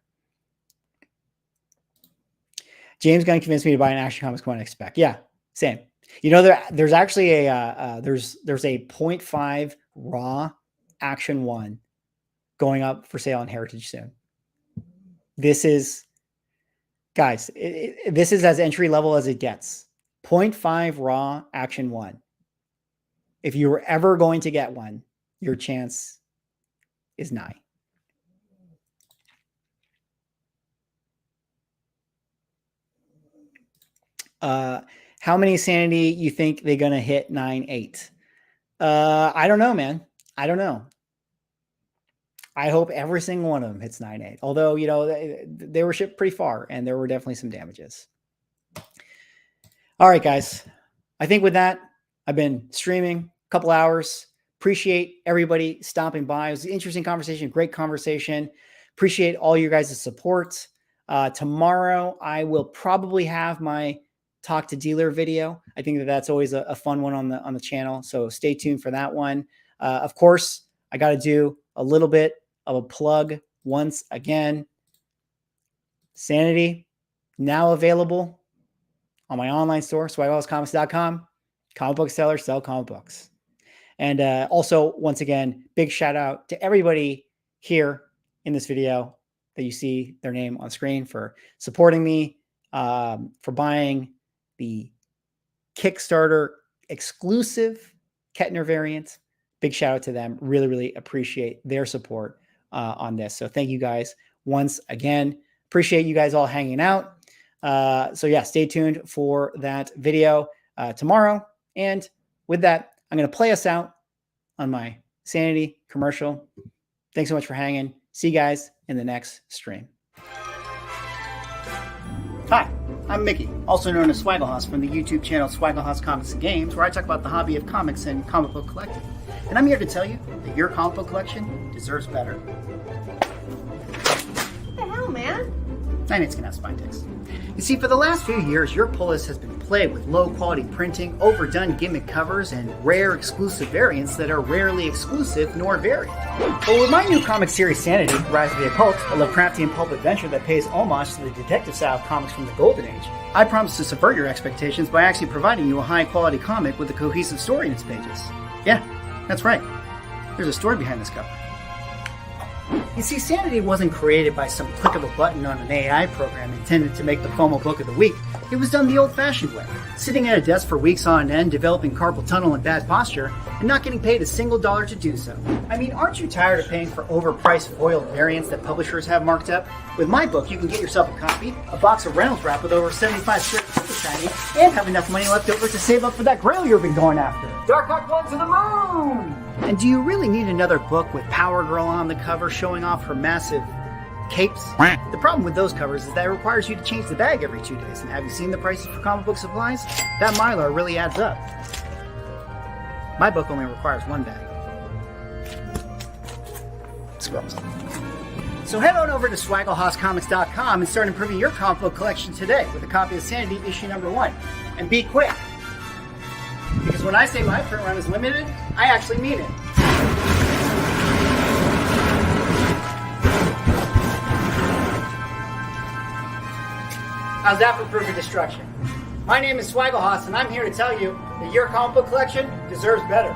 James Gunn convinced me to buy an Action Comics Comics Spec. Yeah, same. There's actually a there's a 0.5 raw Action 1 going up for sale on Heritage soon. This is, guys, this is as entry level as it gets. 0.5 raw Action 1. If you were ever going to get one, your chance is nigh. How many Sanity you think they're going to hit 9.8? I don't know, man. I don't know. I hope every single one of them hits 9.8. Although, they were shipped pretty far and there were definitely some damages. All right, guys. I think with that, I've been streaming a couple hours. Appreciate everybody stopping by. It was an interesting conversation, great conversation. Appreciate all you guys' support. Tomorrow, I will probably have my Talk to Dealer video. I think that's always a fun one on the channel. So stay tuned for that one. Of course, I got to do a little bit of a plug once again. Sanity now available on my online store, swagglehousecomics.com. Comic book sellers sell comic books. And also, once again, big shout out to everybody here in this video that you see their name on screen for supporting me, for buying the Kickstarter exclusive Kettner variant. Big shout out to them. Really, really appreciate their support on this. So thank you guys once again. Appreciate you guys all hanging out. So yeah, stay tuned for that video tomorrow. And with that, I'm going to play us out on my Sanity commercial. Thanks so much for hanging. See you guys in the next stream. Hi, I'm Mickey, also known as Swagglehouse from the YouTube channel Swagglehouse Comics and Games, where I talk about the hobby of comics and comic book collecting. And I'm here to tell you that your comic book collection deserves better. What the hell, man? 9/8's gonna have spine ticks. You see, for the last few years, your pull list has been plagued with low-quality printing, overdone gimmick covers, and rare exclusive variants that are rarely exclusive nor varied. But with my new comic series Sanity, Rise of the Occult, a Lovecraftian pulp adventure that pays homage to the detective style of comics from the Golden Age, I promise to subvert your expectations by actually providing you a high-quality comic with a cohesive story in its pages. Yeah, that's right. There's a story behind this cover. You see, Sanity wasn't created by some click of a button on an AI program intended to make the FOMO book of the week. It was done the old-fashioned way, sitting at a desk for weeks on end, developing carpal tunnel and bad posture, and not getting paid a single dollar to do so. I mean, aren't you tired of paying for overpriced foiled variants that publishers have marked up? With my book, you can get yourself a copy, a box of Reynolds wrap with over 75 strips of shiny, and have enough money left over to save up for that grail you've been going after. Dark Hawk One to the moon! And do you really need another book with Power Girl on the cover showing off her massive capes? The problem with those covers is that it requires you to change the bag every 2 days. And have you seen the prices for comic book supplies? That Mylar really adds up. My book only requires one bag. Scrolls. So head on over to SwaggleHouseComics.com and start improving your comic book collection today with a copy of Sanity issue number 1. And be quick. Because when I say my print run is limited, I actually mean it. How's that for proof of destruction? My name is Swagglehouse, and I'm here to tell you that your comic book collection deserves better.